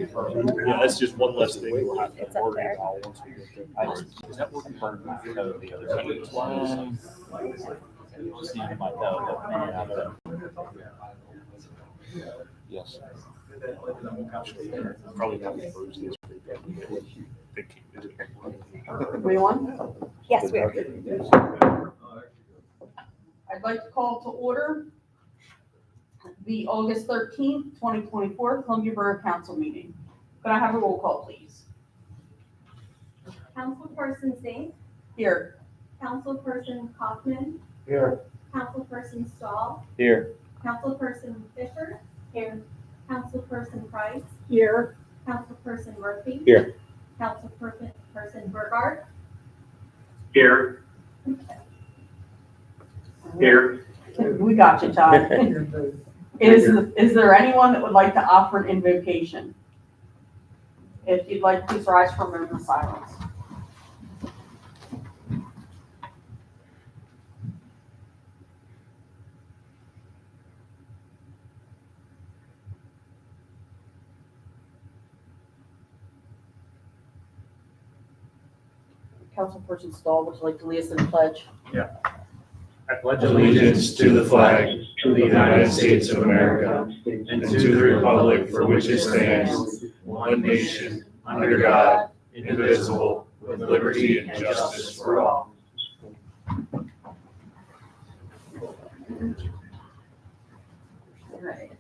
Yeah, that's just one less thing we'll have to It's up worry there. about once we get there. Is that what confirmed the other day? Just seeing my toe, but man, yes. Probably not the Thursdays. They can't do it. We on? Yes, we are. I'd like to call to order the August 13th, 2024 Columbia Borough Council meeting. Could I have a roll call, please? Councilperson Zink, Here. Councilperson Kaufman, Here. Councilperson Stahl, Here. Councilperson Fisher, here, Councilperson Price, Here. Councilperson Murphy. Here. Councilperson Burgard. Here. Here. We got you, Todd. Is there anyone that would like to offer an invocation? If you'd like, please rise for a moment of silence. Councilperson Stahl, would you like to lead us in a pledge? I pledge allegiance to the flag of the United States of America and to the republic for which it stands, one nation, under God, indivisible, with liberty and justice for all. All right.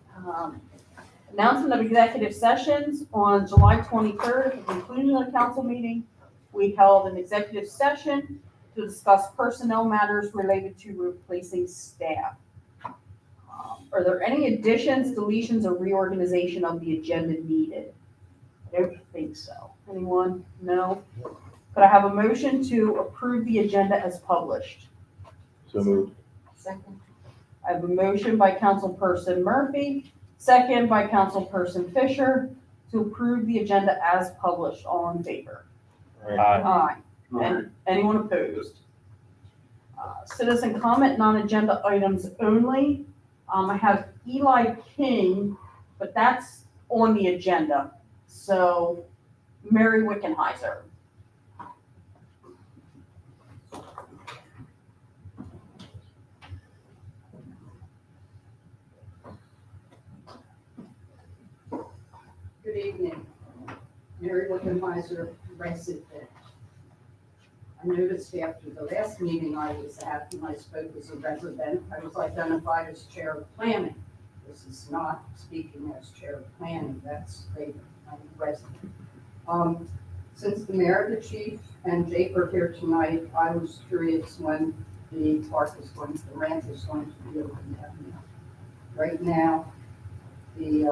Announcement of executive sessions on July 23rd, at the conclusion of the council meeting. We held an executive session to discuss personnel matters related to replacing staff. Are there any additions, deletions, or reorganization of the agenda needed? I don't think so. Anyone? No? Could I have a motion to approve the agenda as published? So moved. Second. I have a motion by Councilperson Murphy, second by Councilperson Fisher, to approve the agenda as published. All in favor? Aye. And anyone opposed? Citizen comment, non-agenda items only. I have Eli King, but that's on the agenda. So Mary Wickenheiser. Good evening. Mary Wickenheiser, resident. I noticed after the last meeting I was at, and I spoke as a resident, I was identified as chair of planning. This is not speaking as chair of planning, that's later, I'm a resident. Since the mayor, the chief, and Jake are here tonight, I was curious when the ramp is going to be opened down there. Right now, the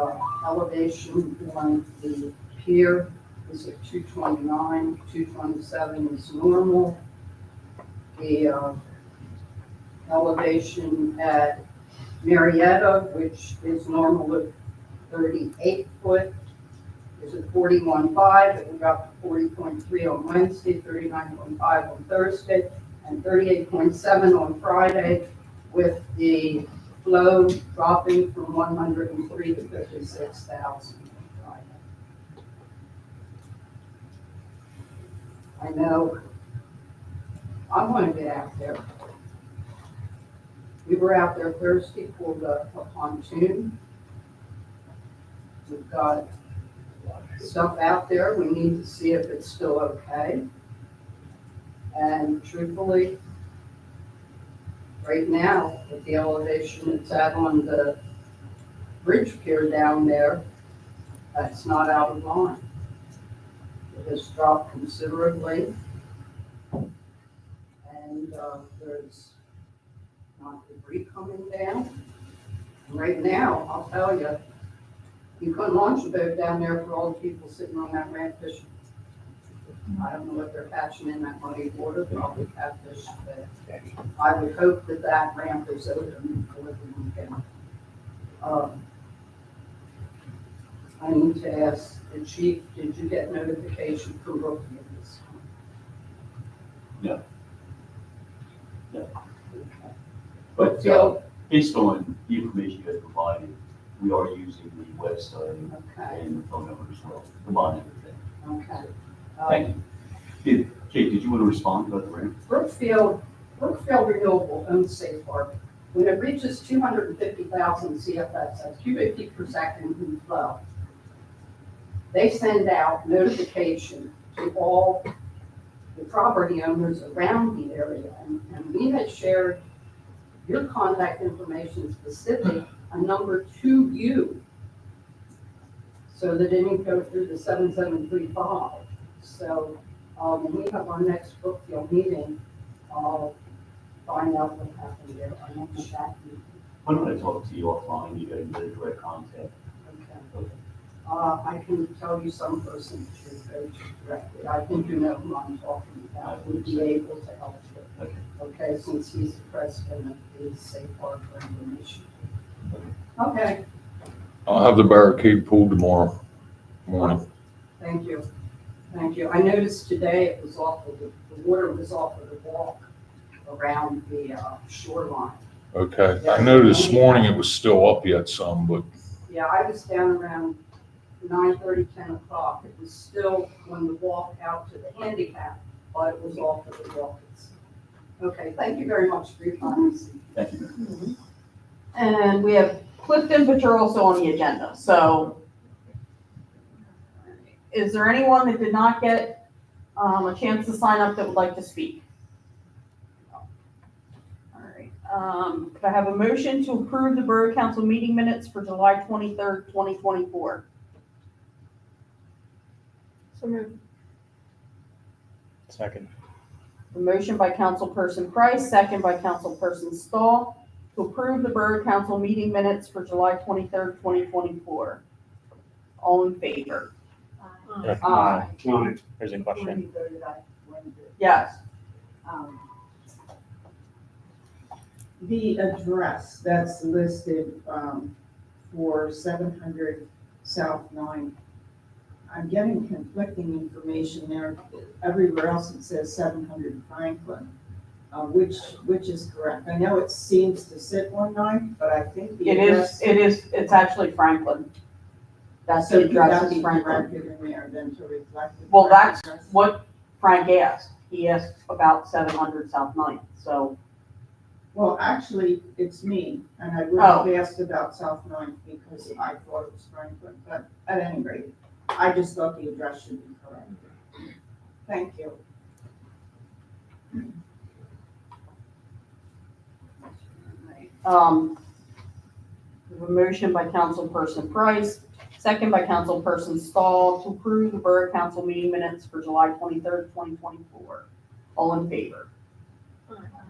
elevation on the pier is at 229, 227 is normal. The elevation at Marietta, which is normal at 38 foot, is at 41.5. It got to 40.3 on Wednesday, 39.5 on Thursday, and 38.7 on Friday, with the flow dropping from 103 to 56,000 on Friday. I know I want to get out there. We were out there Thursday, pulled a pontoon. We've got stuff out there. We need to see if it's still okay. And truthfully, right now, with the elevation it's at on the bridge pier down there, that's not out of line. It has dropped considerably, and there's not debris coming down. And right now, I'll tell you, you couldn't launch a boat down there for all the people sitting on that ramp fishing. I don't know what they're catching in that muddy water, probably catfish, but I would hope that that ramp is open for the weekend. I need to ask the chief, did you get notification from Borough this time? No. No. But But based on the information you guys provided, We are using the website Okay, and the phone number as well, combine everything. okay. Thank you. Kate, did you want to respond about the ramp? Brookfield Renewable owns Safe Harbor. When it reaches 250,000 CFS, that's cubic feet per second in flow, they send out notification to all the property owners around the area. And we had shared your contact information specific, a number to you, so that it didn't go through the 7735. So when we have our next Brookfield meeting, I'll find out what happened there. I know that meeting. Why don't I talk to you offline, you guys get a direct contact? Okay. I can tell you some person to go to directly. I think you know who I'm talking about, would be able to help you. Okay. Okay, since he's the president of the Safe Harbor Initiative. Okay, I'll have the barricade pulled tomorrow morning. thank you. Thank you. I noticed today it was off of the water was off of the walk around the shoreline. Okay, I know this morning it was still up yet some, but Yeah, I was down around 9:30, 10 o'clock. It was still when the walk out to the handicap, but it was off of the walkers. Okay, thank you very much for your time. Thank you, Mayor. And we have Clifton, but you're also on the agenda, so. Is there anyone that did not get a chance to sign up that would like to speak? All right, could I have a motion to approve the Borough Council meeting minutes for July 23rd, 2024? So moved. Second. A motion by Councilperson Price, second by Councilperson Stahl, to approve the Borough Council meeting minutes for July 23rd, 2024. All in favor? Aye. There's a question. Yes. The address that's listed for 700 South 9, I'm getting conflicting information there. Everywhere else it says 700 Franklin. Which is correct? I know it seems to sit on 9, but I think the address. It's actually Franklin. That's So the address that is be Franklin. corrected in there then to reflect. the Well, correct that's address? what Frank asked. He asked about 700 South 9th, so. Well, actually, it's me, and I would Oh. have asked about South 9th because I thought it was Franklin, but at any rate, I just thought the address should be correct. Thank you. We have a motion by Councilperson Price, second by Councilperson Stahl, to approve the Borough Council meeting minutes for July 23rd, 2024. All in favor?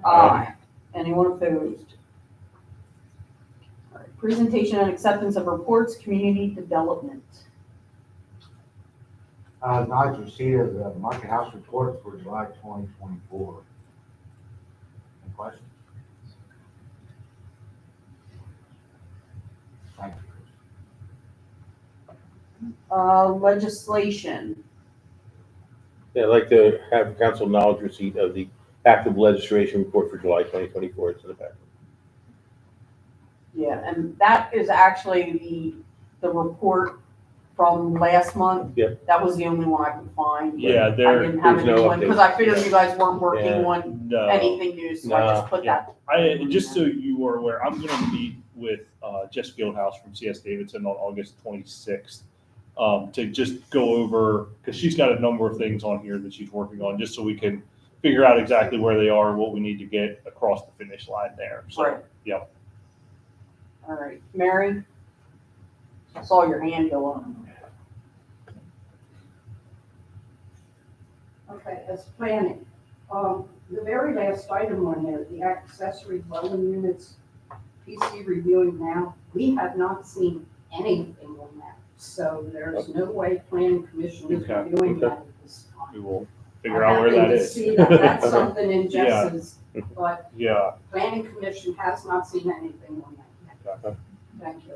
Aye. Anyone opposed? All right, presentation and acceptance of reports, community development. Acknowledge receipt of the market house report for July 2024. Any questions? Thank you. Legislation. Yeah, I'd like to have council knowledge receipt of the active legislation report for July 2024. It's in the packet. Yeah, and that is actually the report from last month. Yep. That was the only one I could find. Yeah, I there, didn't have a there's new no one, because I figured you guys weren't working Yeah. on no. anything new, so I just put that. Just so you are aware, I'm gonna meet with, Jess Fieldhouse from CS Davidson on August 26th. To just go over, because she's got a number of things on here that she's working on, just so we can figure out exactly where they are and what we need to get across the finish line there. So, Right. yeah. All right, Mary? I saw your hand go up. Okay, as planning, the very last item on there, the accessory dwelling units, PC reviewing now, we have not seen anything on that. So there's no way planning commission is Okay, reviewing okay. that at this We time. will figure out where that I'm happy to is. see that that's Okay. something in Yeah. Jess's, but Yeah. planning commission has not seen anything on that yet. Okay. Thank you.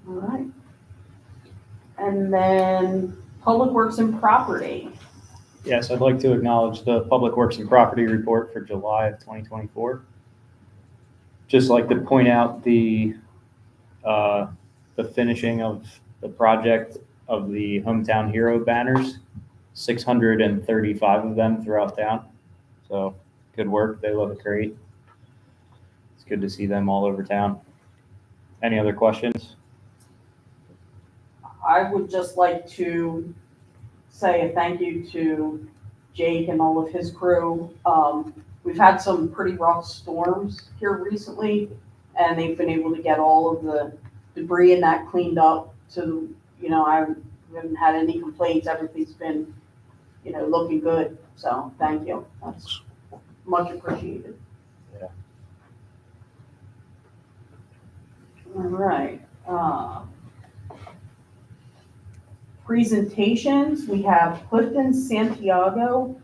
All right. And then Public Works and Property. Yes, I'd like to acknowledge the Public Works and Property Report for July of 2024. just like to point out the finishing of the project of the Hometown Hero banners, 635 of them throughout town. So good work. They look great. It's good to see them all over town. Any other questions? I would just like to say a thank you to Jake and all of his crew. We've had some pretty rough storms here recently, and they've been able to get all of the debris and that cleaned up to, I haven't had any complaints. Everything's been, looking good. So thank you. That's much appreciated. Yeah. All right. Presentations, we have Clifton Santiago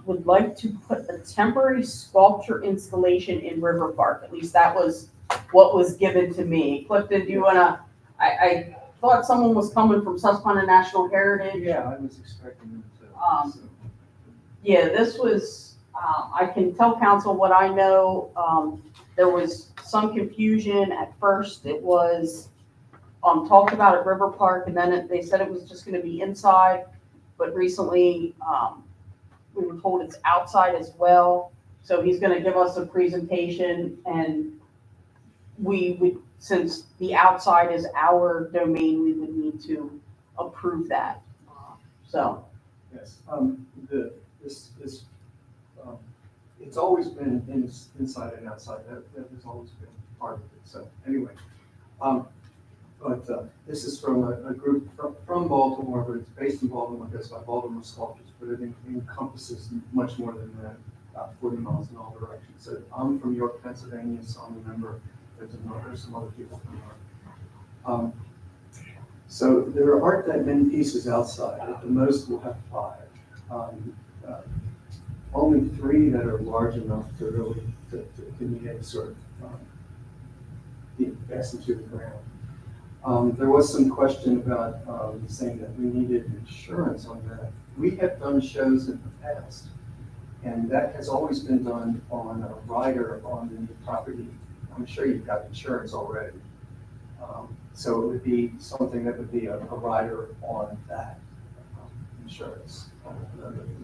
would like to put a temporary sculpture installation in River Park. At least that was what was given to me. Clifton, do you wanna, I thought someone was coming from Susquehanna National Heritage. Yeah, I was expecting them to. Yeah, this was, I can tell council what I know. There was some confusion at first. It was talked about at River Park, and then they said it was just gonna be inside, but recently, we were told it's outside as well. So he's gonna give us a presentation, and we would, since the outside is our domain, we would need to approve that. So, Yes, it's always been inside and outside, that has always been part of it, so anyway. But this is from a group from Baltimore, but it's based in Baltimore, goes by Baltimore Sculptures, but it encompasses much more than that, about 40 miles in all directions. So I'm from York, Pennsylvania, so I'm a member, there's some other people from York. So there aren't that many pieces outside. At the most, we'll have 5. Only 3 that are large enough to really to need any sort of be fastened to the ground. There was some question about saying that we needed insurance on that. We have done shows in the past, and that has always been done on a rider on the property. I'm sure you've got insurance already. So it would be something that would be a rider on that insurance.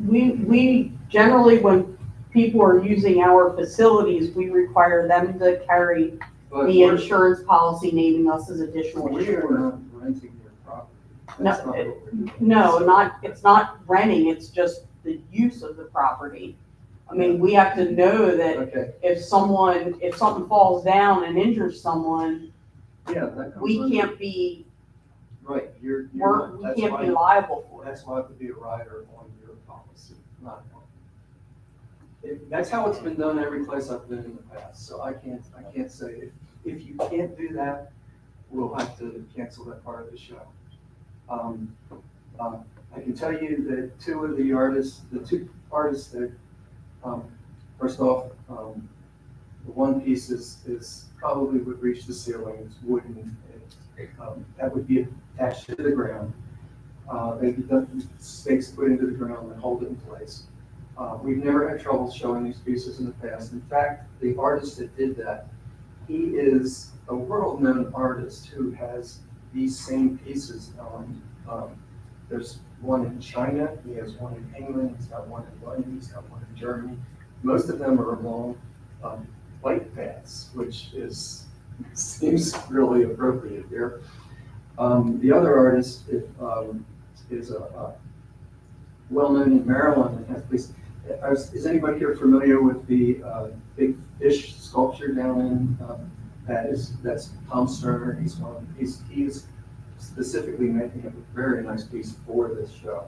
we generally, when people are using our facilities, we require them to carry But the insurance policy naming us as additional we are insured. not renting your property. No, That's not what we're doing. No, it's not renting, it's just the use of the property. I mean, we have to know that Okay, if something falls down and injures someone, yeah, that comes we under- can't be, Right, you're we not, that's can't be why, liable for it. that's why it would be a rider on your policy, not on. That's how it's been done every place I've been in the past, so I can't say, if you can't do that, we'll have to cancel that part of the show. I can tell you that 2 of the artists, the 2 artists that, first off, the one piece is probably would reach the ceiling, it's wooden, that would be attached to the ground. They've done stakes put into the ground and hold it in place. We've never had trouble showing these pieces in the past. In fact, the artist that did that, he is a world-known artist who has these same pieces on. There's one in China, he has one in England, he's got one in London, he's got one in Germany. Most of them are along bike paths, which seems really appropriate here. The other artist is a well-known in Maryland and has these. Is anybody here familiar with the big fish sculpture down in that's Tom Sterner? He is specifically making a very nice piece for this show.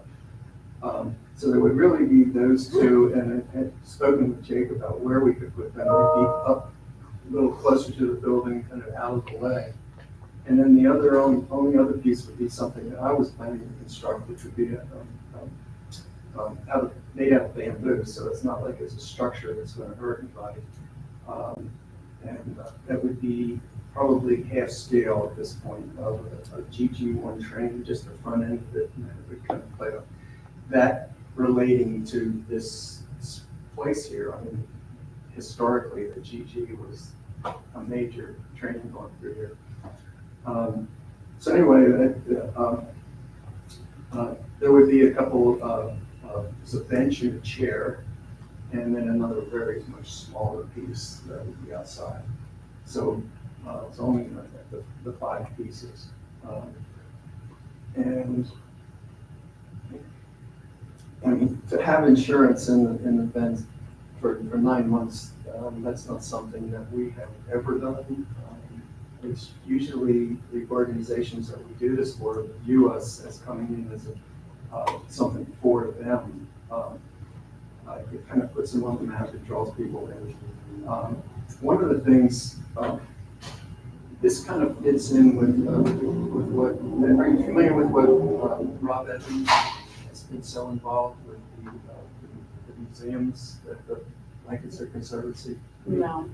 So there would really be those 2, and I had spoken with Jake about where we could put them. They'd be up a little closer to the building, kind of out of the way. And then the only other piece would be something that I was planning to construct, which would be made out of bamboo, so it's not like it's a structure that's going to hurt anybody. And that would be probably half scale at this point of a GG1 train, just the front end of it, and then it would kind of play up. That relating to this place here, I mean, historically the GG was a major training going through here. So anyway, there would be a couple of, a bench and a chair, and then another very much smaller piece that would be outside. So it's only the 5 pieces. And I mean, to have insurance in the vent for 9 months, that's not something that we have ever done. It's usually the organizations that we do this for view us as coming in as something for them. It kind of puts them on the map, it draws people in. One of the things, this kind of fits in with what, are you familiar with what Rob Evans has been so involved with the museums, the Lancaster Conservancy? No.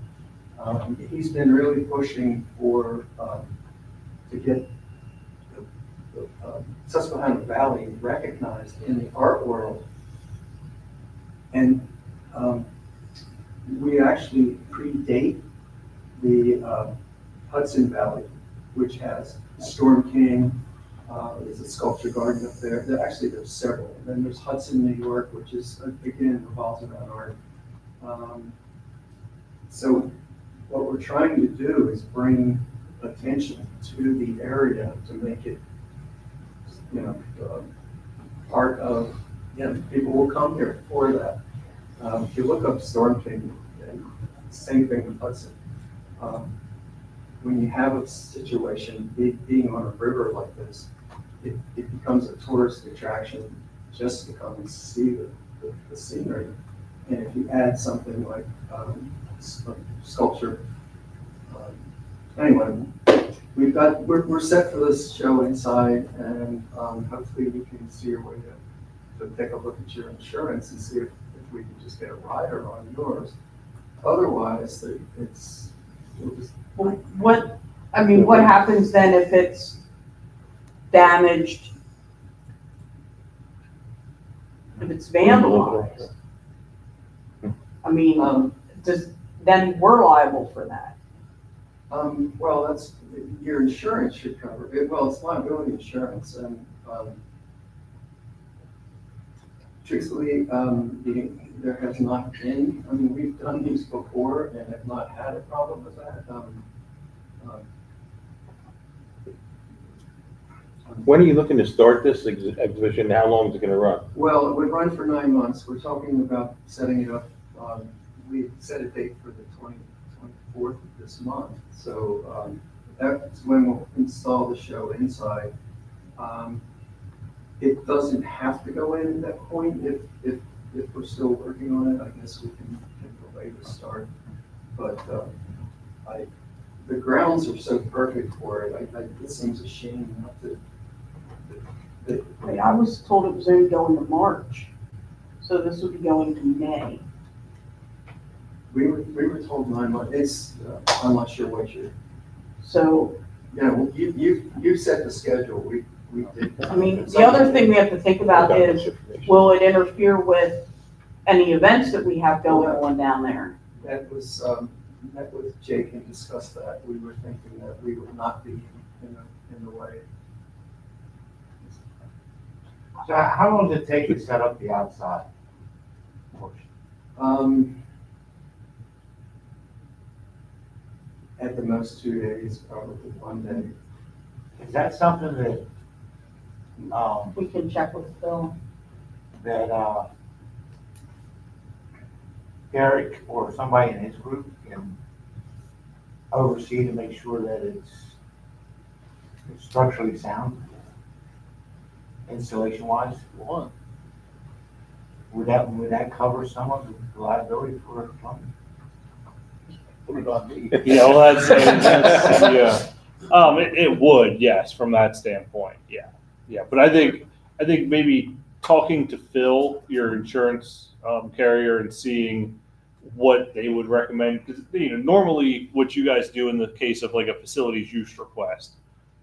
He's been really pushing for, to get the Susquehanna Valley recognized in the art world. And we actually predate the Hudson Valley, which has Storm King, there's a sculpture garden up there. There's several. And then there's Hudson, New York, which is, again, revolves around art. So what we're trying to do is bring attention to the area to make it, part of, people will come here for that. If you look up Storm King, and same thing with Hudson. When you have a situation, being on a river like this, it becomes a tourist attraction just to come and see the scenery. And if you add something like sculpture, anyway, we're set for this show inside, and hopefully you can see your way to take a look at your insurance and see if we can just get a rider on yours. Otherwise, What happens then if it's damaged? If it's vandalized? Then we're liable for that. Well, that's, your insurance should cover it. Well, it's liability insurance, and truthfully, there has not been, we've done these before and have not had a problem with that. When are you looking to start this exhibition? How long is it gonna run? Well, it would run for 9 months. We're talking about setting it up. We set a date for the 24th of this month. So that's when we'll install the show inside. It doesn't have to go in at that point. If we're still working on it, I guess we can delay the start. But the grounds are so perfect for it. It seems a shame not to. I was told it was only going to March, so this would be going to May. We were told 9 months. I'm not sure what you're. So. You set the schedule. We did. The other thing we have to think about is, will it interfere with any events that we have going on down there? That was, met with Jake and discussed that. We were thinking that we would not be in the way. So how long does it take to set up the outside portion? At the most 2 days, probably 1 day. Is that something that, We can check with Phil. that Derek or somebody in his group can oversee to make sure that it's structurally sound, installation wise? Would that cover some of the liability for plumbing? Yeah, well, yeah. It would, yes, from that standpoint, yeah. But I think maybe talking to Phil, your insurance carrier, and seeing what they would recommend, because normally what you guys do in the case of like a facilities use request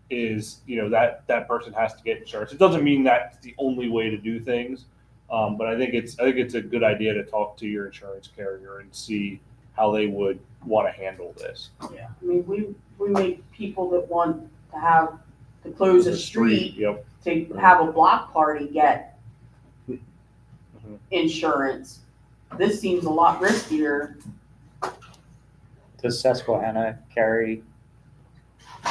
is that person has to get insurance. It doesn't mean that's the only way to do things, but I think it's a good idea to talk to your insurance carrier and see how they would want to handle this. Yeah, I mean, we make people that want to close a street Yep. to have a block party get insurance. This seems a lot riskier. Does Susquehanna carry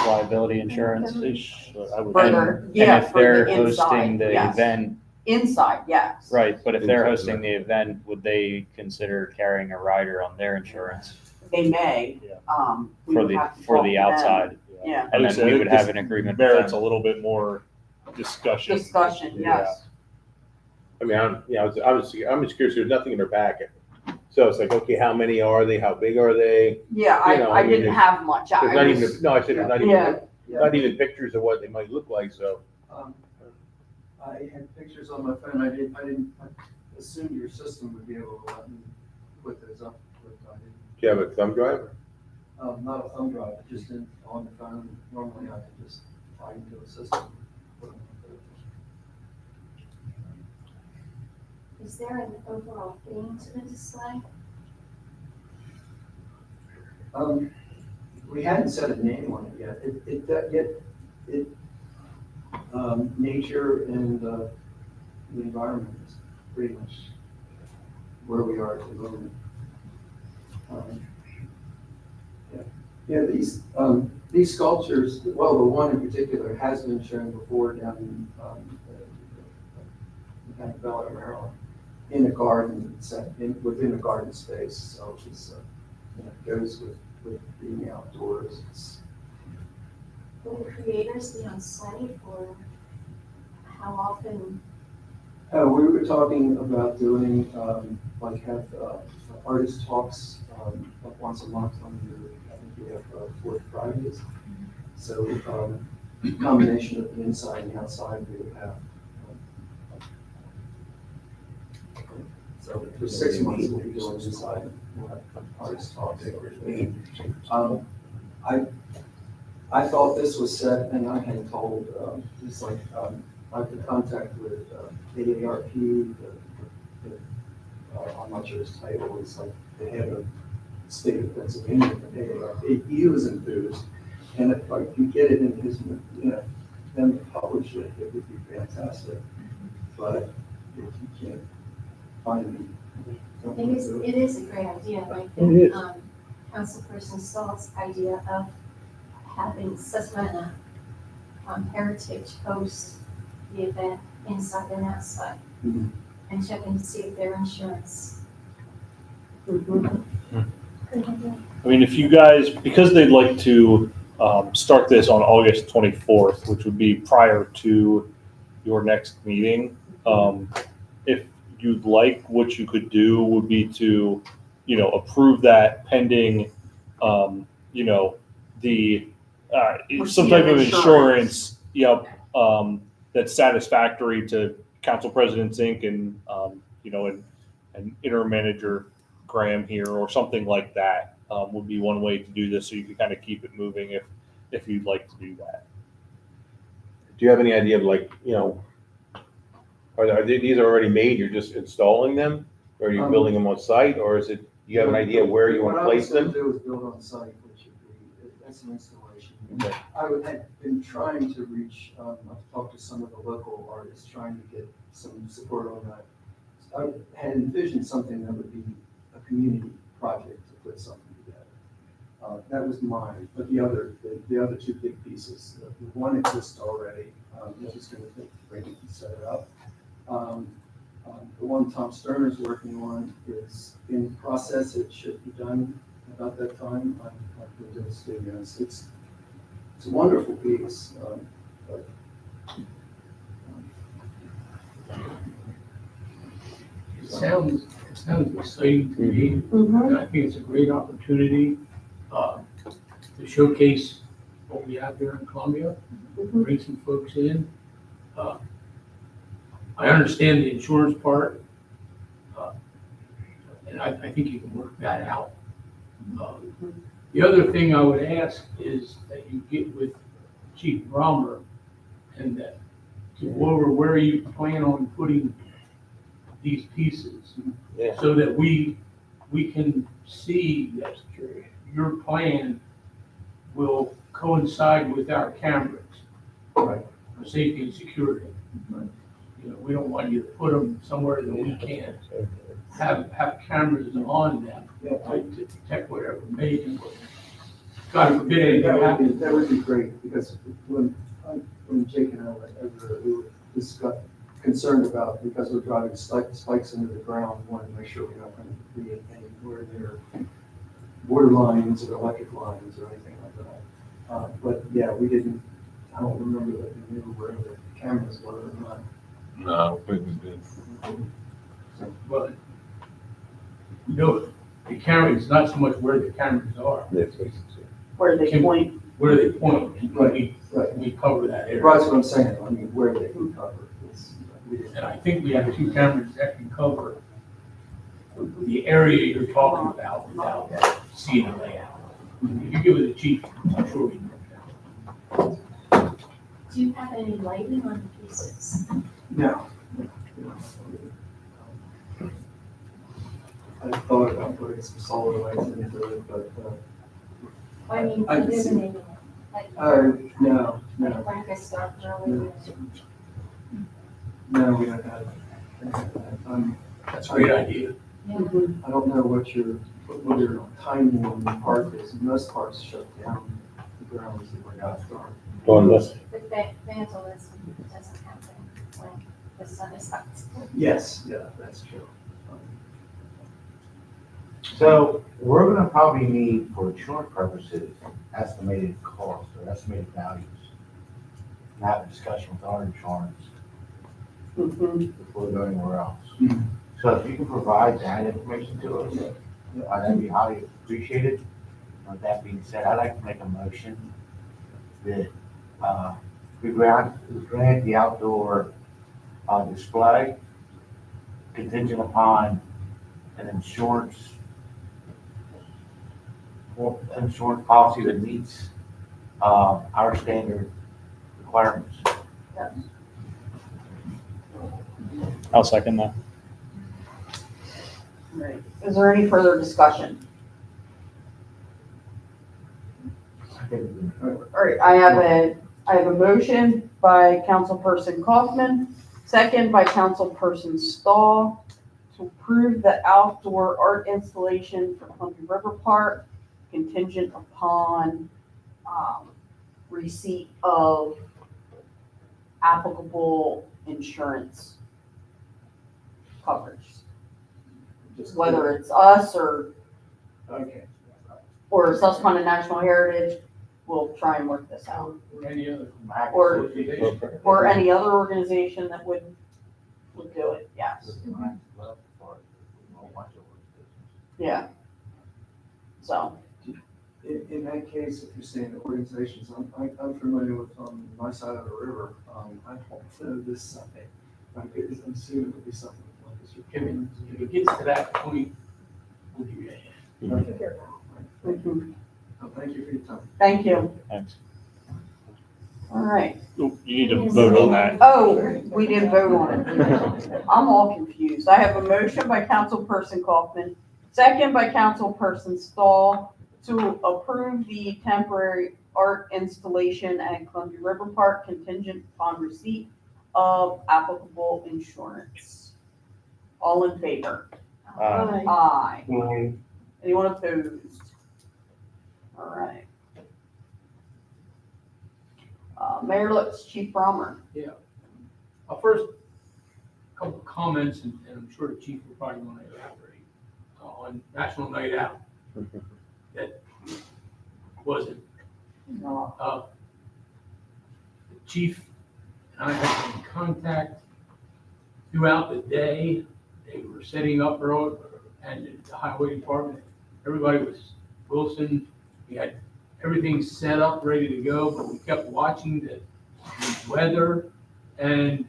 liability insurance? They should, I would. Further, And if for they're the hosting inside, the yes. event, Inside, yes. right, but if they're Inside, hosting the event, would they consider carrying a rider on their insurance They may, Yeah. We for would the, have to for talk the to them. outside? Yeah, And I would then say we that would this have an agreement with merits a them. little bit more discussion. discussion, Yeah. yes. I mean, I'm just curious, there's nothing in their packet. So it's like, okay, how many are they? How big are they? Yeah, You know, I I mean, didn't have much. There's I not was- even, no, I said there's not Yeah. even, not even pictures of what they might look like, so. I had pictures on my phone, I assumed your system would be able to let me put those up, but I didn't. Do you have a thumb drive? Not a thumb drive, just on the phone, normally I can just tie into a system. put them up there. Is there an overall theme to the display? We hadn't set a name on it yet, nature and, the environment is pretty much where we are at the moment. Yeah, these sculptures, well, the one in particular has been shown before down in Bel Air, Maryland, in a garden, within a garden space, so it's, it goes with being outdoors. Will the creators be on site, or how often? We were talking about doing, like have artist talks like once a month on I think we have 4 Fridays. So combination of the inside and the outside we would have. So for 6 months we'll be doing inside, we'll have artist talks. I thought this was set, and I had told, it's like, I've been in contact with AARP, I'm not sure his title, it's like the head of the state of Pennsylvania from AARP. He was enthused, and if I could get it in his, them to publish it, it would be fantastic. But if you can't find me, don't want to do It is a great idea, I It think, is. Councilperson Stahl's idea of having Susquehanna Heritage host the event inside and outside, Mhm. and checking to see if their insurance. I mean, if you guys, because they'd like to start this on August 24th, which would be prior to your next meeting, if you'd like, what you could do would be to, approve that pending, the, some type of insurance, that's satisfactory to Council Presidents Inc. and, and interim manager Graham here, or something like that, would be one way to do this, so you can kind of keep it moving if you'd like to do that. Do you have any idea of like, these already made, you're just installing them? Or are you building them on site, or is it, do you have an idea where you want to place them? What I was going to do is build on site, which would be, that's an installation. Okay. I had been trying to reach, I've talked to some of the local artists, trying to get some support on that. I had envisioned something that would be a community project to put something together. That was mine, but the other 2 big pieces, the one exists already, this is going to take break and set it up. The one Tom Sterner's working on is in process, it should be done about that time. I've been to the studios. It's a wonderful piece, but It sounds exciting to me, Mhm. and I think it's a great opportunity to showcase what we have here in Columbia, Mhm. bring some folks in. I understand the insurance part, and I think you can work that out. The other thing I would ask is that you get with Chief Brommer and that to go over where you plan on putting these pieces, Yeah. so that we we can see that your plan will coincide with our cameras. Right. For safety and security. You know, we don't want you to put them somewhere that we can't have cameras on them to detect whatever may, God forbid anything happens. That would be great, because when Jake and I went over there, we were just got concerned about, because we're driving spikes into the ground, we wanted to make sure we're not going to be anywhere near water lines or electric lines or anything like that. But yeah, I don't remember that we knew where the cameras were or not. No, I don't think we did. But, you know, the camera is not so much where the cameras are, Where they point. where they point, and Right. we cover that area. That's what I'm saying, I mean, where they can cover. And I think we have 2 cameras that can cover the area you're talking about without seeing the layout. If you give it the chief, I'm sure we can work it out. Do you have any lighting on the pieces? No. I thought about putting some solar lights into it, but, I mean, I can see. illuminating it, like, no, like I started earlier. no, we don't have. That's a great idea. Yeah. I don't know what your timing on the park is. Most parks shut down the grounds that were not dark. The vandalism doesn't happen when the sun is up. Yes, yeah, that's true. So we're gonna probably need, for insurance purposes, estimated costs or estimated values. And have a discussion with our insurance before we go anywhere else. Mhm. So if you can provide that information to us, that'd be highly appreciated. With that being said, I'd like to make a motion that, we grant the outdoor, display contingent upon an insurance policy that meets, our standard requirements. I'll second that. Right. Is there any further discussion? All right, I have a motion by Councilperson Kaufman, second by Councilperson Stahl, to approve the outdoor art installation for Columbia River Park contingent upon, receipt of applicable insurance coverage, whether it's us or Okay. Susquehanna National Heritage. We'll try and work this out. Or any other Or- organization. Or any other organization that would do it, yes. Yeah. So, In that case, if you're saying organizations, I'm familiar with on my side of the river. I don't know this Sunday. I'm assuming it'll be something like this. If it gets to that point, we'll give you a hand. Okay. mhm. Thank you for your time. Thank you. Thanks. All right. You need to vote on that. Oh, we didn't vote on it. I'm all confused. I have a motion by Councilperson Kaufman, second by Councilperson Stahl, to approve the temporary art installation at Columbia River Park contingent upon receipt of applicable insurance. All in favor? Aye. Anyone opposed? All right. Mayor Lutz, Chief Brommer. First, a couple of comments, and I'm sure the chief will probably want to elaborate on National Night Out. That wasn't, the chief and I had been in contact throughout the day. They were setting up early, and the highway department, everybody was, Wilson, we had everything set up, ready to go, but we kept watching the weather and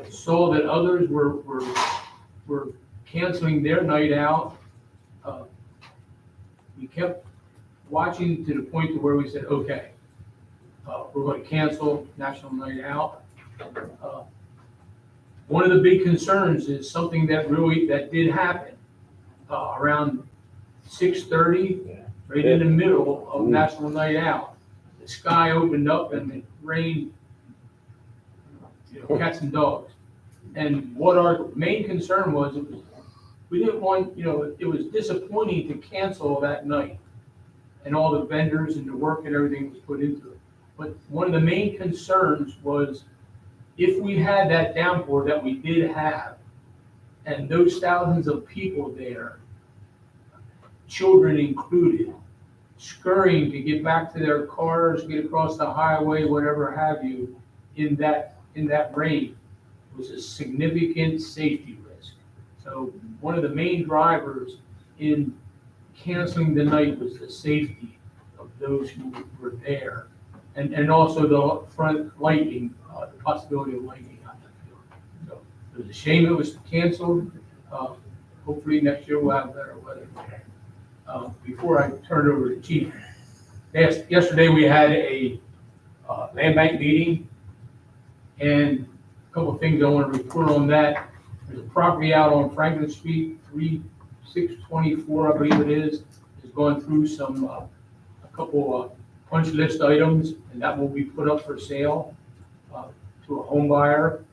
saw that others were canceling their night out. We kept watching to the point to where we said, okay, we're going to cancel National Night Out. One of the big concerns is something that did happen. around 6:30, right in the middle of National Night Out. The sky opened up and it rained, cats and dogs. And what our main concern was, we didn't want, it was disappointing to cancel that night. And all the vendors and the work and everything was put into it. But one of the main concerns was if we had that downpour that we did have, and those thousands of people there, children included, scurrying to get back to their cars, get across the highway, whatever have you, in that rain, was a significant safety risk. So one of the main drivers in canceling the night was the safety of those who were there. And also the front lighting, the possibility of lighting on that field. So it was a shame it was canceled. Hopefully next year we'll have better weather. Before I turn it over to Chief, yesterday we had a land bank meeting, and a couple of things I want to report on that. There's a property out on Franklin Street, 3624, I believe it is going through some a couple punch list items, and that will be put up for sale to a home buyer.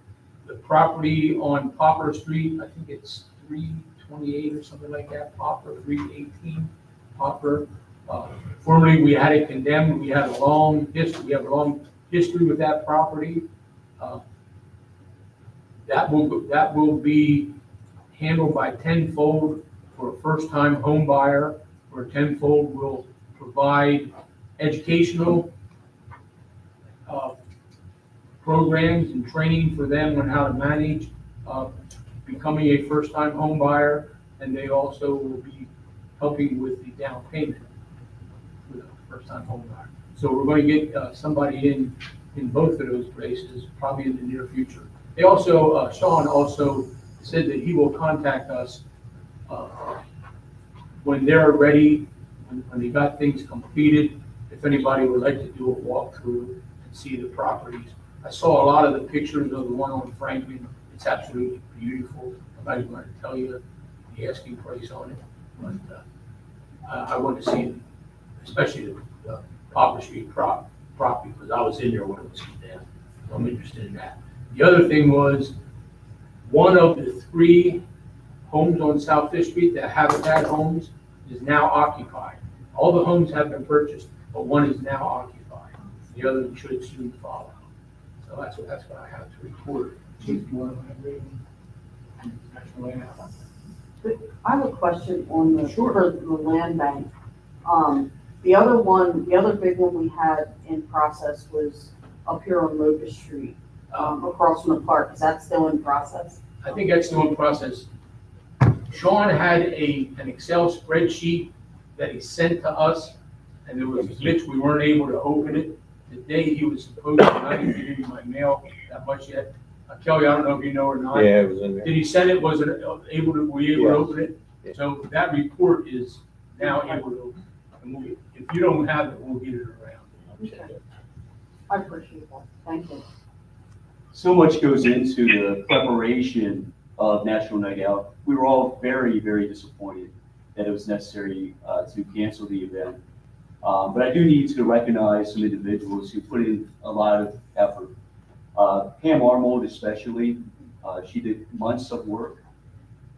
The property on Popper Street, I think it's 328 or something like that, Popper, 318, Popper. Formerly, we had it condemned. We have a long history with that property. That will be handled by Tenfold for a first-time home buyer, where Tenfold will provide educational programs and training for them on how to manage becoming a first-time home buyer, and they also will be helping with the down payment for the first-time home buyer. So we're going to get somebody in both of those places probably in the near future. They also, Sean also said that he will contact us when they're ready, when they got things completed, if anybody would like to do a walkthrough and see the properties. I saw a lot of the pictures of the one on Franklin. It's absolutely beautiful. I'm not even going to tell you the asking price on it, but I want to see, especially the Popper Street property, because I was in there when it was condemned. So I'm interested in that. The other thing was, one of the 3 homes on South Fifth Street, the Habitat homes, is now occupied. All the homes have been purchased, but one is now occupied. The other should soon follow. So that's what I have to report. Chief, you want to I have a question on for the land bank. The other big one we had in process was up here on Locust Street, across from the park. Is that still in process? I think that's still in process. Sean had an Excel spreadsheet that he sent to us, and there was a glitch. We weren't able to open it. The day he was supposed to, I didn't get in my mail that much yet. Kelly, I don't know if you know or not. Yeah, it was in there. Did he send it? Was it were you able to open it? Yeah. So that report is now able to, and if you don't have it, we'll get it around. Okay. I appreciate that. Thank you. So much goes into the preparation of National Night Out. We were all very, very disappointed that it was necessary to cancel the event. But I do need to recognize some individuals who put in a lot of effort. Pam Armold especially, she did months of work.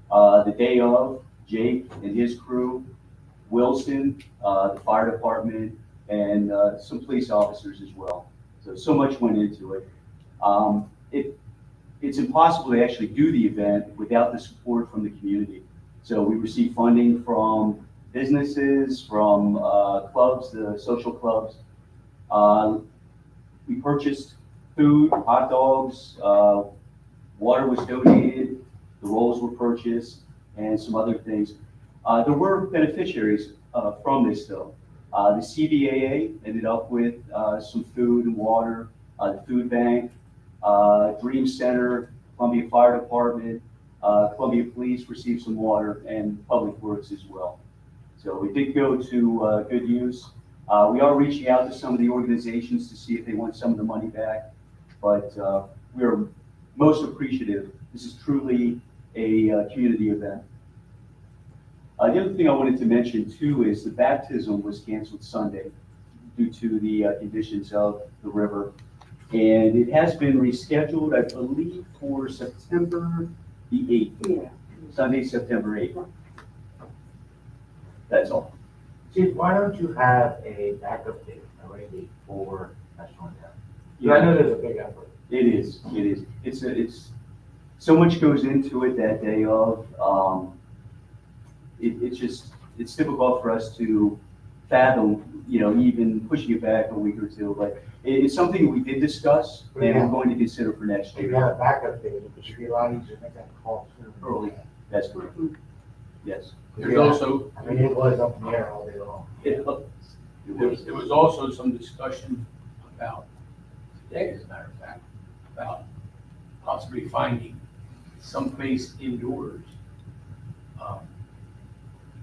The day of, Jake and his crew, Wilson, the fire department, and some police officers as well. So much went into it. It's impossible to actually do the event without the support from the community. So we received funding from businesses, from clubs, the social clubs. We purchased food, hot dogs, water was donated, the rolls were purchased, and some other things. There were beneficiaries from this though. The CVAA ended up with some food and water, the food bank, Dream Center, Columbia Fire Department, Columbia Police received some water, and Public Works as well. So it did go to good use. We are reaching out to some of the organizations to see if they want some of the money back, but we are most appreciative. This is truly a community event. The other thing I wanted to mention too is the baptism was canceled Sunday due to the conditions of the river. And it has been rescheduled, I believe, for September the 8th. Yeah. Sunday, September 8th. That's all. Chief, why don't you have a backup date already for that one down? I know there's a big effort. It is. It's so much goes into it that day of. It's difficult for us to fathom, even pushing it back a week or two. But it's something we did discuss and we're going to consider for next If you year. have a backup date, it should be a lot easier to make that call sooner. Early. That's correct. Yes. There's also, I mean, it was up in the air all day long. there was also some discussion about, today as a matter of fact, about possibly finding someplace indoors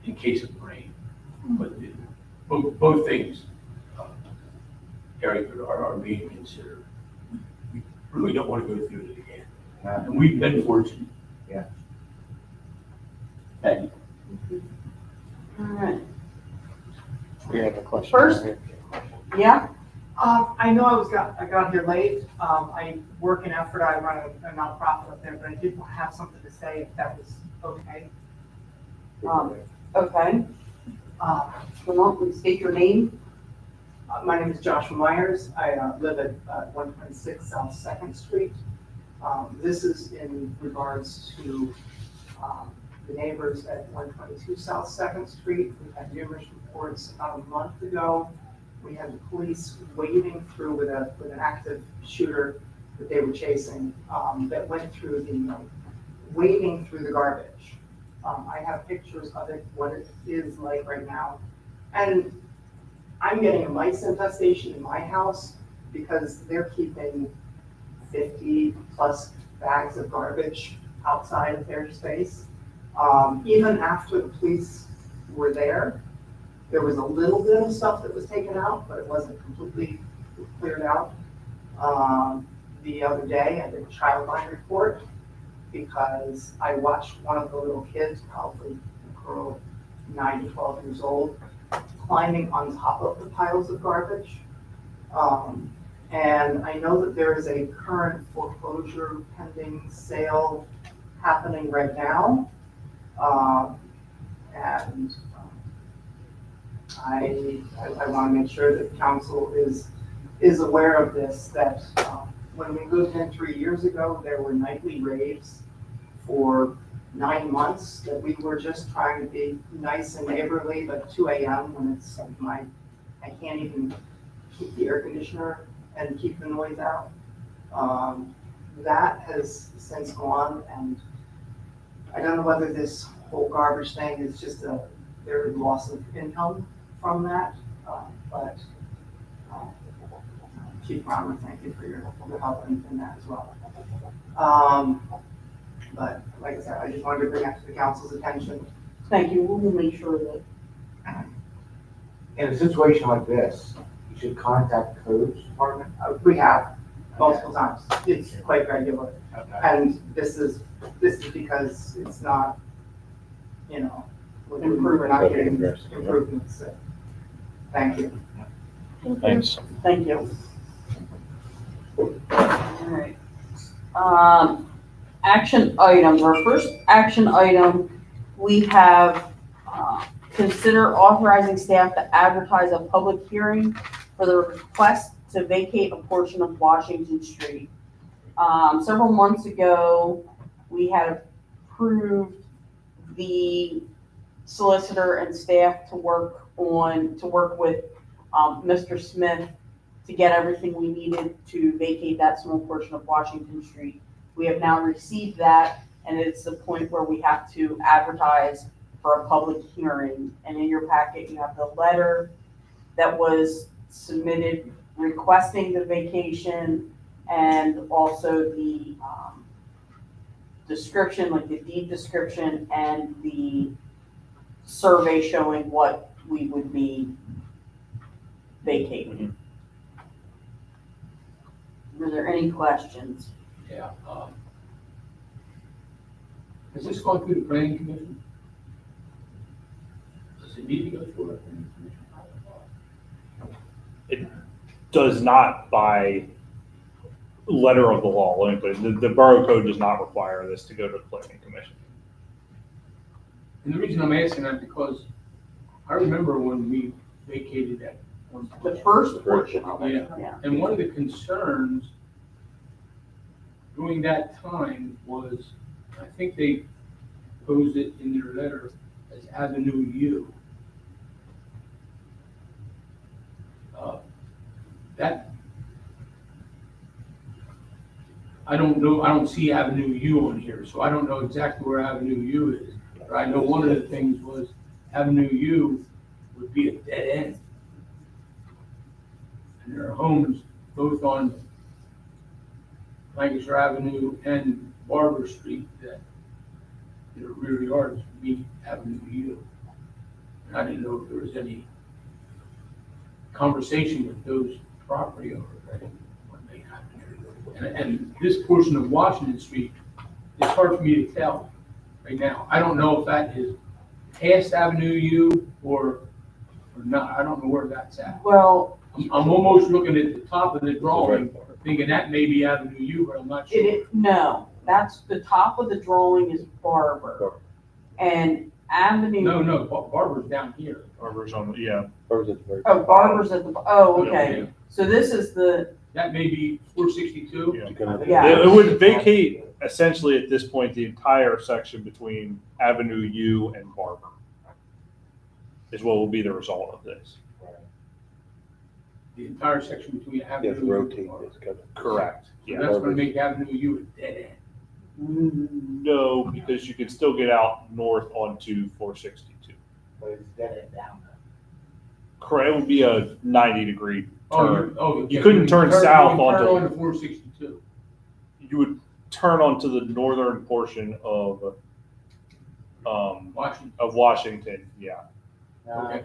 in case of rain. But both things, Eric, are being considered. We really don't want to go through it again. And we've been fortunate. Thank you. All right. We have a question. First- right Yeah, I know I got here late. I work in Effort. I run a nonprofit up there, but I did have something to say if that was okay. okay. Come on, please state your name. My name is Joshua Myers. I live at 126 South 2nd Street. This is in regards to the neighbors at 122 South 2nd Street. We've had numerous reports about a month ago. We had the police wading through with an active shooter that they were chasing that went through wading through the garbage. I have pictures of it, what it is like right now. And I'm getting a mice infestation in my house because they're keeping 50 plus bags of garbage outside of their space. Even after the police were there was a little bit of stuff that was taken out, but it wasn't completely cleared out. The other day, I did a child line report because I watched one of the little kids, probably a girl 9 to 12 years old, climbing on top of the piles of garbage. And I know that there is a current foreclosure pending sale happening right now. And I want to make sure that council is aware of this, that when we moved in 3 years ago, there were nightly raves for 9 months that we were just trying to be nice and neighborly, but 2 a.m. when it's I can't even keep the air conditioner and keep the noise out. That has since gone, and I don't know whether this whole garbage thing is just their loss of income from that, but Chief Romer, thank you for your help in that as well. But like I said, I just wanted to bring that to the council's attention. Thank you, we'll make sure that, In a situation like this, you should contact the codes department. We have multiple times, it's quite regular, Okay. and this is because it's not, we're not getting improvements. So, thank you. Thanks. thank you. All right. Action items, our first action item, we have, consider authorizing staff to advertise a public hearing for the request to vacate a portion of Washington Street. Several months ago, we had approved the solicitor and staff to work with Mr. Smith to get everything we needed to vacate that small portion of Washington Street. We have now received that, and it's the point where we have to advertise for a public hearing. And in your packet, you have the letter that was submitted requesting the vacation, and also the description, like the deed description, and the survey showing what we would be vacating. Were there any questions? Yeah. Has this gone through the planning commission? it need to go through a planning commission? Does not by letter of the law, let me put it, the borough code does not require this to go to the planning commission. And the reason I'm asking that because I remember when we vacated that one. The first portion of it, Yeah. yeah. And one of the concerns during that time was, I think they posed it in their letter as Avenue U. That, I don't know, I don't see Avenue U on here, so I don't know exactly where Avenue U is. But I know one of the things was Avenue U would be a dead end. And there are homes both on Lancaster Avenue and Barber Street that their rear yards meet Avenue U. And I didn't know if there was any conversation with those property owners, right? When they happened. And this portion of Washington Street, it's hard for me to tell right now. I don't know if that is past Avenue U or not. I don't know where that's at. Well, I'm almost looking at the top of the drawing, thinking that may be Avenue U, but I'm not sure. no, that's, the top of the drawing is Barber. And Avenue. No, Barber's down here. Barber's on, yeah. Oh, Barber's at the, oh, okay. So this is the, That may be 462. Yeah. It would vacate essentially at this point the entire section between Avenue U and Barber is what will be the result of this. The entire section between Avenue. Yes, rotate and this, kind of. Correct. So Yeah. that's gonna make Avenue U a dead end. No, because you could still get out north onto 462. But it's dead end down there. Correct. It would be a 90-degree turn. Okay. You couldn't turn south Turn onto- onto 462. You would turn onto the northern portion of Washington. Yeah. No, Okay.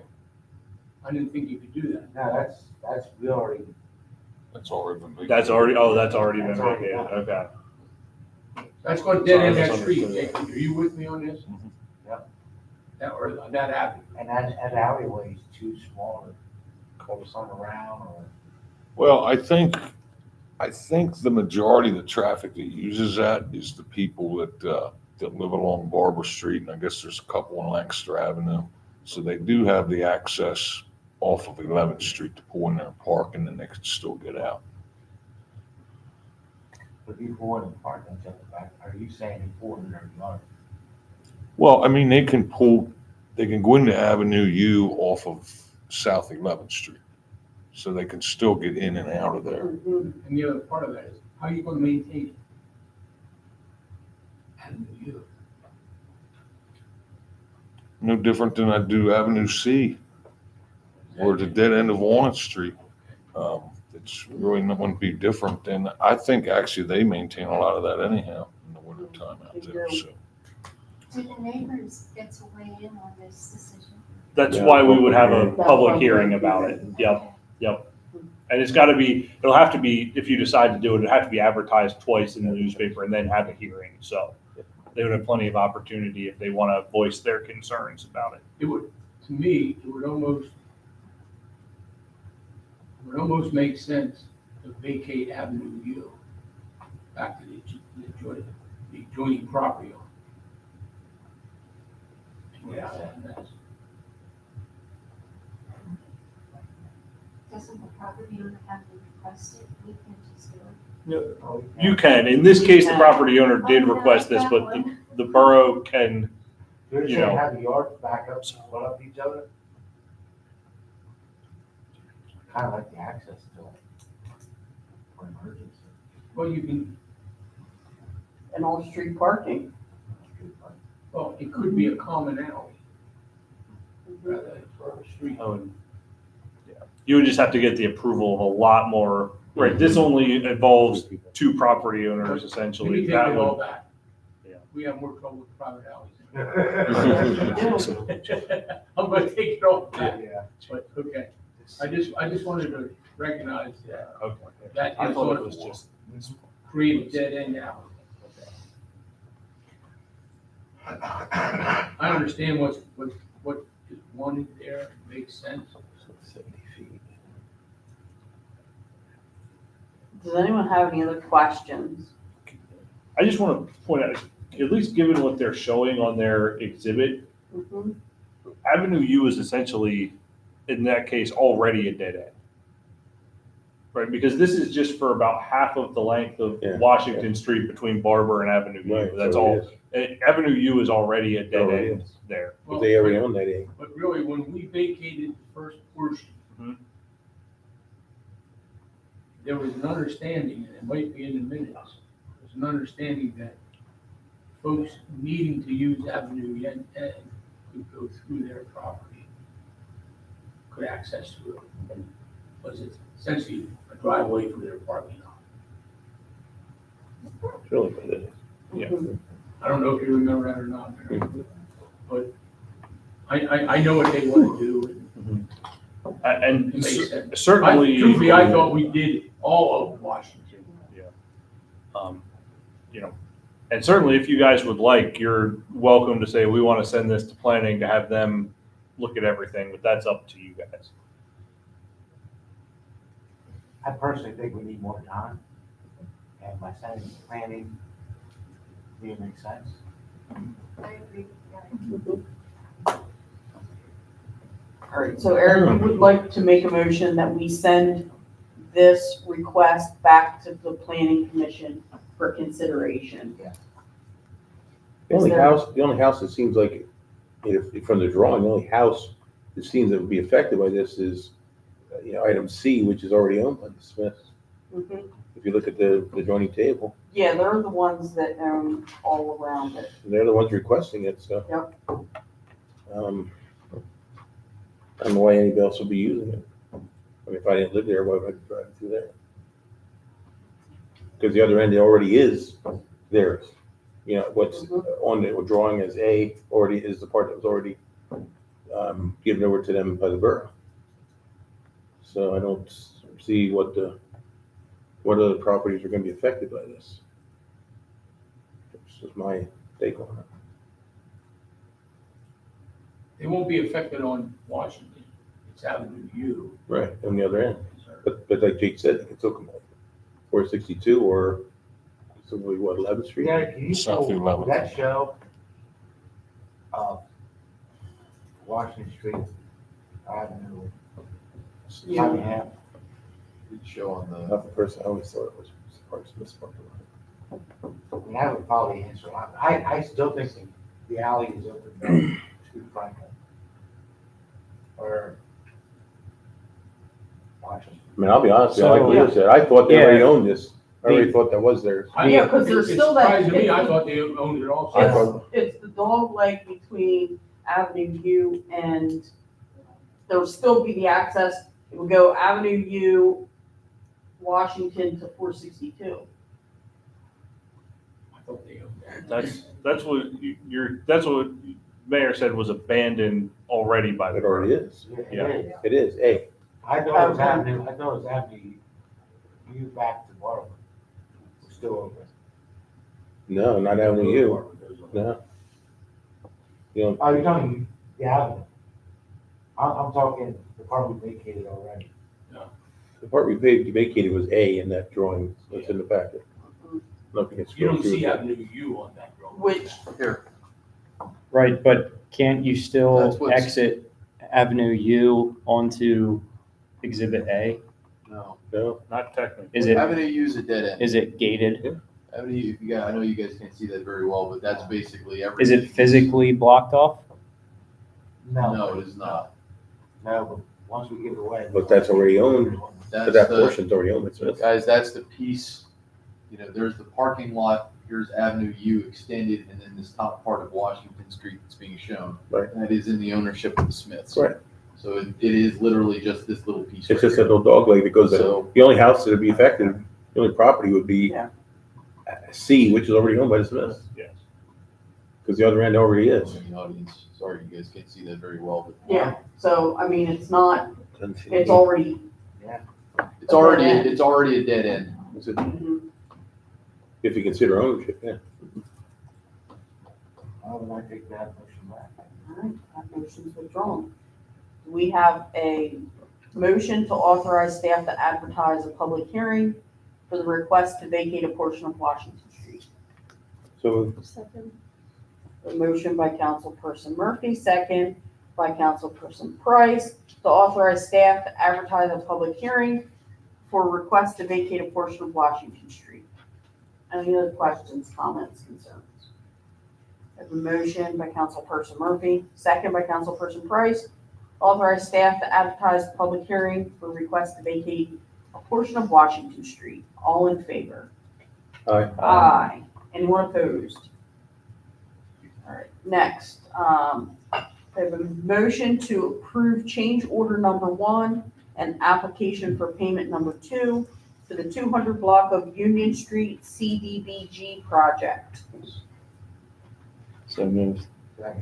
I didn't think you could do that. no, that's, we already, That's already been. vacated. That's already been That's already vacated. done. Okay. That's going to dead end Sorry, that street. misunderstood. Are you with me on this? Mhm. Yep. That, or that avenue? and that alleyway is too small to cul around or. Well, I think the majority of the traffic that uses that is the people that live along Barber Street, and I guess there's a couple on Lancaster Avenue. So they do have the access off of 11th Street to pull in there and park, and then they can still get out. But you pull in the parking lot, are you saying you pull in their yard? Well, I mean, they can go into Avenue U off of South 11th Street. So they can still get in and out of there. And the other part of that is, how are you going to maintain it? Avenue U. No different than I do Avenue C or the dead end of Walnut Street. It's really not going to be different. And I think actually they maintain a lot of that anyhow in the winter time out there, so. Do the neighbors get to weigh in on this decision? That's Yeah, why we would have a That's public why hearing we- about it. Yep. And it's got to be, it'll have to be, if you decide to do it, it'll have to be advertised twice in the newspaper and then have a hearing. So they would have plenty of opportunity if they want to voice their concerns about it. It would, to me, it would almost make sense to vacate Avenue U back to the adjoining property owner. And get out of that mess. Doesn't the property owner have to request it? We can just do it. You can, in this case, the property owner did request this, but the borough can, You're You saying know. have the yards back up, split up each other? Kind of like the access to it. For emergency. Well, you can, and on-street parking. well, it could be a common alley. Rather than a street. you would just have to get the approval of a lot more. Right, this only involves two property owners Let me essentially. take That it all would, back. Yeah. We have more trouble with private alleys. I'm gonna take it all back, Yeah. but, okay. I just wanted to recognize that, okay. that I is thought what it was just. create a dead end alley. I understand what wanted there, it makes sense. 70 feet. Does anyone have any other questions? I just want to point out, at least given what they're showing on their exhibit, Mhm. Avenue U is essentially, in that case, already a dead end. Right, because this is just for about half of the length of Yeah, Washington Street between Barber and Avenue Right, U. That's so all. it is. Avenue U is already a dead Already end is. there. But they already own that, eh? But really, when we vacated the first portion, Mhm. there was an understanding, and it might be in the minutes, there's an understanding that folks needing to use Avenue N could go through their property, could access through it. Was it essentially a driveway for their parking lot? It's really what it is. Yeah. Mhm. I don't know if you remember that or not, Mary, Mhm. but I know what they want to do, and And it makes sense. certainly. Truthfully, I thought we did all of Washington. You know, and certainly if you guys would like, you're welcome to say, we want to send this to planning to have them look at everything, but that's up to you guys. I personally think we need more time, and by sending it to planning, it makes sense. I agree. All right, so Eric, you would like to make a motion that we send this request back to the planning commission for consideration. The only Is there- house that seems like, from the drawing, the only house that seems that would be affected by this is, item C, which is already owned by the Smiths. Mhm. If you look at the joining table, Yeah, they're the ones that own all around it. they're the ones requesting it, so. Yep. I don't know why anybody else would be using it. I mean, if I didn't live there, why would I drive through there? Because the other end, it already is theirs. What's on the drawing as A already is the part that was already given over to them by the borough. So I don't see what other properties are gonna be affected by this. That's just my take on it. They won't be affected on Washington, it's Avenue U. Right, on the other end. But like Jake said, they can still come over 462 or, so what, 11th Street? Yeah, can you South show 11th. that show? Washington Street, Avenue, Yeah. County half. Did show on the. Not the person, I always thought it was Parks and Park. I mean, that would probably answer a lot. I still think the alley is open to Franklin. Or Washington. I mean, I'll be honest with you, I So- like Leo said, I thought they already Yeah. owned this. I already thought that was theirs. Yeah, 'cause there's It's still that- surprising to me, I thought they owned it also. I thought- It's the dog leg between Avenue U and there'll still be the access. It will go Avenue U, Washington to 462. I thought they owned that. That's what that's what Mayor said was abandoned already by the It already borough. is. Yeah. It is, A. I know it's Avenue, you back to Borough. It's still open. No, not Avenue U, no. Oh, you're talking the Avenue. I'm talking the part we vacated already. The part we vacated was A in that drawing that's in the packet. Nothing gets You scrolled don't through. see Avenue U on that drawing. Which, Right, but can't you That's still what's- exit Avenue U onto Exhibit A? No. No, Not technically. Is it, Avenue U is a dead end. is it gated? Avenue U, I know you guys can't see that very well, but that's basically everything. Is it physically blocked off? No, it is not. No, but once we give it away. But that's already owned. but that portion's already owned, it's Guys, that's the piece, there's the parking lot, here's Avenue U extended, and then this top part of Washington Street that's being shown. Right. That is in the ownership of the Smiths. Right. So it is literally just this little piece. It's right just a here. little dog leg that goes there. So- The only house that would be affected, the only property would be Yeah. C, which is already owned by the Smiths, Yes. because the other end already is. In the audience, sorry, you guys can't see that very well, but yeah, so, I mean, it's not, Doesn't seem- it's already, it's already a dead end. Is it- mhm. If you consider ownership, yeah. I would like to take that motion back. All right, that motion's withdrawn. We have a motion to authorize staff to advertise a public hearing for the request to vacate a portion of Washington Street. So Second. A motion by Councilperson Murphy, second by Councilperson Price, to authorize staff to advertise a public hearing for a request to vacate a portion of Washington Street. Any other questions, comments, concerns? I have a motion by Councilperson Murphy, second by Councilperson Price, authorize staff to advertise the public hearing for request to vacate a portion of Washington Street. All in favor? Aye. Aye. Anyone opposed? All right, next, I have a motion to approve change order number 1 and application for payment number 2 for the 200 block of Union Street CDBG project. So moved. A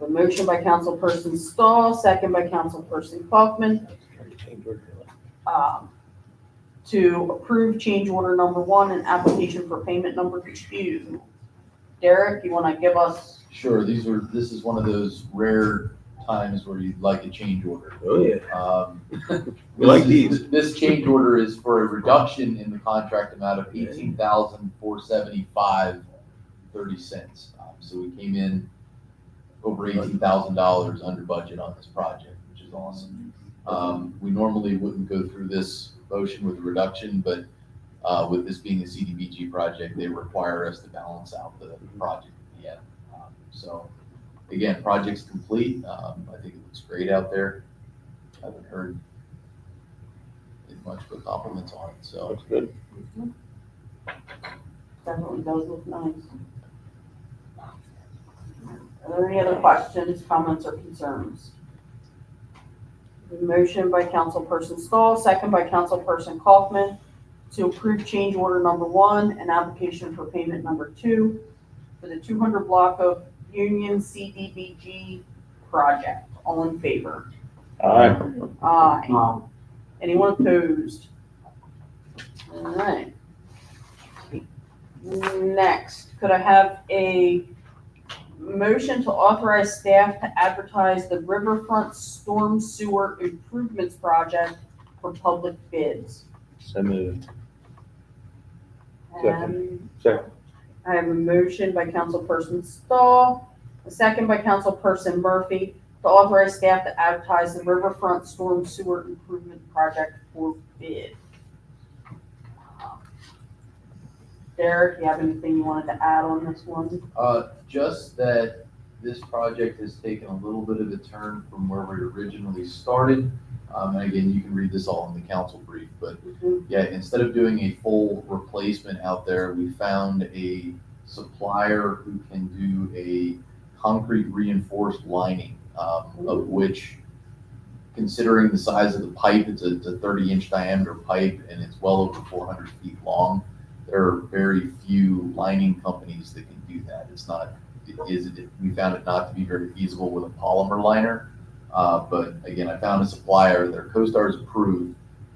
motion by Councilperson Stahl, second by Councilperson Kaufman, to approve change order number 1 and application for payment number 2. Derek, you want to give us? Sure, this is one of those rare times where you'd like a change order. Oh, yeah. We This like is- these. This change order is for a reduction in the contract amount of $18,475.30. So we came in over $18,000 under budget on this project, which is awesome. We normally wouldn't go through this motion with a reduction, but with this being a CDBG project, they require us to balance out the project at the end. So again, project's complete. I think it looks great out there. I haven't heard much but compliments on it, so. Looks good. Definitely does look nice. Are there any other questions, comments, or concerns? A motion by Councilperson Stahl, second by Councilperson Kaufman, to approve change order number 1 and application for payment number 2 for the 200 block of Union CDBG project. All in favor? Aye. Aye. Anyone opposed? All right. Next, could I have a motion to authorize staff to advertise the Riverfront Storm Sewer Improvements Project for public bids? So moved. And Second. I have a motion by Councilperson Stahl, a second by Councilperson Murphy, to authorize staff to advertise the Riverfront Storm Sewer Improvement Project for bid. Derek, you have anything you wanted to add on this one? Just that this project has taken a little bit of a turn from where we originally started. And again, you can read this all in the council brief, but yeah, instead of doing a full replacement out there, we found a supplier who can do a concrete reinforced lining, of which, considering the size of the pipe, it's a 30-inch diameter pipe and it's well over 400 feet long. There are very few lining companies that can do that. We found it not to be very feasible with a polymer liner. But again, I found a supplier, their CoStar is approved.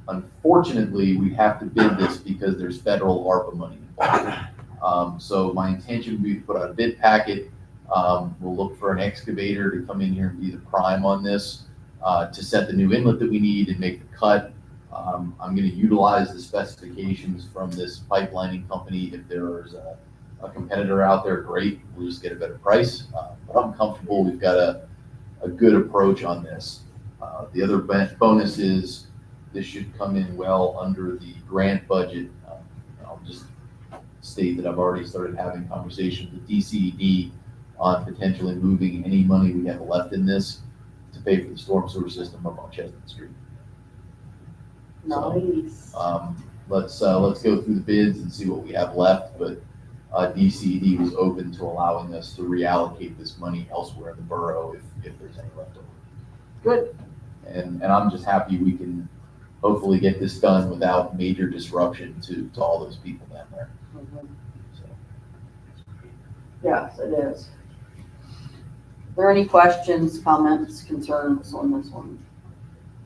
Unfortunately, we have to bid this because there's federal ARPA money involved. So my intention would be to put out a bid packet. We'll look for an excavator to come in here and be the prime on this, to set the new inlet that we need and make the cut. I'm going to utilize the specifications from this pipelining company. If there is a competitor out there, great, we'll just get a better price. But I'm comfortable we've got a good approach on this. The other bonus is this should come in well under the grant budget. I'll just state that I've already started having conversations with DCED on potentially moving any money we have left in this to pay for the storm sewer system up on Chestnut Street. Nice. Let's go through the bids and see what we have left, but DCED was open to allowing us to reallocate this money elsewhere in the borough if there's any left over. Good. And I'm just happy we can hopefully get this done without major disruption to all those people down there. So. Yes, it is. Are there any questions, comments, concerns on this one?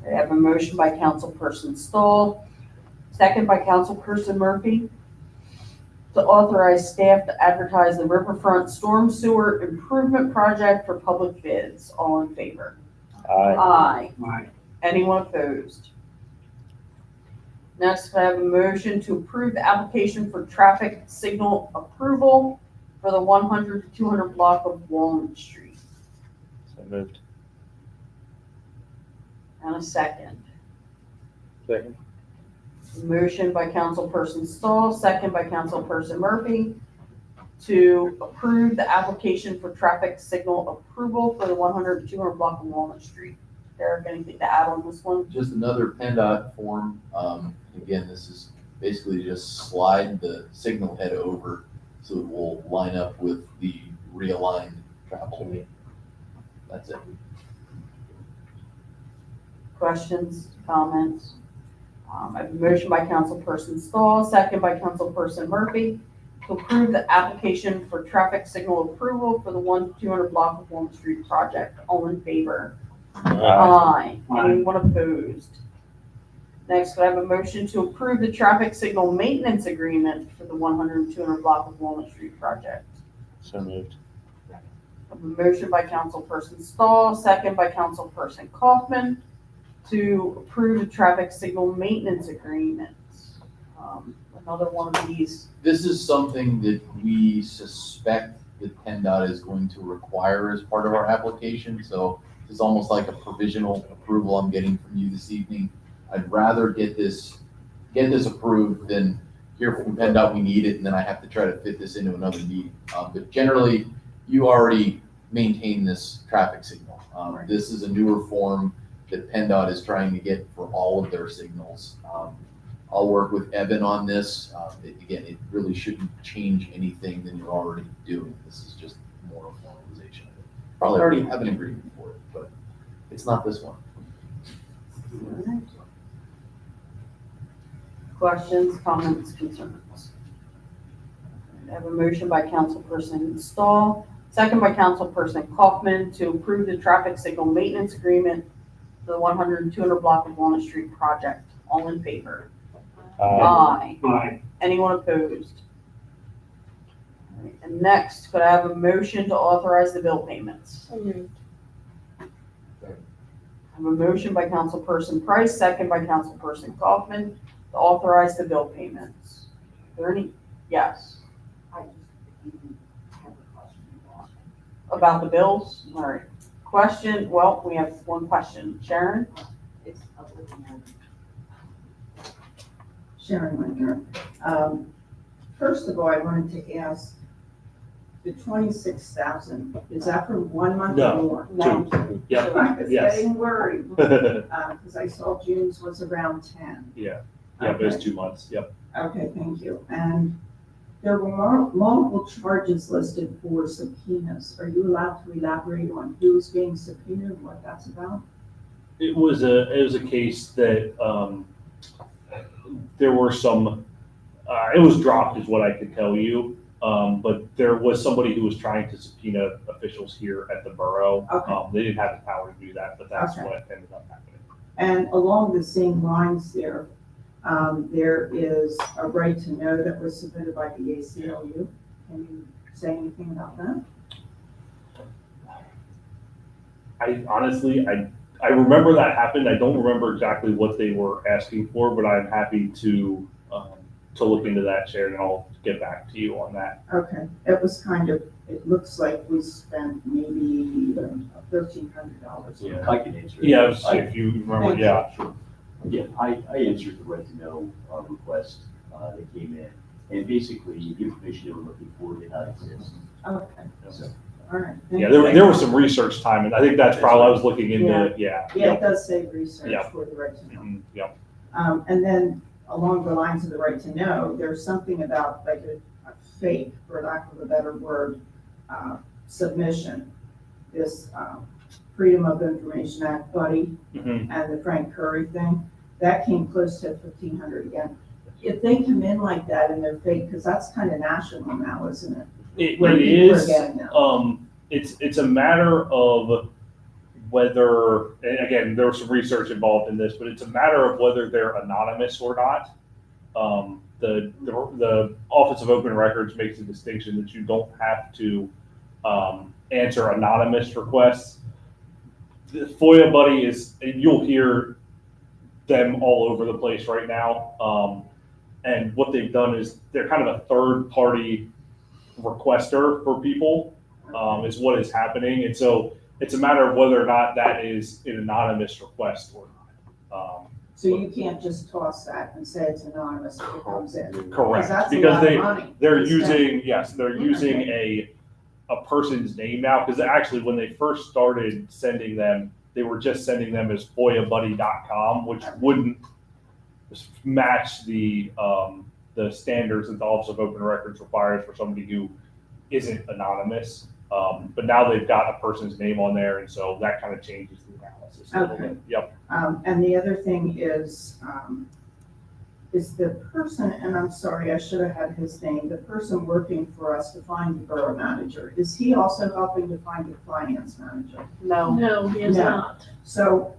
I have a motion by Councilperson Stahl, second by Councilperson Murphy, to authorize staff to advertise the Riverfront Storm Sewer Improvement Project for public bids. All in favor? Aye. Aye. Anyone opposed? Next, I have a motion to approve the application for traffic signal approval for the 100 to 200 block of Walnut Street. So moved. And a second. Second. Motion by Councilperson Stahl, second by Councilperson Murphy, to approve the application for traffic signal approval for the 100 to 200 block of Walnut Street. Derek, anything to add on this one? Just another PennDOT form. Again, this is basically just slide the signal head over so it will line up with the realigned travel. That's it. Questions, comments? I have a motion by Councilperson Stahl, second by Councilperson Murphy, to approve the application for traffic signal approval for the 1 to 200 block of Walnut Street project. All in favor? Aye. Anyone opposed? Next, I have a motion to approve the traffic signal maintenance agreement for the 100 and 200 block of Walnut Street project. So moved. I have a motion by Councilperson Stahl, second by Councilperson Kaufman, to approve the traffic signal maintenance agreement. Another one of these. This is something that we suspect that PennDOT is going to require as part of our application. So it's almost like a provisional approval I'm getting from you this evening. I'd rather get this approved than hear from PennDOT we need it, and then I have to try to fit this into another meeting. But generally, you already maintain this traffic signal. This is a newer form that PennDOT is trying to get for all of their signals. I'll work with Evan on this. Again, it really shouldn't change anything than you're already doing. This is just more of a formalization of it. Probably already have an agreement for it, but it's not this one. Questions, comments, concerns? I have a motion by Councilperson Stahl, second by Councilperson Kaufman, to approve the traffic signal maintenance agreement for the 100 and 200 block of Walnut Street project. All in favor? Aye. Aye. Anyone opposed? All right, and next, could I have a motion to authorize the bill payments? I have a motion by Councilperson Price, second by Councilperson Kaufman, to authorize the bill payments. Are there any? Yes. I just have a question. About the bills? All right. Question, well, we have one question. Sharon? It's public hearing. Sharon Wagner. First of all, I wanted to ask, the 26,000, is that for 1 month No. or more? Two. Yep. So I was Yes. getting worried, because I saw June's was around 10. Yeah, but it's 2 months, yep. Okay, thank you. And there were multiple charges listed for subpoenas. Are you allowed to elaborate on who's being subpoenaed, what that's about? It was a case that, there were some, it was dropped is what I could tell you. But there was somebody who was trying to subpoena officials here at the borough. Okay. They didn't have the power to do that, but that's Okay. what ended up happening. And along the same lines there, there is a right to know that was submitted by the ACLU. Can you say anything about that? I honestly, I remember that happened. I don't remember exactly what they were asking for, but I'm happy to look into that, Sharon, and I'll get back to you on that. Okay, it was kind of, it looks like we spent maybe $1,300. Yeah. I can answer it. Yeah, if you remember, Thank you. yeah. Sure. Yeah, I answered the right to know request that came in. And basically, the information they were looking for did not exist. Okay, So, all right. Yeah, there was some research time, and I think that's probably, I was looking into, yeah. Yeah, it does say research Yeah. for the right to know. Mhm, Yep. And then along the lines of the right to know, there's something about like a fake, for lack of a better word, submission. This Freedom of Information Act buddy Mhm. and the Frank Curry thing, that came close to 1,500 again. If they come in like that and they're fake, because that's kind of national now, isn't it? It Where people are is, getting them. it's a matter of whether, and again, there was some research involved in this, but it's a matter of whether they're anonymous or not. The Office of Open Records makes a distinction that you don't have to answer anonymous requests. the FOIA Buddy is, and you'll hear them all over the place right now. And what they've done is they're kind of a third party requester for people, is what is happening. And so it's a matter of whether or not that is an anonymous request or not. So you can't just toss that and say it's anonymous if it comes in. Correct, That's a because lot of money they're to spend. using, yes, they're using a person's name now, because actually when they first started sending them, they were just sending them as FOIABuddy.com, which wouldn't match the standards that the Office of Open Records requires for somebody who isn't anonymous. But now they've got a person's name on there, and so that kind of changes the analysis a little Okay. bit. Yep. And the other thing is the person, and I'm sorry, I should have had his name, the person working for us to find the borough manager, is he also helping to find the finance manager? No. No, he is No. not. So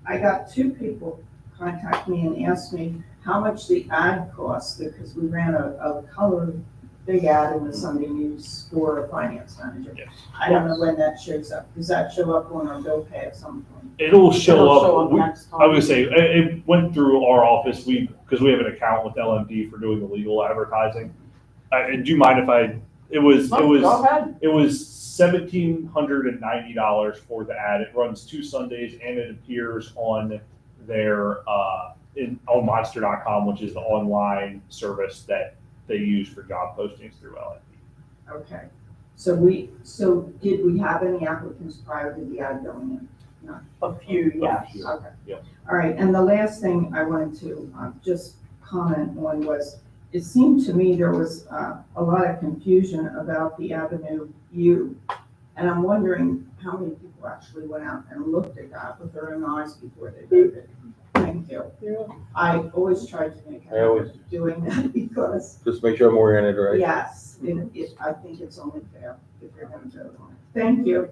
I got two people contact me and ask me how much the ad costs, because we ran a color big ad in the Sunday News for a finance manager. Yes. I don't know when that shows up. Does that show up on our bill pay at some point? It'll show up. Next I would time. say it went through our office. Because we have an account with LMD for doing the legal advertising. Do you mind if it was Go ahead. it was $1,790 for the ad. It runs 2 Sundays and it appears on their on monster.com, which is the online service that they use for job postings through LMD. Okay. So did we have any applicants prior to the ad going in? No. A few, yes. Okay. Yep. All right, and the last thing I wanted to just comment on was, it seemed to me there was a lot of confusion about the Avenue U. And I'm wondering how many people actually went out and looked at that with their own eyes before they voted. Thank you. I always tried to make I always- doing that because, Just make sure I'm oriented right. yes, I think it's only fair if you're going to vote on it. Thank you.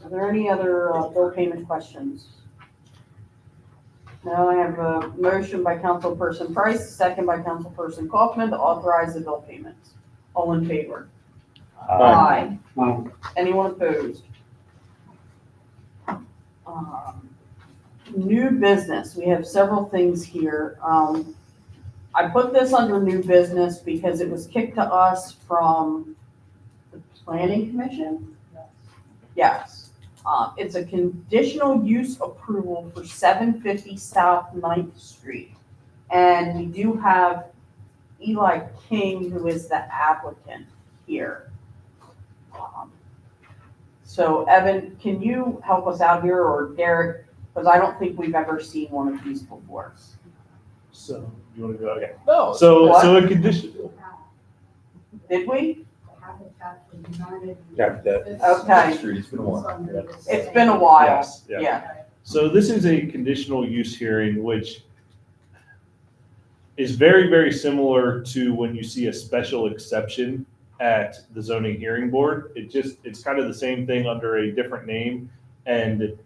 Are there any other bill payment questions? Now I have a motion by Councilperson Price, second by Councilperson Kaufman to authorize the bill payments. All in favor? Aye. Anyone opposed? New business, we have several things here. I put this under new business because it was kicked to us from the Planning Commission. Yes. It's a conditional use approval for 750 South 9th Street. And we do have Eli King, who is the applicant here. So Evan, can you help us out here, or Derek? Because I don't think we've ever seen one of these before. So you want to go? Okay. No. So a condition. Did we? Got that. Okay. Street, it's been a while. It's been a while. Yes, yeah. Yeah. So this is a conditional use hearing, which is very, very similar to when you see a special exception at the zoning hearing board. It's kind of the same thing under a different name. And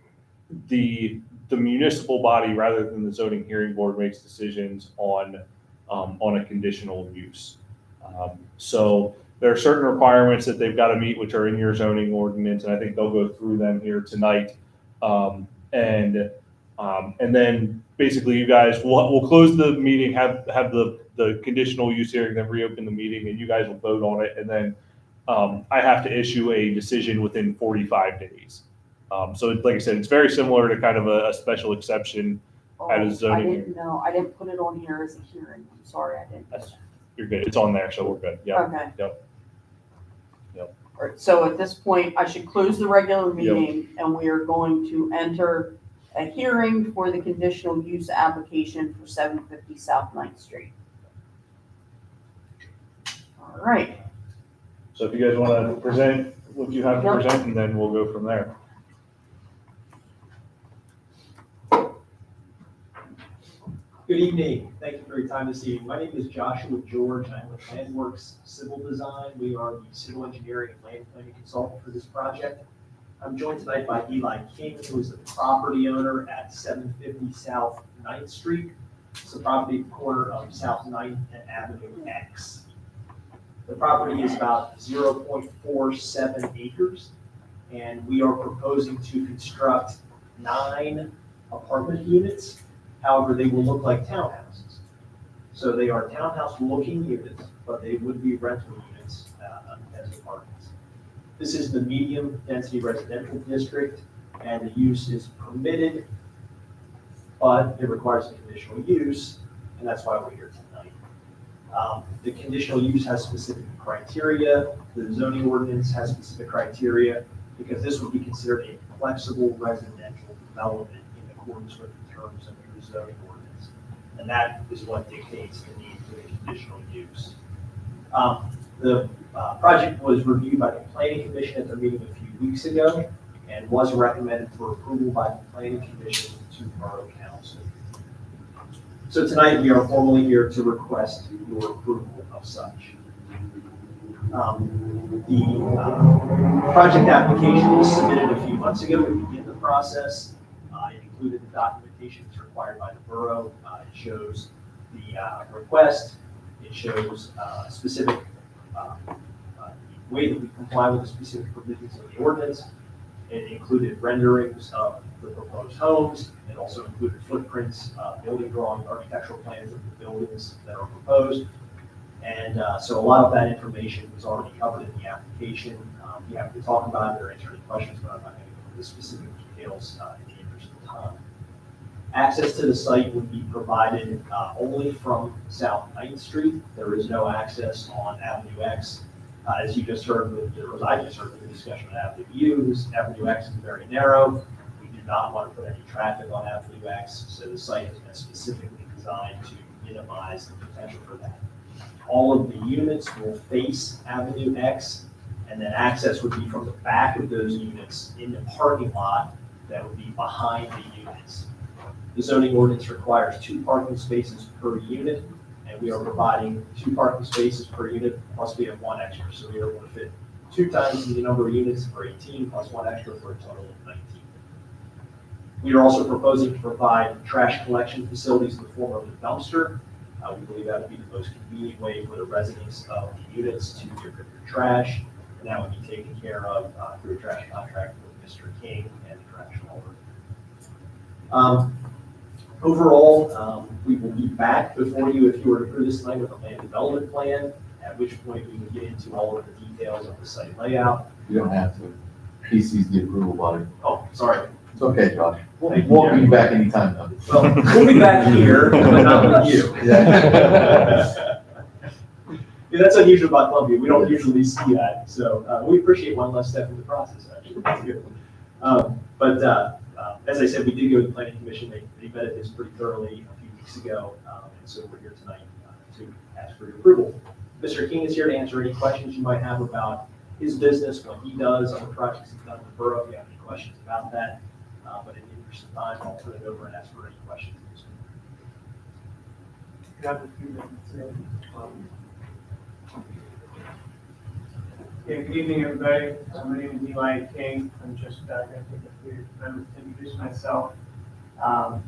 the municipal body, rather than the zoning hearing board, makes decisions on a conditional use. So there are certain requirements that they've got to meet, which are in your zoning ordinance, and I think they'll go through them here tonight. And then basically you guys, we'll close the meeting, have the conditional use hearing, then reopen the meeting, and you guys will vote on it. And then I have to issue a decision within 45 days. So like I said, it's very similar to kind of a special exception at a zoning. I didn't know. I didn't put it on here as a hearing. I'm sorry, I didn't. You're good. It's on there, so we're good. Yeah. Okay. Yep. All right, so at this point, I should close the regular meeting, and we are going to enter a hearing for the conditional use application for 750 South 9th Street. All right. So if you guys want to present what you have to present, and then we'll go from there. Good evening. Thank you for your time this evening. My name is Joshua George. I'm with Landworks Civil Design. We are the civil engineering and land planning consultant for this project. I'm joined tonight by Eli King, who is the property owner at 750 South 9th Street. It's the property at the corner of South 9th and Avenue X. The property is about 0.47 acres. and we are proposing to construct 9 apartment units. However, they will look like townhouses. So they are townhouse-looking units, but they would be rental units as apartments. This is the medium-density residential district, and the use is permitted, but it requires a conditional use, and that's why we're here tonight. The conditional use has specific criteria. The zoning ordinance has specific criteria, because this would be considered a flexible residential development in accordance with the terms of your zoning ordinance. And that is what dictates the need for the conditional use. The project was reviewed by the Planning Commission at their meeting a few weeks ago and was recommended for approval by the Planning Commission to Borough Council. So tonight we are formally here to request your approval of such. The project application was submitted a few months ago to begin the process. It included the documentation that's required by the borough. It shows the request. It shows specific way that we comply with the specific provisions of the ordinance. It included renderings of the proposed homes. It also included footprints, building drawings, architectural plans of the buildings that are proposed. And so a lot of that information was already covered in the application. We have to talk about it or answer any questions, but I'm not going to go into the specific details in the interest of time. Access to the site would be provided only from South 9th Street. There is no access on Avenue X. As you just heard, or as I just heard in the discussion on Avenue U, Avenue X is very narrow. We do not want to put any traffic on Avenue X, so the site has been specifically designed to minimize the potential for that. All of the units will face Avenue X, and then access would be from the back of those units in the parking lot that would be behind the units. The zoning ordinance requires 2 parking spaces per unit, and we are providing 2 parking spaces per unit, plus we have 1 extra. So we are able to fit 2 times the number of units for 18, plus 1 extra for a total of 19. We are also proposing to provide trash collection facilities in the form of a dumpster. We believe that would be the most convenient way for the residents of the units to get rid of their trash, and that would be taken care of through a trash contract with Mr. King and the trash hauler. Overall, we will be back before you if you were to approve this tonight with a land development plan, at which point we can get into all of the details of the site layout. You don't have to. He sees the approval body. Oh, sorry. It's okay, Josh. We'll be back anytime though. Well, we'll be back here, but not with you. Yeah. Yeah, that's unusual about Columbia. We don't usually see that. So we appreciate one less step in the process, actually. That's good. As I said, we did go to the Planning Commission. They vetted this pretty thoroughly a few weeks ago. And so we're here tonight to ask for your approval. Mr. King is here to answer any questions you might have about his business, what he does, other projects he's done in the borough. If you have any questions about that. But in the interest of time, I'll turn it over and ask for any questions. Yeah, good evening, everybody. My name is Eli King. I'm just going to take a few moments to introduce myself. So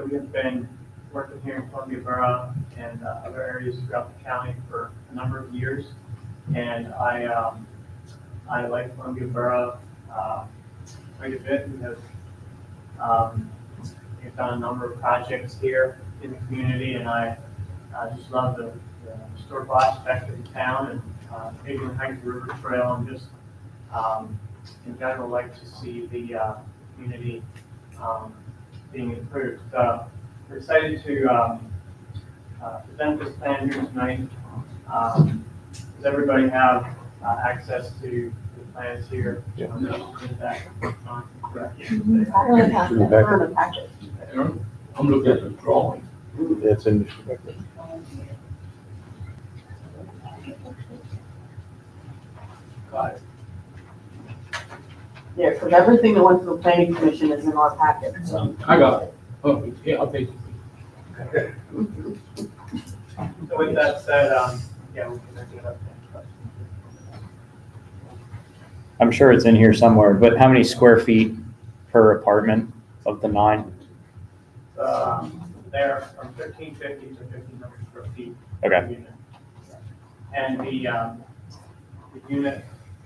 we have been working here in Columbia Borough and other areas throughout the county for a number of years. And I like Columbia Borough quite a bit. We've done a number of projects here in the community, and I just love the historical aspect of the town and maybe the Heights River Trail, and just in general like to see the community being improved. We're excited to present this plan here tonight. Does everybody have access to the plans here? Yeah. In the back. Correct. I really have to earn a packet. I'm looking at the drawing. That's in the back there. Got it. Yeah, because everything that went to the planning commission is in our packet, so. I got it. Oh, yeah, I'll take it. So with that said, yeah, we can get up there. I'm sure it's in here somewhere, but how many square feet per apartment of the 9? There from 1,550 to 1,500 square feet. Okay. per unit. And the unit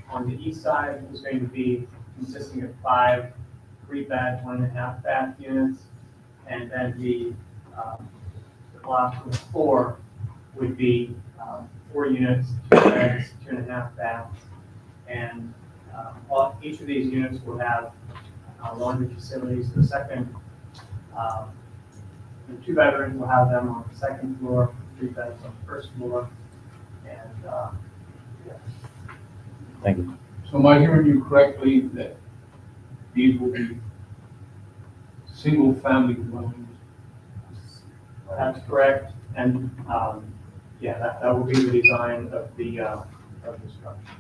on the east side is going to be consisting of 5 3-bed, 1.5-bath units. And then the block with 4 would be 4 units, 2 beds, 2.5 baths. And each of these units will have laundry facilities. The second, the 2 bedrooms will have them on the second floor, 3 beds on the first floor. And Thank you. So am I hearing you correctly that these will be single-family dwellings? that's correct. And yeah, that will be the design of the structure.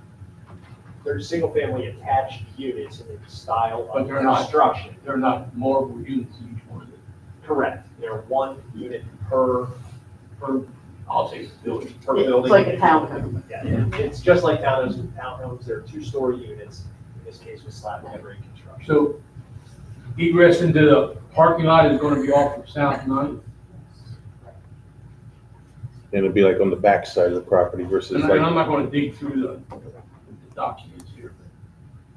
They're single-family attached units in the style But of they're not- construction. They're not multiple units in each one of them. Correct. They're 1 unit per, I'll say building. per building. It's like a townhome. Yeah, it's just like townhomes. They're 2-story units, in this case with slab membrane construction. So egress into the parking lot is gonna be off of South Ninth? And it'd be like on the back side of the property versus And like, I'm not gonna dig through the documents here, but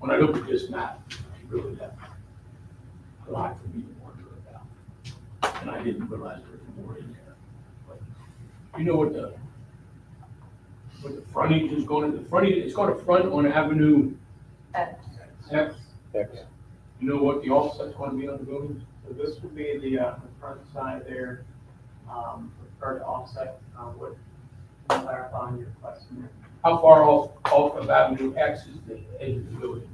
when I look at this map, it really has a lot for me to wonder about. And I didn't realize there was more in there. But you know what the frontage is going to, it's going to front on Avenue X. X. X. You know what the offset's going to be on the buildings? So this would be the front side there, or the offset, what, clarify on your question there. How far off of Avenue X is the edge of the building?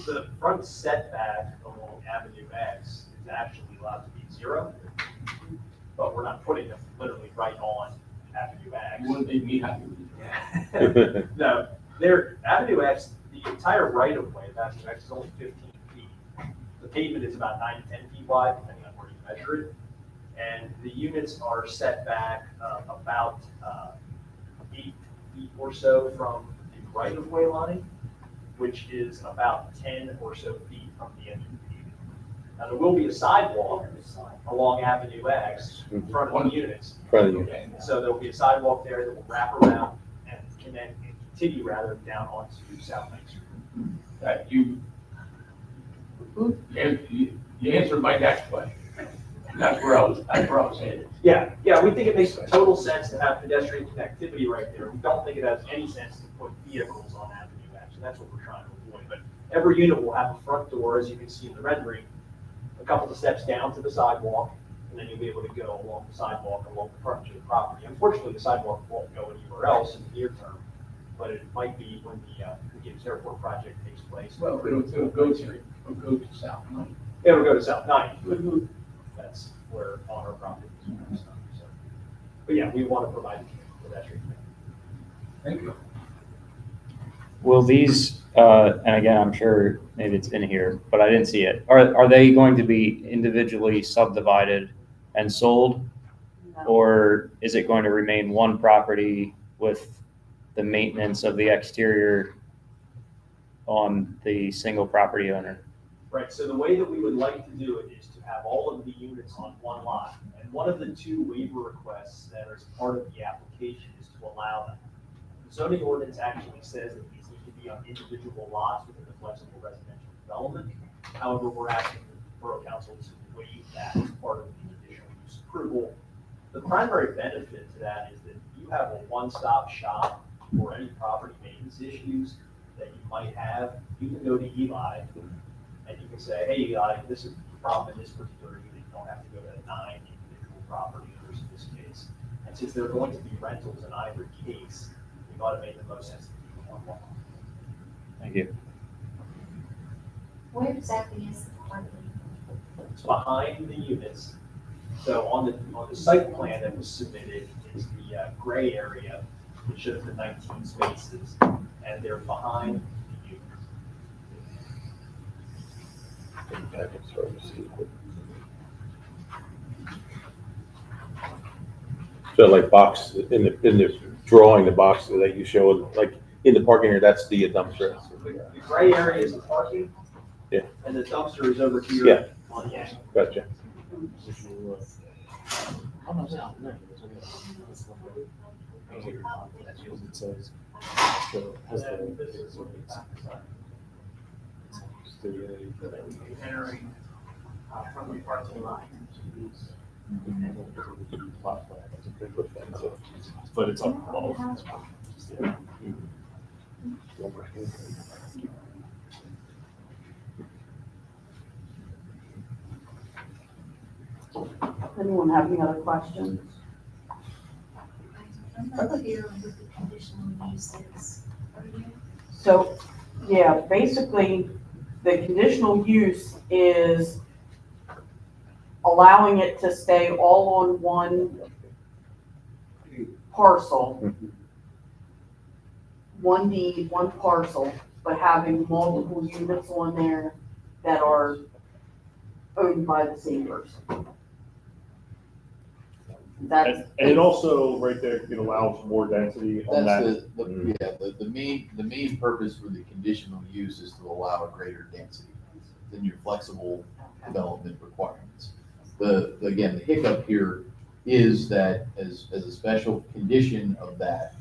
The front setback along Avenue X is actually allowed to be 0, but we're not putting them literally right on Avenue X. You wouldn't make me happy with it. No, Avenue X, the entire right of way of Avenue X is only 15 feet. The pavement is about 9 to 10 feet wide, depending on where you measure it. And the units are set back about 8 feet or so from the right of way line, which is about 10 or so feet from the edge of the pavement. Now, there will be a sidewalk along Avenue X in front of the units. front of the unit. So there'll be a sidewalk there that will wrap around and can then continue rather down onto South Main Street. That you answered my next question. That's where I was headed. Yeah, we think it makes total sense to have pedestrian connectivity right there. We don't think it has any sense to put vehicles on Avenue X, and that's what we're trying to avoid. But every unit will have a front door, as you can see in the rendering, a couple of steps down to the sidewalk, and then you'll be able to go along the sidewalk along the front of the property. Unfortunately, the sidewalk won't go anywhere else in the near term, but it might be when the Gibbs Airport project takes place. Well, it'll go to South Ninth. It'll go to South Ninth. That's where on our property is. So, but yeah, we want to provide pedestrian. Thank you. Will these, and again, I'm sure maybe it's in here, but I didn't see it. Are they going to be individually subdivided and sold? No. Or is it going to remain one property with the maintenance of the exterior on the single property owner? Right, so the way that we would like to do it is to have all of the units on one lot. And one of the 2 waiver requests that are part of the application is to allow that. The zoning ordinance actually says that these need to be on individual lots within the flexible residential development. However, we're asking the Borough Council to waive that as part of the conditional use approval. The primary benefit to that is that you have a one-stop shop for any property maintenance issues that you might have. You can go to Eli and you can say, hey, Eli, this is the problem in this particular unit. You don't have to go to 9 individual property owners in this case. And since there are going to be rentals in either case, we thought it made the most sense to keep one lot. Thank you. Where exactly is the parking? It's behind the units. So on the site plan that was submitted is the gray area, which shows the 19 spaces, and they're behind the units. So like box, in the drawing, the box that you showed, like in the parking area, that's the dumpster. The gray area is the parking. Yeah. And the dumpster is over here. Yeah. On the end. Gotcha. Entering from the parking lot. But it's on both. Anyone have any other questions? I'm not clear on what the conditional use is. Are you? So, yeah, basically, the conditional use is allowing it to stay all on one parcel, one deed, one parcel, but having multiple units on there that are owned by the same person. That's. And it also, right there, it allows more density on that. That's the main purpose for the conditional use is to allow a greater density than your flexible development requirements. Again, the hiccup here is that as a special condition of that,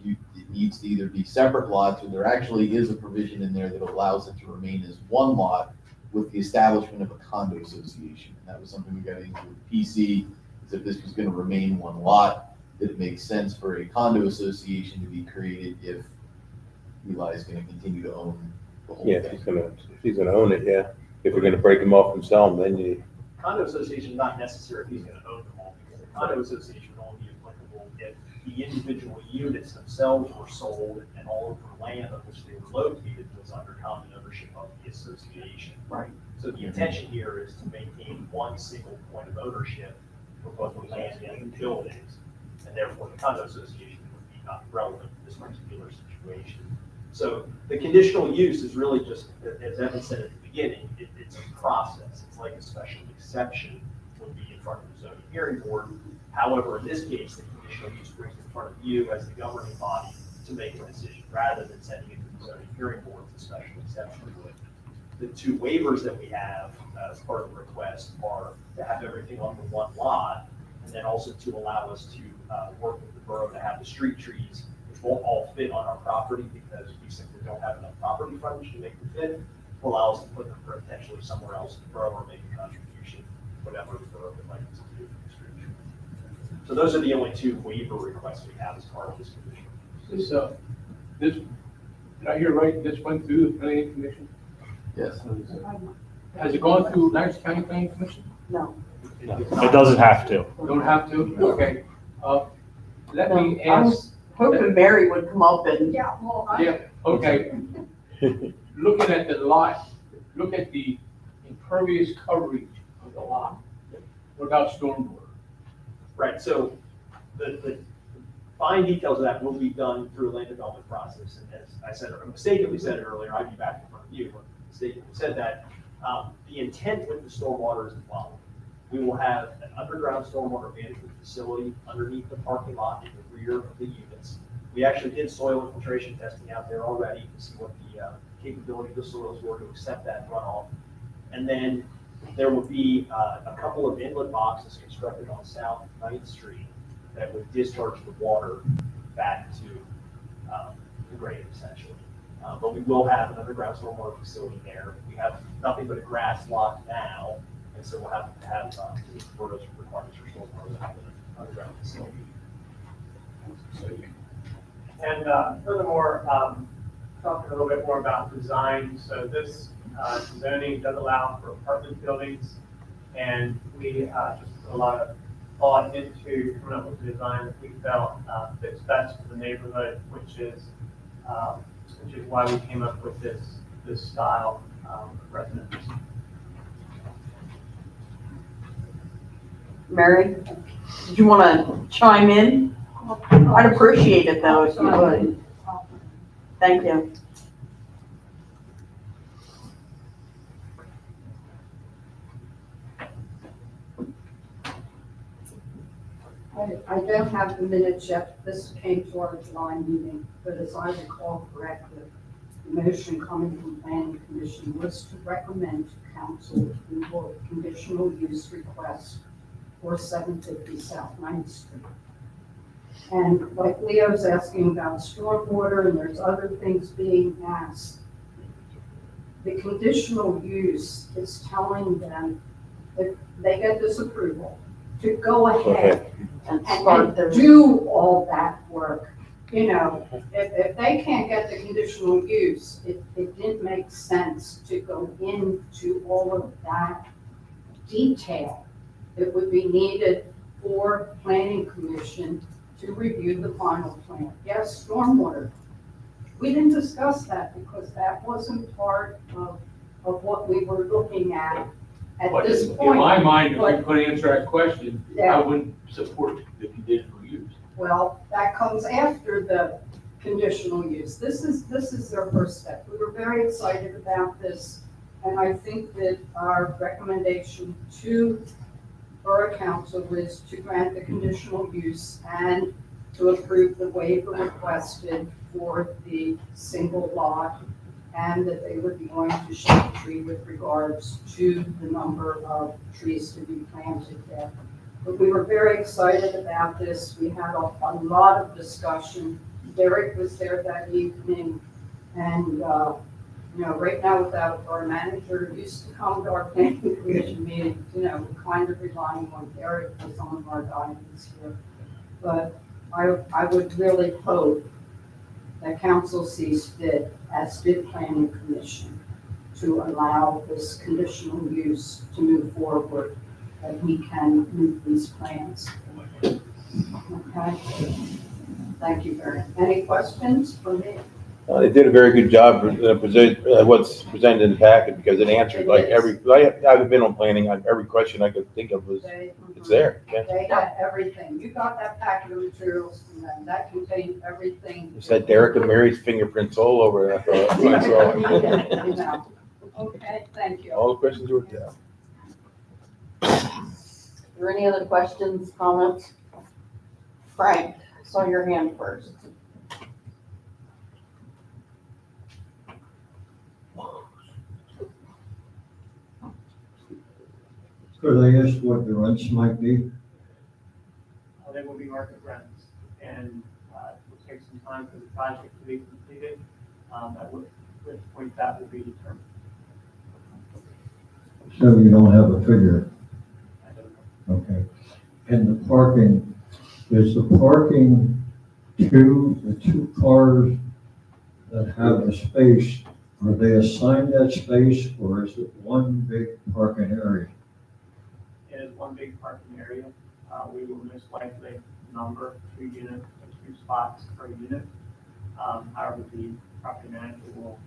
it needs to either be separate lots, or there actually is a provision in there that allows it to remain as one lot with the establishment of a condo association. And that was something we got into with PC, is if this was gonna remain one lot, that it makes sense for a condo association to be created if Eli is gonna continue to own the whole Yeah, thing. if he's gonna own it, yeah. If we're gonna break him off and sell them, then you, Condo association is not necessary if he's gonna own them all, because the condo association would only be applicable if the individual units themselves were sold and all of the land on which they were located was under common ownership of the association. Right. So the intention here is to maintain one single point of ownership for both the land and the buildings, and therefore the condo association would be not relevant to this particular situation. So the conditional use is really just, as Evan said at the beginning, it's a process. It's like a special exception would be in front of the zoning hearing board. However, in this case, the conditional use brings it in front of you as the governing body to make a decision, rather than sending it to the zoning hearing board as a special exception. The two waivers that we have as part of the request are to have everything on the one lot, and then also to allow us to work with the borough to have the street trees, which won't all fit on our property because we simply don't have enough property frontage to make them fit, will allow us to put them potentially somewhere else in the borough or make a contribution, whatever the borough would like us to do for the street trees. So those are the only two waiver requests we have as part of this condition. Did I hear right, this went through the planning commission? Yes. Has it gone through Lawrence County Planning Commission? No. It doesn't have to. Don't have to? Okay. Let me No, I was ask. hoping Mary would come up and. Yeah, well, Yeah, okay. Looking at the lot, look at the impervious coverage of the lot. What about stormwater? Right, so the fine details of that will be done through a land development process. And as I said, or mistakenly said it earlier, I'd be back in front of you, but mistakenly said that. The intent with the stormwater is the following. We will have an underground stormwater management facility underneath the parking lot in the rear of the units. We actually did soil infiltration testing out there already to see what the capability of the soils were to accept that runoff. And then there would be a couple of inlet boxes constructed on South 9th Street that would discharge the water back to the grade essentially. But we will have an underground stormwater facility there. We have nothing but a grass lot now, and so we'll have to have to meet the borough's requirements for stormwater to have an underground facility. And furthermore, talking a little bit more about design. So this zoning does allow for apartment buildings, and we just put a lot of thought into coming up with a design that we felt fits best for the neighborhood, which is why we came up with this style of residence. Mary, did you want to chime in? I'd appreciate it though, if you would. Thank you. I don't have the minutes yet. This came to our July meeting, but as I recall correctly, the motion coming from planning commission was to recommend to council approval of conditional use request for 750 South 9th Street. And like Leo's asking about stormwater, and there's other things being asked, the conditional use is telling them if they get this approval, to go ahead And start their. and do all that work. You know, if they can't get the conditional use, it didn't make sense to go into all of that detail that would be needed for planning commission to review the final plan. Yes, stormwater. We didn't discuss that because that wasn't part of what we were looking at But this in point. my mind, if we But- could answer that question, I Yeah. wouldn't support the conditional use. Well, that comes after the conditional use. This is their first step. We were very excited about this, and I think that our recommendation to Borough Council is to grant the conditional use and to approve the waiver requested for the single lot, and that they would be going to shade the tree with regards to the number of trees to be planted there. But we were very excited about this. We had a lot of discussion. Derek was there that evening. And, you know, right now without our manager who used to come to our planning commission meetings, you know, we're kind of relying on Derek for some of our guidance here. But I would really hope that council sees fit, as did planning commission, to allow this conditional use to move forward, that we can move these plans. Okay? Thank you, Barry. Any questions for me? They did a very good job what's presented in the packet because it answered like I haven't been on planning, every question I could think of was, it's there. Yeah. They had everything. You got that packet of materials from them. That contained everything. It said Derek and Mary's fingerprints all over it. I saw You it. know. Okay, thank you. All the questions were there. Are there any other questions, comments? Frank, saw your hand first. Could I ask what the rents might be? They will be market rents, and it will take some time for the project to be completed. At which point that will be determined. So you don't have a figure? I don't know. Okay. And the parking, is the parking the two cars that have the space, are they assigned that space or is it one big parking area? It is one big parking area. We will most likely number 2 units, 2 spots per unit. However, the property manager will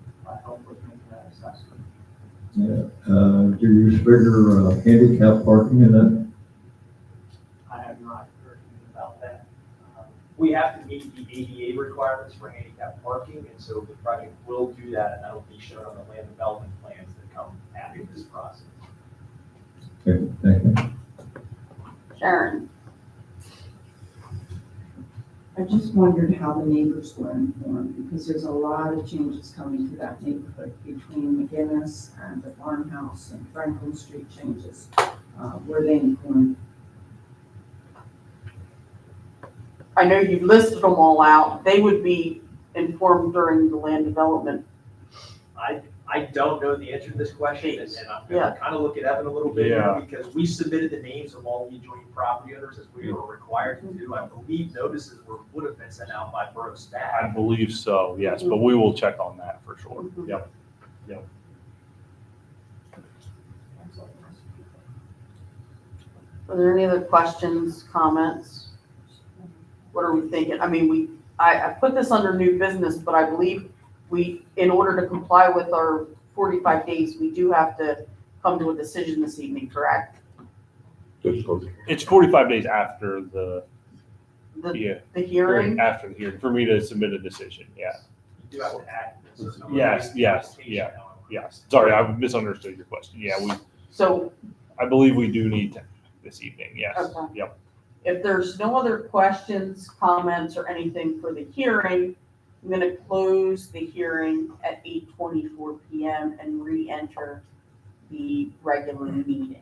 help with making that assessment. Yeah. Do you figure handicap parking in that? I have not heard anything about that. We have to meet the ADA requirements for handicap parking, and so the project will do that, and that'll be shown on the land development plans that come after this process. Okay, thank you. Sharon? I just wondered how the neighbors were informed, because there's a lot of changes coming to that neighborhood between McGinnis and the farmhouse and Franklin Street changes. Were they informed? I know you've listed them all out. They would be informed during the land development. I don't know the answer to this question, and I'm gonna kind of look at Evan a little bit Yeah. here, because we submitted the names of all the adjoining property owners as we were required to do. I believe notices would have been sent out by borough I staff. believe so, yes, but we will check on that for sure. Yep. Are there any other questions, comments? What are we thinking? I mean, I put this under new business, but I believe in order to comply with our 45 days, we do have to come to a decision this evening, correct? It's 45 days after the hearing? After the hearing, for me to submit a decision, yeah. You do have to act. in a certain number of Yes, days. yes, yeah. Yes, sorry, I misunderstood your question. Yeah, So I believe we do need to this evening, yes. Okay. Yep. if there's no other questions, comments, or anything for the hearing, I'm going to close the hearing at 8:24 PM and re-enter the regular meeting.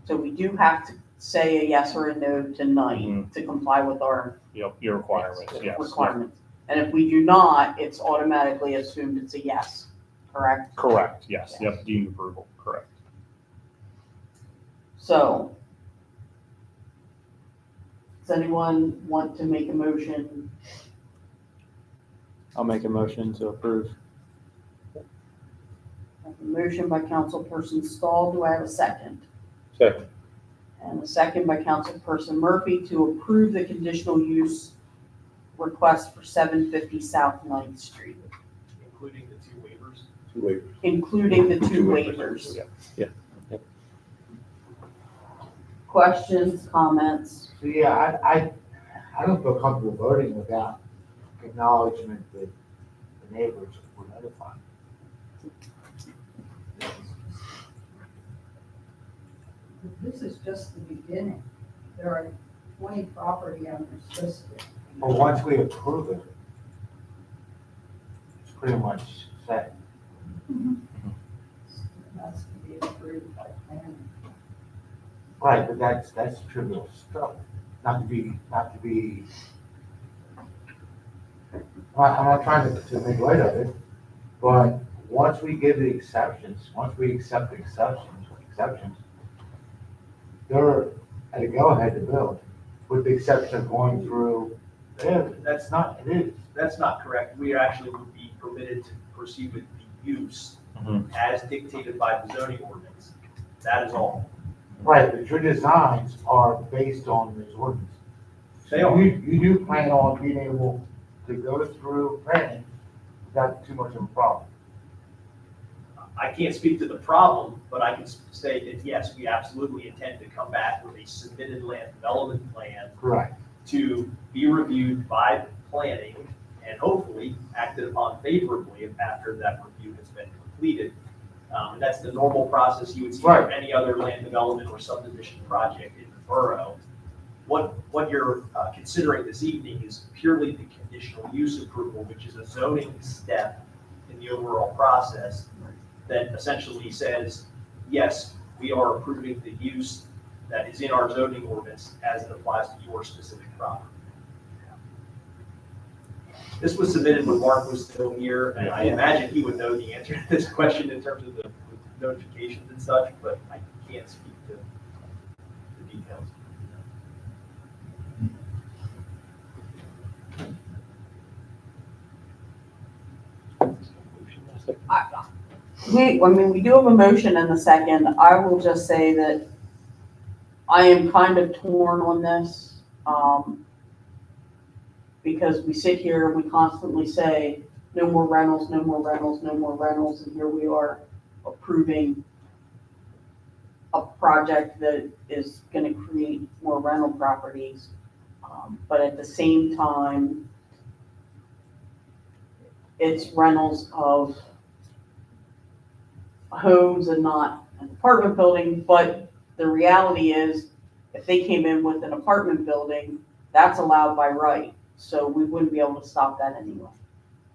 So we do have to say a yes or a no tonight to comply with our Yep, your requirements, yes. requirements. And if we do not, it's automatically assumed it's a yes, correct? Correct, yes, yep, deemed approval, correct. So, does anyone want to make a motion? I'll make a motion to approve. A motion by Councilperson Stahl, do I have a second? Second. And a second by Councilperson Murphy to approve the conditional use request for 750 South 9th Street, Including the two waivers. Two waivers. including the two Two waivers. Yeah. Questions, comments? So, yeah, I don't feel comfortable voting without acknowledgement that the neighbors were notified. This is just the beginning. There are 20 property owners listed. But once we approve it, it's pretty much set. It has to be approved by planning. Right, but that's trivial stuff, not to be, I'm not trying to make light of it, but once we give the exceptions, once we accept the exceptions, they're at a go-ahead to build, with the exception of going through, that's not correct. We actually would be permitted to proceed with the use as dictated by the zoning ordinance. That is all. right, but your designs are based on these ordinances. They are. You do plan on being able to go through planning without too much of a problem. I can't speak to the problem, but I can say that, yes, we absolutely intend to come back with a submitted land development plan Correct. to be reviewed by planning and hopefully acted upon favorably after that review has been completed. And that's the normal process you would see for any other land development or subdivision project in the borough. What you're considering this evening is purely the conditional use approval, which is a zoning step in the overall process that essentially says, yes, we are approving the use that is in our zoning ordinance as it applies to your specific property. This was submitted when Mark was still here, and I imagine he would know the answer to this question in terms of the notifications and such, but I can't speak to the details. We do have a motion and a second. I will just say that I am kind of torn on this, because we sit here and we constantly say, no more rentals, no more rentals, no more rentals, and here we are approving a project that is gonna create more rental properties. But at the same time, it's rentals of homes and not an apartment building, but the reality is, if they came in with an apartment building, that's allowed by right, so we wouldn't be able to stop that anyway.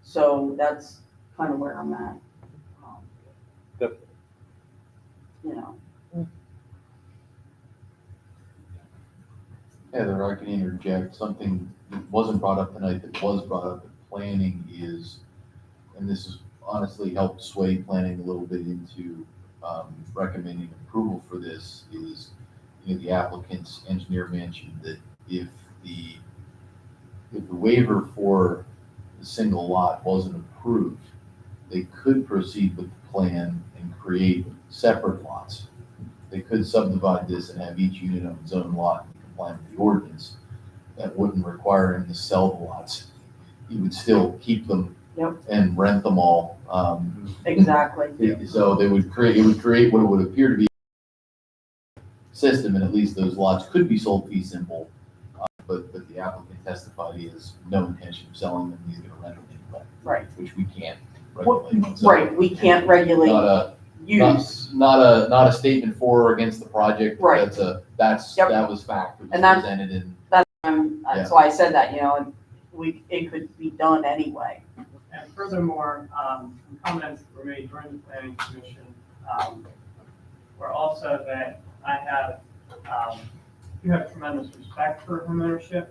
So that's kind of where I'm at. Yep. You know, Heather, I can interject something that wasn't brought up tonight that was brought up in planning is, and this has honestly helped sway planning a little bit into recommending approval for this is, the applicant's engineer mentioned that if the waiver for the single lot wasn't approved, they could proceed with the plan and create separate lots. They could subdivide this and have each unit on its own lot and comply with the ordinance. That wouldn't require him to sell the lots. He would still keep them and rent them all. exactly. So it would create what it would appear to be a system, and at least those lots could be sold fee simple. But the applicant testified he has no intention of selling them. He's going to rent them anyway. Right. Which we can't regulate. So Right, we can't regulate use. Not a statement for or against the project. But Right. That was fact. It was And that's- presented in. That's why I said that, it could be done anyway. And furthermore, some comments were made during the planning commission, were also that you have tremendous respect for homeownership,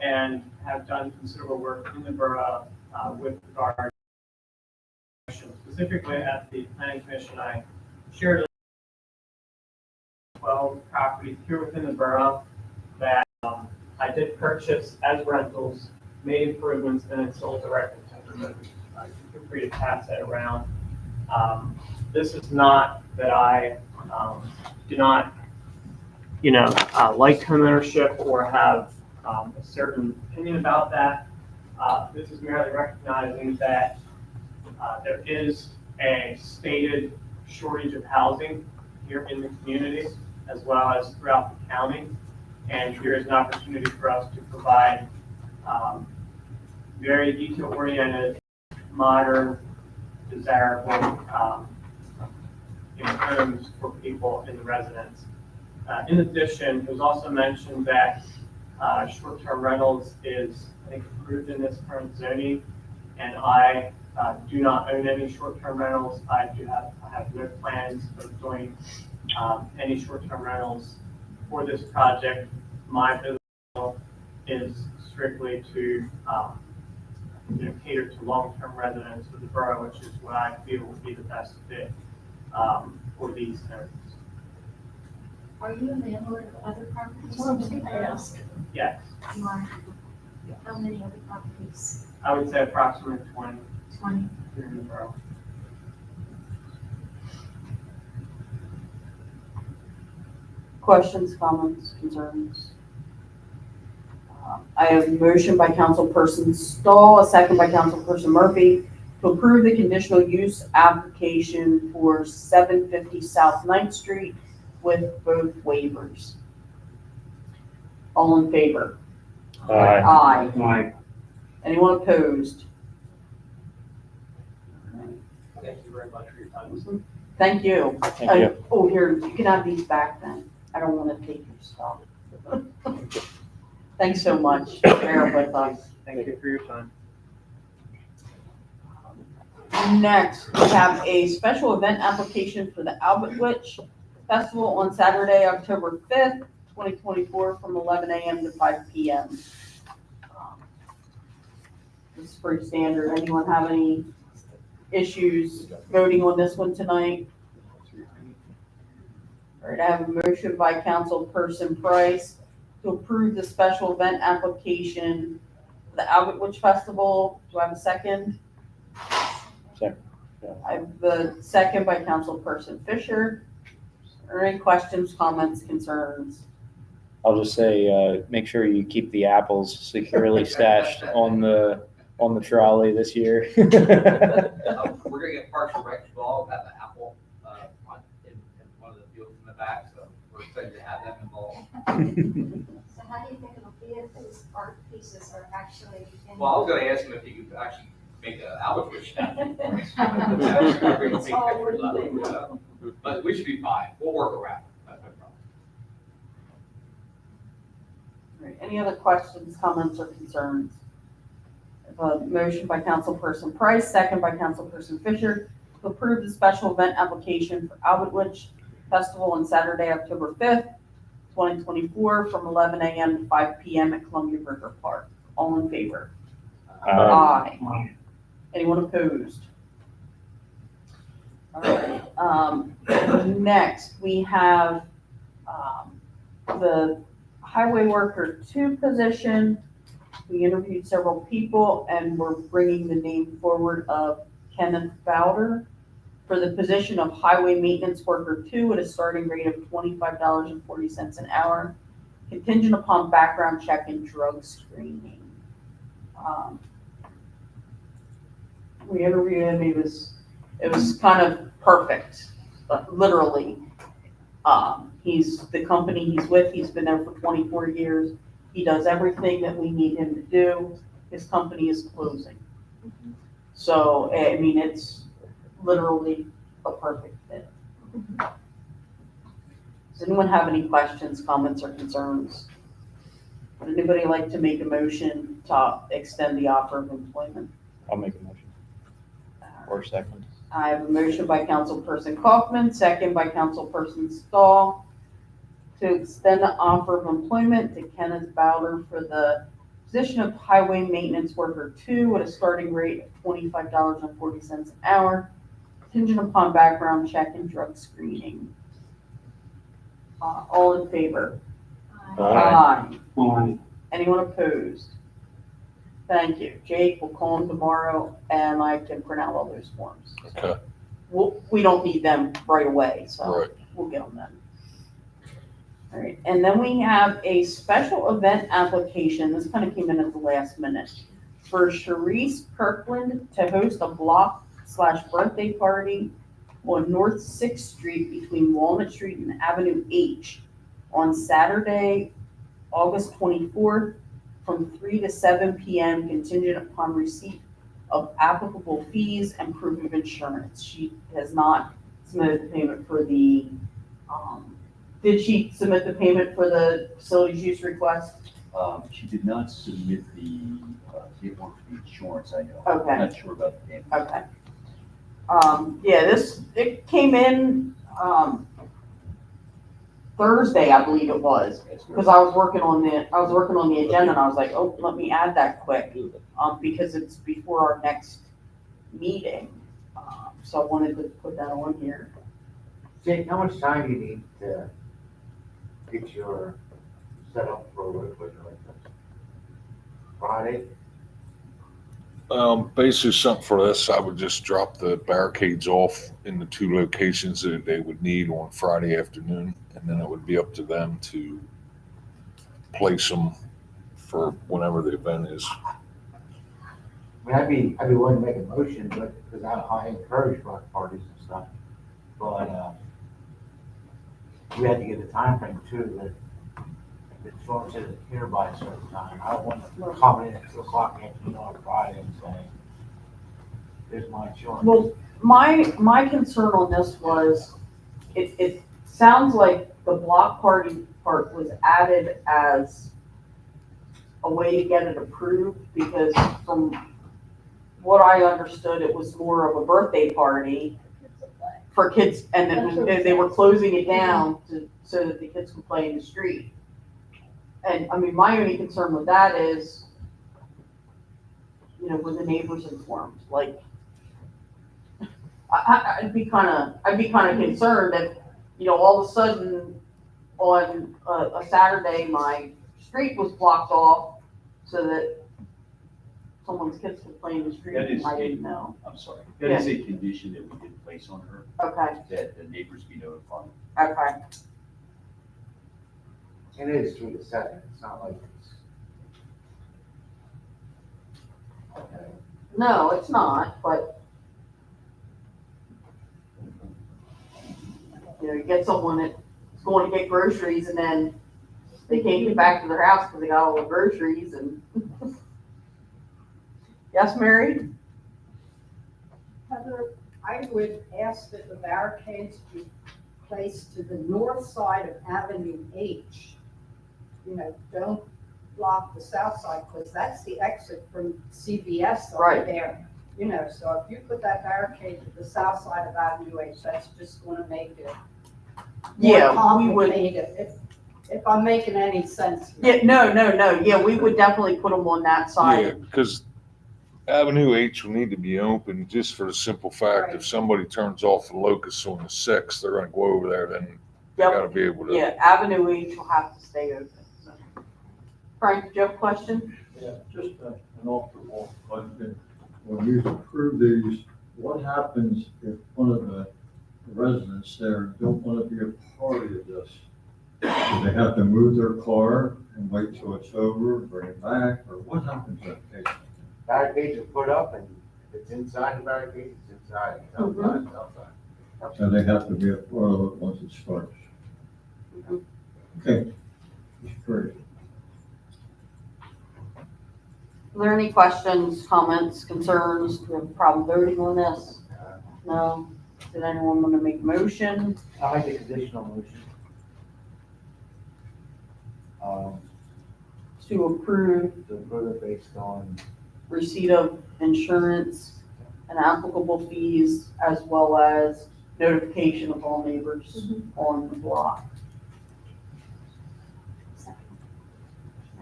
and have done considerable work in the borough with regard, specifically at the planning commission. I shared 12 properties here within the borough that I did purchase as rentals, made improvements, and then sold directly to them. Feel free to pass that around. This is not that I do not, like homeownership or have a certain opinion about that. This is merely recognizing that there is a stated shortage of housing here in the community, as well as throughout the county. And here is an opportunity for us to provide very detail-oriented, modern, desirable homes for people in the residence. In addition, it was also mentioned that short-term rentals is, I think, approved in this current zoning, and I do not own any short-term rentals. I have no plans of doing any short-term rentals for this project. My business model is strictly to cater to long-term residents of the borough, which is what I feel would be the best fit for these homes. Are you a landlord of other properties? I ask. Yes, You are. How many other properties? I would say approximately 20 20. here in the borough. Questions, comments, concerns? I have a motion by Councilperson Stahl, a second by Councilperson Murphy, to approve the conditional use application for 750 South 9th Street with both waivers. All in favor? Aye. Aye. Anyone opposed? Thank you very much for your time. Thank you. Thank you. Oh, here, you can have these back then. I don't want to take your stuff. Thanks so much. Bear with us. Thank you for your time. Next, we have a special event application for the Albert Witch Festival on Saturday, October 5th, 2024, from 11 a.m. to 5 p.m. This is pretty standard. Anyone have any issues voting on this one tonight? All right, I have a motion by Councilperson Price to approve the special event application for the Albert Witch Festival. Do I have a second? Second. I have the second by Councilperson Fisher. Are there any questions, comments, concerns? I'll just say, make sure you keep the apples securely stashed on the trolley this year. We're gonna get Parks and Rec involved, have an apple in one of the fields in the back, so we're excited to have them involved. So how do you think it'll be if those art pieces are actually in? Well, I was gonna ask him if he could actually make an Albert Fish stand. But we should be fine, we'll work around it, that's no problem. All right, any other questions, comments, or concerns? A motion by Councilperson Price, second by Councilperson Fisher, to approve the special event application for Albert Witch Festival on Saturday, October 5th, 2024, from 11 a.m. to 5 p.m. at Columbia River Park. All in favor? Aye. Anyone opposed? All right. Next, we have the Highway Worker 2 position. We interviewed several people and we're bringing the name forward of Kenneth Bowder for the position of Highway Maintenance Worker 2 at a starting rate of $25.40 an hour, contingent upon background check and drug screening. We interviewed him. It was kind of perfect, but literally. He's the company he's with. He's been there for 24 years. He does everything that we need him to do. His company is closing. So, I mean, it's literally a perfect fit. Does anyone have any questions, comments, or concerns? Would anybody like to make a motion to extend the offer of employment? I'll make a motion. Or second. I have a motion by Councilperson Kaufman, second by Councilperson Stahl, to extend the offer of employment to Kenneth Bowder for the Position of highway maintenance worker 2 at a starting rate of $25.40 an hour, contingent upon background check and drug screening. All in favor? Aye. Anyone opposed? Thank you. Jake will call him tomorrow and I can print out all those forms. Okay, We don't need them right away, so right. we'll get them then. All right, and then we have a special event application, this kind of came in at the last minute, for Sharice Kirkland to host a block/birthday party on North Sixth Street between Walnut Street and Avenue H on Saturday, August 24th, from 3 to 7 p.m., contingent upon receipt of applicable fees and proof of insurance. She has not submitted the payment for the, did she submit the payment for the facilities use request? She did not submit the paperwork for the insurance, I know. Okay. I'm not sure about the payment. Okay. Yeah, it came in, Thursday, I believe it was, because I was working on the agenda and I was like, oh, let me add that quick, because it's before our next meeting. So I wanted to put that on here. Jake, how much time do you need to get your set up for a road closure like this? Friday? Basically something for this, I would just drop the barricades off in the 2 locations that they would need on Friday afternoon, and then it would be up to them to place them for whenever the event is. I mean, I'd be willing to make a motion, but, because I encourage block parties and stuff, but, we had to get a time frame too, that the insurance isn't here by a certain time. I don't want to come in at 2 o'clock afternoon on Friday and say, here's my insurance. Well, my concern on this was, it sounds like the block party part was added as a way to get it approved, because from what I understood, it was more of a birthday party for kids, and they were closing it down so that the kids could play in the street. And I mean, my only concern with that is, were the neighbors informed? Like, I'd be kind of concerned if, all of a sudden on a Saturday, my street was blocked off so that someone's kids could play in the street That is and I didn't know. I'm sorry. That is a condition that we did place on her, Okay, that the neighbors be notified. okay. It is 3 to 7, it's not like it's. Okay. No, it's not, but you get someone that's going to get groceries and then they can't get back to their house because they got all the groceries and. Yes, Mary? Heather, I would ask that the barricades be placed to the north side of Avenue H. Don't block the south side, because that's the exit from CVS over Right. there. So if you put that barricade to the south side of Avenue H, that's just gonna make it Yeah, more we would. complicated, if I'm making any sense. Yeah, no. Yeah, we would definitely put them on that Yeah, side. because Avenue H will need to be open just for the simple fact, if somebody turns off the locust on the 6th, they're gonna go over there, then they Yep. gotta be able to. Yeah, Avenue H will have to stay open. So. Frank, do you have a question? Yeah, just an off-the-wall question. When you approve these, what happens if one of the residents there don't want to be a part of this? Do they have to move their car and wait till it's over, bring it back, or what happens in that case? Barricades are put up, and if it's inside the barricade, it's inside, if it's outside, it's outside. So they have to be a part of it once it starts? Okay, just curious. Are there any questions, comments, concerns? Do we have a problem voting on this? No? Did anyone want to make a motion? I like the conditional motion. To approve To approve it based on, receipt of insurance and applicable fees, as well as notification of all neighbors on the block.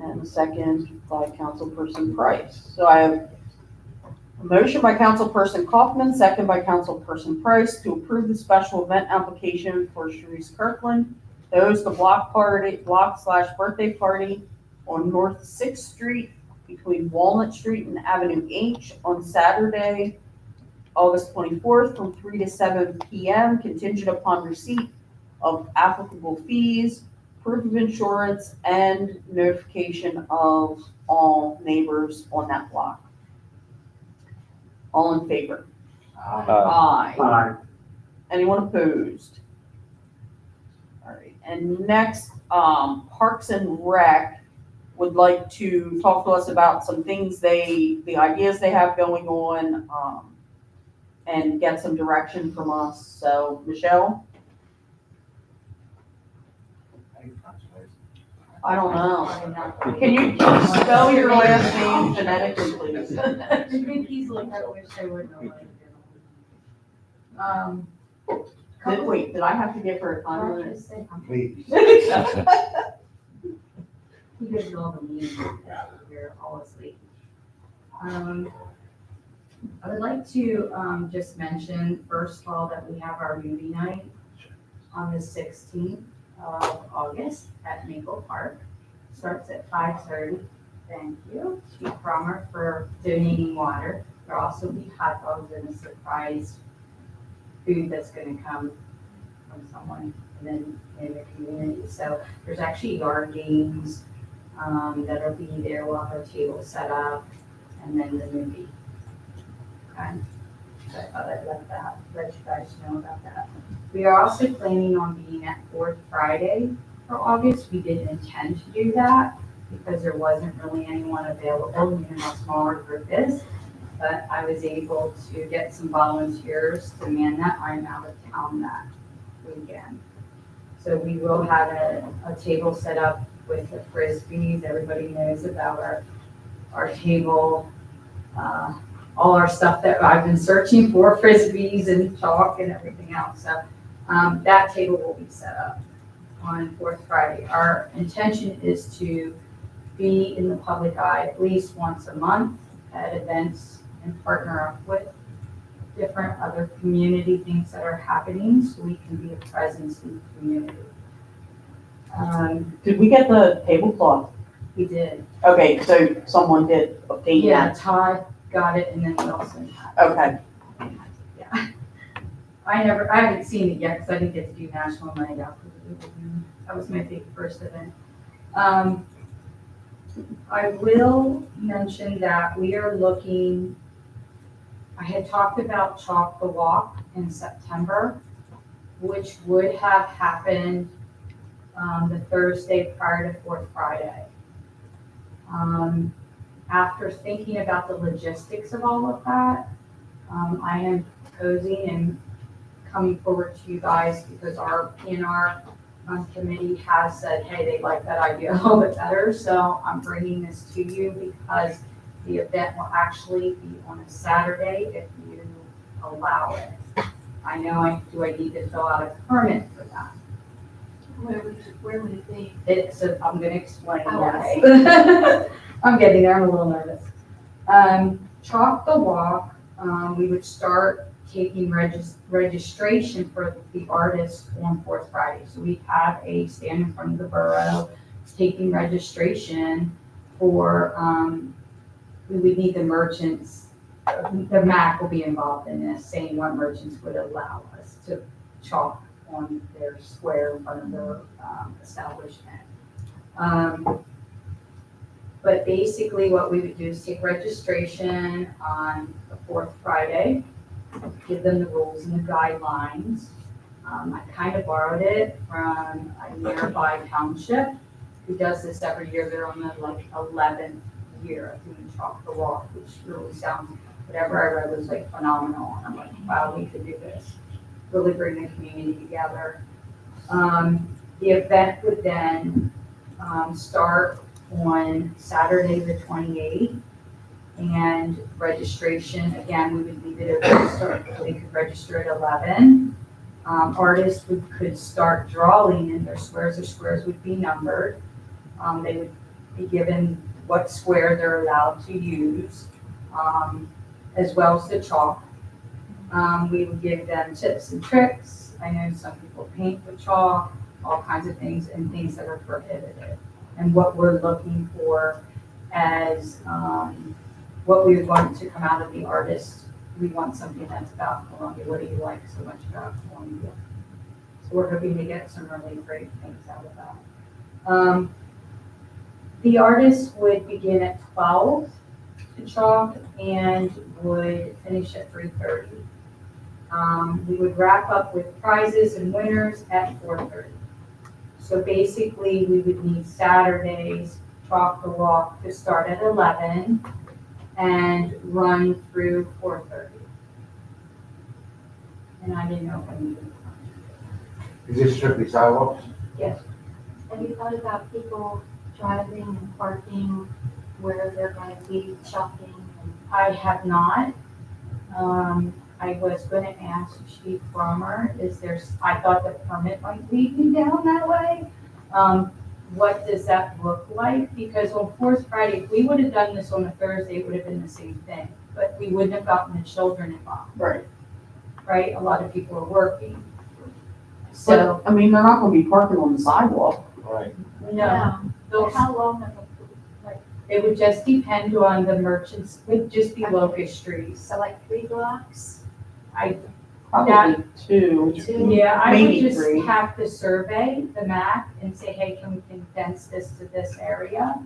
and a second by Councilperson Price. So I have a motion by Councilperson Kaufman, second by Councilperson Price to approve the special event application for Sharice Kirkland to host a block/birthday party on North 6th Street between Walnut Street and Avenue H on Saturday, August 24th from 3 to 7 p.m. contingent upon receipt of applicable fees, proof of insurance, and notification of all neighbors on that block. All in favor? Aye. Aye. Anyone opposed? All right, and next, Parks and Rec would like to talk to us about some things the ideas they have going on, and get some direction from us. So, Michelle? I don't know. Can you spell your last name phonetically, please? I think easily, I wish I would know what to do. Wait, did I have to give her a time limit? Please. He gives you all the meetings, you're all asleep. I would like to, just mention, first of all, that we have our movie night on the 16th of August at Maple Park. Starts at 5:30. Thank you, Chief Brummer, for donating water. There'll also be hot dogs and a surprise food that's gonna come from someone in the community. So there's actually yard games, that'll be there. We'll have our table set up, and then the movie. Okay, so I thought I'd let you guys know about that. We are also planning on being at Fourth Friday for August. We didn't intend to do that because there wasn't really anyone available, you know how small our group is. But I was able to get some volunteers to man that. I'm out of town that weekend. So we will have a table set up with the Frisbees. Everybody knows about our table, all our stuff that I've been searching for, Frisbees and chalk and everything else. So that table will be set up on Fourth Friday. Our intention is to be in the public eye at least once a month at events and partner up with different other community things that are happening so we can be a presence in the community. Did we get the tablecloth? We did. Okay, so someone did obtain Yeah, that? Todd got it and then Wilson had it. Okay. Yeah. I haven't seen it yet because I didn't get to do National Night Out. That was my big first event. I will mention that we are looking, I had talked about Chalk the Walk in September, which would have happened the Thursday prior to Fourth Friday. After thinking about the logistics of all of that, I am proposing and coming forward to you guys because our PNR committee has said, hey, they like that idea a little bit better. So I'm bringing this to you because the event will actually be on a Saturday if you allow it. I know do I need to fill out a permit for that? Where would it be? I'm gonna explain Okay. why. I'm getting there, I'm a little nervous. Chalk the Walk, we would start taking registration for the artists on Fourth Friday. So we have a stand in front of the borough taking registration for, we would need the merchants, the MAC will be involved in this, saying what merchants would allow us to chalk on their square in front of their establishment. But basically what we would do is take registration on the Fourth Friday, give them the rules and the guidelines. I kind of borrowed it from a nearby township who does this every year. They're on the 11th year of doing Chalk the Walk, which really sounds, whatever I read was phenomenal. And I'm like, wow, we could do this. Really bring the community together. The event would then start on Saturday the 28th, and registration, again, we would leave it open so they could register at 11. Artists could start drawing in their squares. Their squares would be numbered. They would be given what square they're allowed to use, as well as the chalk. We would give them tips and tricks. I know some people paint with chalk, all kinds of things, and things that are prohibited. And what we're looking for as, what we want to come out of the artist. We want something that's about Columbia. What do you like so much about Columbia? So we're hoping to get some really great things out of that. The artist would begin at 12 to chalk and would finish at 3:30. We would wrap up with prizes and winners at 4:30. So basically, we would need Saturday's chalk the walk to start at 11 and run through 4:30. And I didn't know if I needed. Is this strictly sidewalks? Yes. Have you thought about people driving and parking where they're going to be shopping? I have not. I was going to ask Chief Romer, I thought the permit might lead me down that way. What does that look like? Because on Fourth Friday, if we would have done this on a Thursday, it would have been the same thing, but we wouldn't have gotten the children involved. Right. Right? A lot of people are working. So, But, I mean, they're not gonna be parking on the sidewalk. Right. no, those, How long of a, it would just depend on the merchants, would just be locust trees. so like 3 blocks? I Probably two. Yeah, I would Maybe just 3. have to survey the map and say, hey, can we condense this to this area?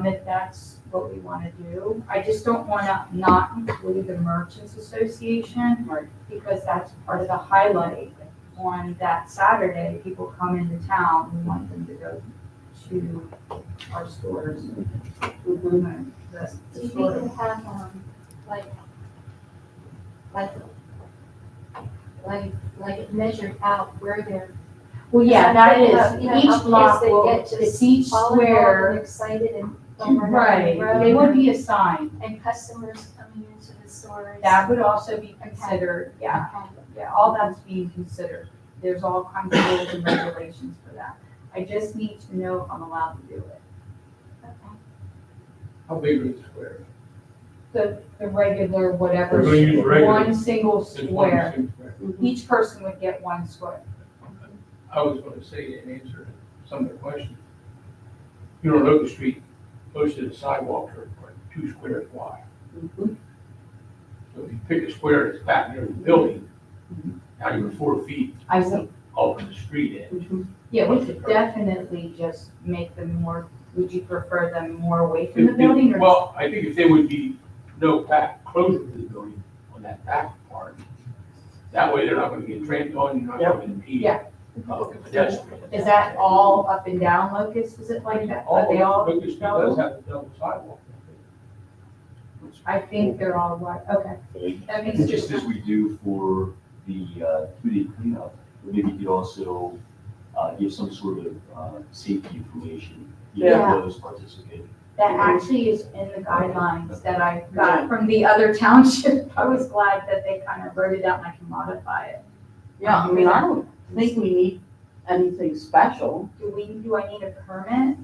If that's what we want to do. I just don't want to not include the Merchants Association. Right. Because that's part of the highlight on that Saturday. People come into town, we want them to go to our stores. Do you even have, like it measured out where they're? Well, yeah, that is, You know, each how block kids, they will, get just it's each all involved and square. excited and don't run out on Right, the road. they would be assigned. And customers coming into the stores. That would also be considered, yeah, yeah, all that's being considered. There's all kinds of rules and regulations for that. I just need to know if I'm allowed to do it. How big is the square? The regular, whatever, We're gonna use regular. one single Just one square. single square. Each person would get one square. I was gonna say in answer to some of the questions. You know, Locust Street, most of the sidewalks are 2 squares wide. So if you pick a square that's back near the building, now you're 4 feet I see. off of the street edge. Yeah, we could definitely just make them more, would you prefer them more away from the building or? Well, I think if they would be no back closer to the building on that back part, that way they're not gonna get tramped on, you're not gonna impede. Yeah. The pedestrian. Is that all up and down Locust? Is it like that? Are they all? Locust Street does have a double sidewalk. I think they're all wide, okay. That makes And just sense. as we do for the two-day cleanup, maybe you could also give some sort of safety information, Yeah. for those participating. That actually is in the guidelines that I got from the other township. I was glad that they kind of wrote it out and I can modify it. Yeah, I mean, I don't think we need anything special. Do I need a permit?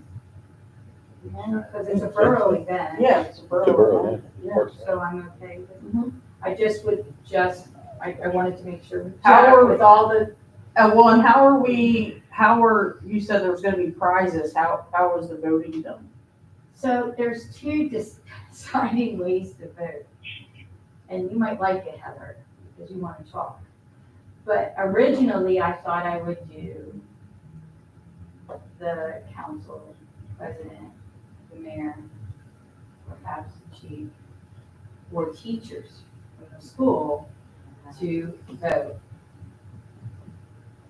Because it's a borough event. Yeah, it's a borough event. Yeah. So I'm okay with it. I just would I wanted to make sure we How checked are- with all the, Well, and you said there was gonna be prizes, how was the voting done? so there's 2 deciding ways to vote. And you might like it, Heather, because you want to talk. But originally, I thought I would do the council president, the mayor, perhaps the chief, or teachers from the school to vote.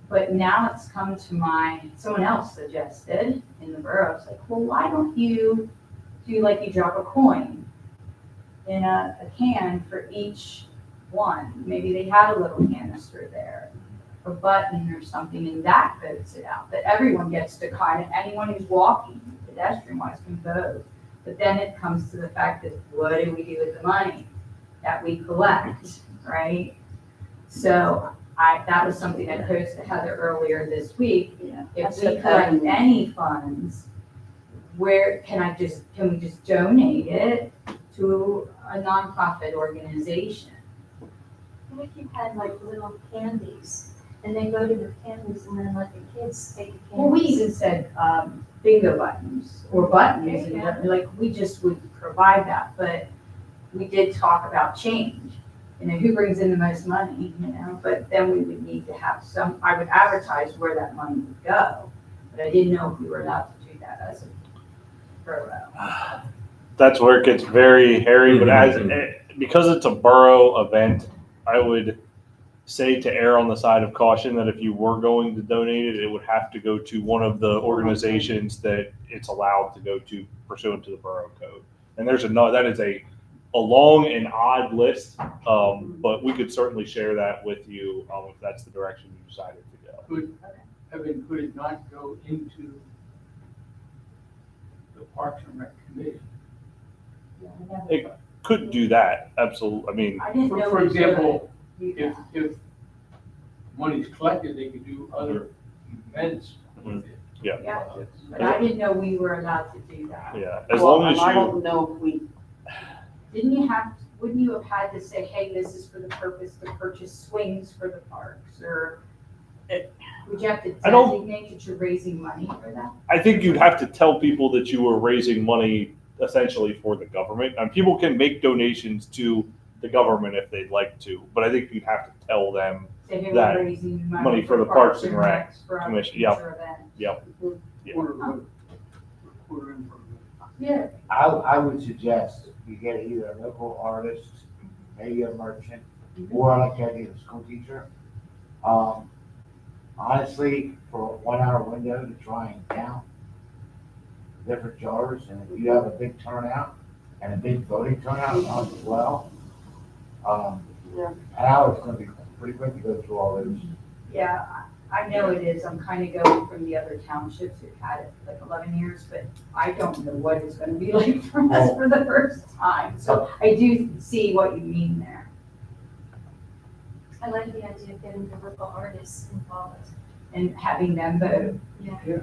But now it's come to someone else suggested in the borough, it's like, well, why don't you do like you drop a coin in a can for each one? Maybe they had a little canister there, a button or something, and that votes it out. But everyone gets to anyone who's walking, pedestrian-wise, can vote. But then it comes to the fact that what do we do with the money that we collect, right? So that was something I posed to Heather earlier this week. If we collect any funds, can we just donate it to a nonprofit organization? What if you had like little candies and they go to the candies and then let the kids take the candies? Well, we even said, bingo buttons or buttons, Okay, and yeah. like, we just would provide that, but we did talk about change. You know, who brings in the most money, you know, but then we would need to have I would advertise where that money would go, but I didn't know if we were allowed to do that as a borough. That's where it gets very hairy, but because it's a borough event, I would say to err on the side of caution that if you were going to donate it, it would have to go to one of the organizations that it's allowed to go to pursuant to the borough code. And that is a long and odd list, but we could certainly share that with you if that's the direction you decided to go. Could it not go into the Parks and Rec committee? It could do that, absolutely. I mean, I didn't know. For we example, could. if money's collected, they could do other events with it. yeah. Yeah, but I didn't know we were allowed to do that. Yeah, as long as I you, don't know if we, Wouldn't you have had to say, hey, this is for the purpose to purchase swings for the parks, or would you have to I don't- designate that you're raising money for that? I think you'd have to tell people that you were raising money essentially for the government. And people can make donations to the government if they'd like to, but I think you'd have to tell them Say, hey, that we're raising money for the Parks and Rec for our Commission. future event. Yep. Yeah, I would suggest you get either a local artist, maybe a merchant, or I like the idea of a school teacher. Honestly, for a 1 hour window to try and count different jars, and if you have a big turnout and a big voting turnout as well, an hour is gonna be pretty quick to go through all those. yeah, I know it is. I'm kind of going from the other townships who've had it for like 11 years, but I don't know what it's going to be like for us for the first time. So I do see what you mean there. I like the idea of getting the local artists involved. And having them vote. Yeah.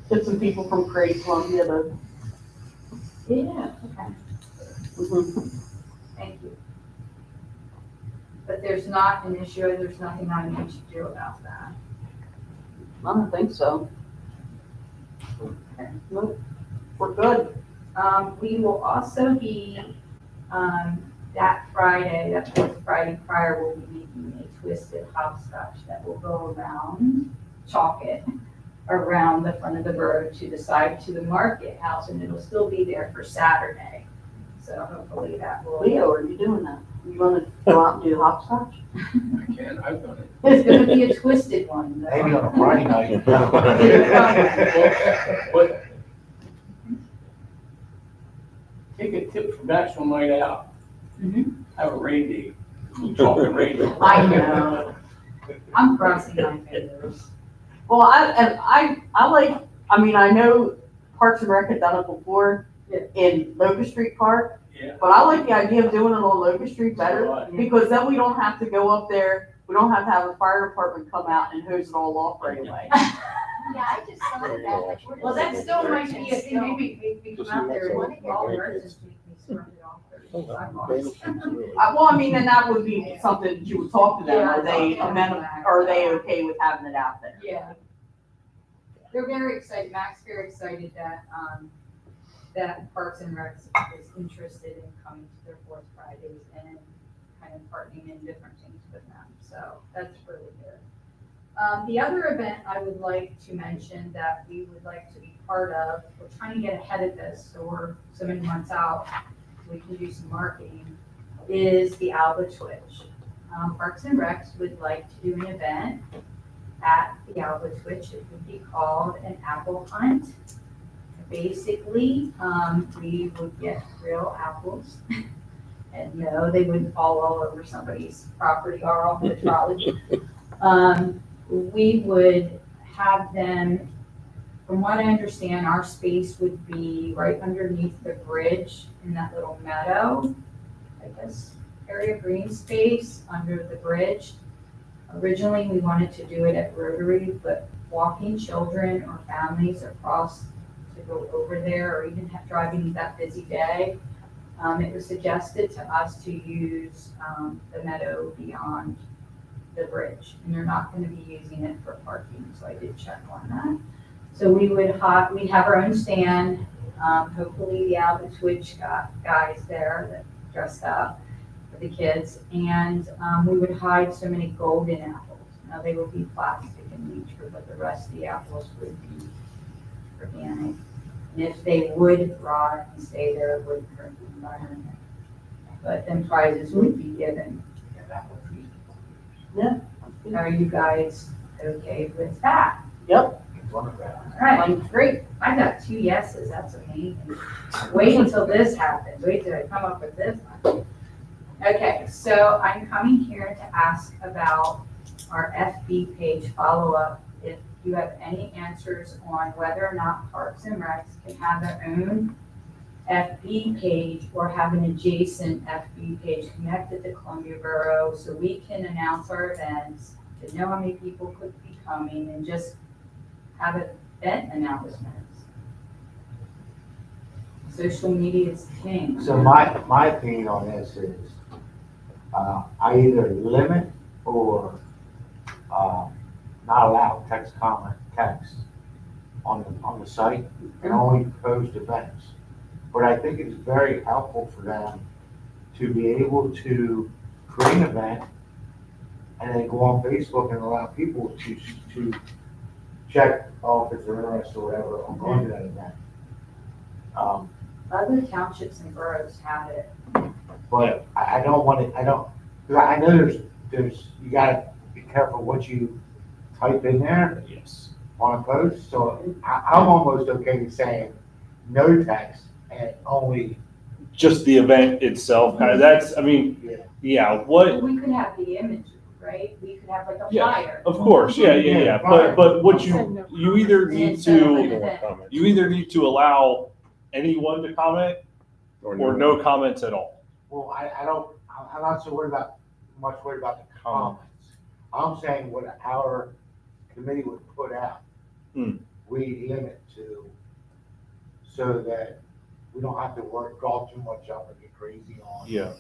get some people from Craig Columbia to. Yeah, okay. Thank you. But there's not an issue, there's nothing I need to do about that. I don't think so. Nope, we're good. We will also be, that Friday, that fourth Friday prior, we'll be making a twisted hopscotch that will go around, chalk it, around the front of the borough to the side to the market house, and it'll still be there for Saturday. So hopefully that will. Leo, are you doing that? You wanna go out and do hopscotch? I can, I've done it. It's gonna be a twisted one, though. Maybe on a Friday night. But take a tip from National Night Out. Have a rain date. Chocolate rain date. I know. I'm crossing my fingers. Well, I like, I mean, I know Parks and Rec had done it before in Locust Street Park, Yeah. but I like the idea of doing it on Locust Street better, Right. because then we don't have to go up there, we don't have to have the fire department come out and hose it all off right away. Yeah, I just thought of that. Like, we're Well, that just- still might be a thing, maybe we come out there and all emergencies, we scrub it off their sidewalks. Well, I mean, and that would be something that you would talk to them, are they are they okay with having it out there? Yeah. They're very excited, Mac's very excited that, that Parks and Rec is interested in coming to their fourth Fridays and kind of partnering in different things with them, so that's really good. The other event I would like to mention that we would like to be part of, we're trying to get ahead of this, so we're so many months out, so we can do some marketing, is the Alba Twitch. Parks and Recs would like to do an event at the Alba Twitch. It would be called an apple hunt. Basically, we would get real apples, and no, they wouldn't fall all over somebody's property or off the trolley. We would have them, from what I understand, our space would be right underneath the bridge in that little meadow, I guess, area green space under the bridge. Originally, we wanted to do it at Rotary, but walking children or families across to to go over there or even driving that busy day, it was suggested to us to use the meadow beyond the bridge, and they're not going to be using it for parking, so I did check on that. So we'd have our own stand, hopefully the Albert Switch guys there that dressed up for the kids, and we would hide so many golden apples. Now they will be plastic in nature, but the rest of the apples would be organic. And if they would rot and stay there, it wouldn't hurt the environment. But then prizes would be given. Yeah. Are you guys okay with that? Yep. All right, great. I got 2 yeses. That's amazing. Wait until this happens. Wait till I come up with this one. Okay, so I'm coming here to ask about our FB page follow-up. If you have any answers on whether or not Parks and Recs can have their own FB page or have an adjacent FB page connected to Columbia Borough, so we can announce our events, to know how many people could be coming, and just have event announcements. Social media is king. So my opinion on this is, I either limit or, not allow text on the site and only post events. But I think it's very helpful for them to be able to create an event and then go on Facebook and allow people to check off if they're interested or whatever on going to that event. Other townships and boroughs have it. But I don't want it, because I know there's, you gotta be careful what you type in there. Yes. On a post, so I'm almost okay with saying no text and only. Just the event itself, that's, I mean, yeah, what, We could have the imagery, right? We could have like a Yeah, flyer. of course, yeah, but what you either need to allow anyone to comment or no comments at all. Well, I'm not so much worried about the comments. I'm saying what our committee would put out, we limit to, so that we don't have to draw too much up and get crazy on. Yeah.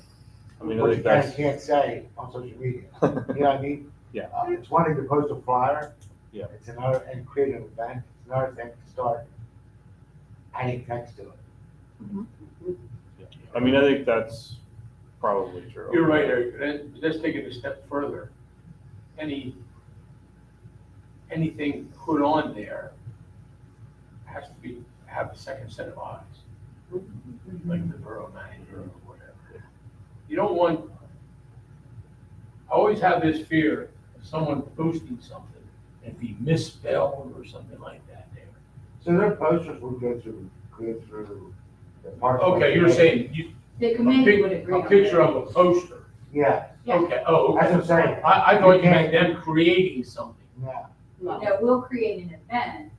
I mean, I What think you can't say on social media. You know what I mean? Yeah. It's one thing to post a flyer. Yeah. It's another, and create an event. It's another thing to start adding text to it. I mean, I think that's probably true. You're right, Eric. And let's take it a step further. Anything put on there has to have a second set of eyes, like the borough manager or whatever. You don't want, I always have this fear of someone posting something and be misspelled or something like that there. So their posters would go through the park. Okay, you're saying The committee would agree a on picture that. of a poster. Yeah. Okay, oh, okay. That's what I'm saying. I thought you meant them creating something. Yeah. No, we'll create an event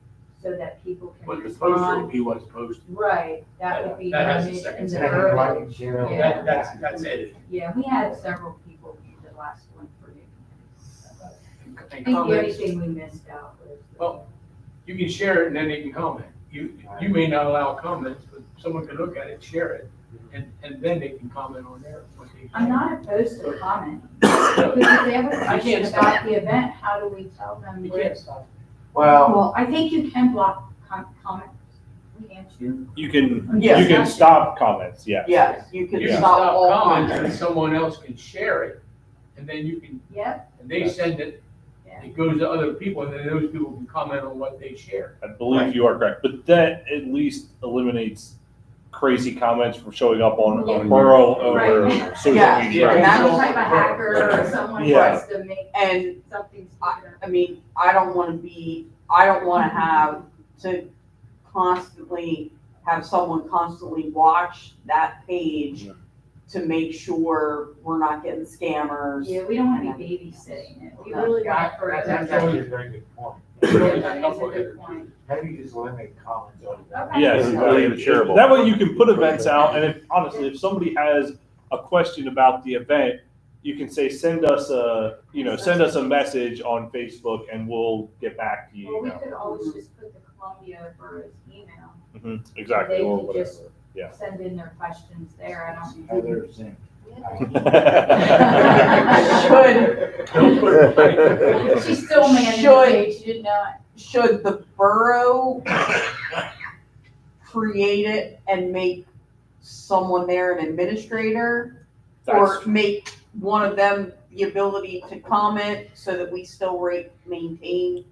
so that people can But the poster would respond. be what's posted. Right, that would be That has a image second in the set. borough. Yeah, that's it. Yeah, we had several people use the last one for you. I And think the only comments, thing we missed out was. well, you can share it and then they can comment. You may not allow comments, but someone can look at it, share it, and then they can comment on there. what they I'm share. not opposed to comment. Because if they have a I question can't about stop. the event, how do we tell them? You where- can't stop. Well, I think you can block comments, can't you? You can, Yes. you can stop comments, yeah. Yes, you can You can stop stop all comments and comments. someone else can share it, and then you can, Yep. and they send it, it goes to other people, and then those people can comment on what they share. I believe you are correct, but that at least eliminates crazy comments from showing up on Borough over Right. social Yeah, media. and Some that's- type of hacker or someone Yeah. wants to make And something. I mean, I don't want to have to constantly have someone constantly watch that page to make sure we're not getting scammers. Yeah, we don't want to be babysitting it. We really want it for That's everyone. actually a very good point. That is a good point. Maybe just limit comments on that. Okay. Yes, Really exactly. shareable. That way you can put events out, and if, honestly, if somebody has a question about the event, you can say, send us a message on Facebook and we'll get back to Well, we you. could always just put the Columbia Borough's email. Exactly, They or could whatever, just yeah. send in their questions there. I don't. Heather Zink. She still managed the page, she did not. Should the borough create it and make someone there an administrator? Or That's- make one of them the ability to comment so that we still maintain?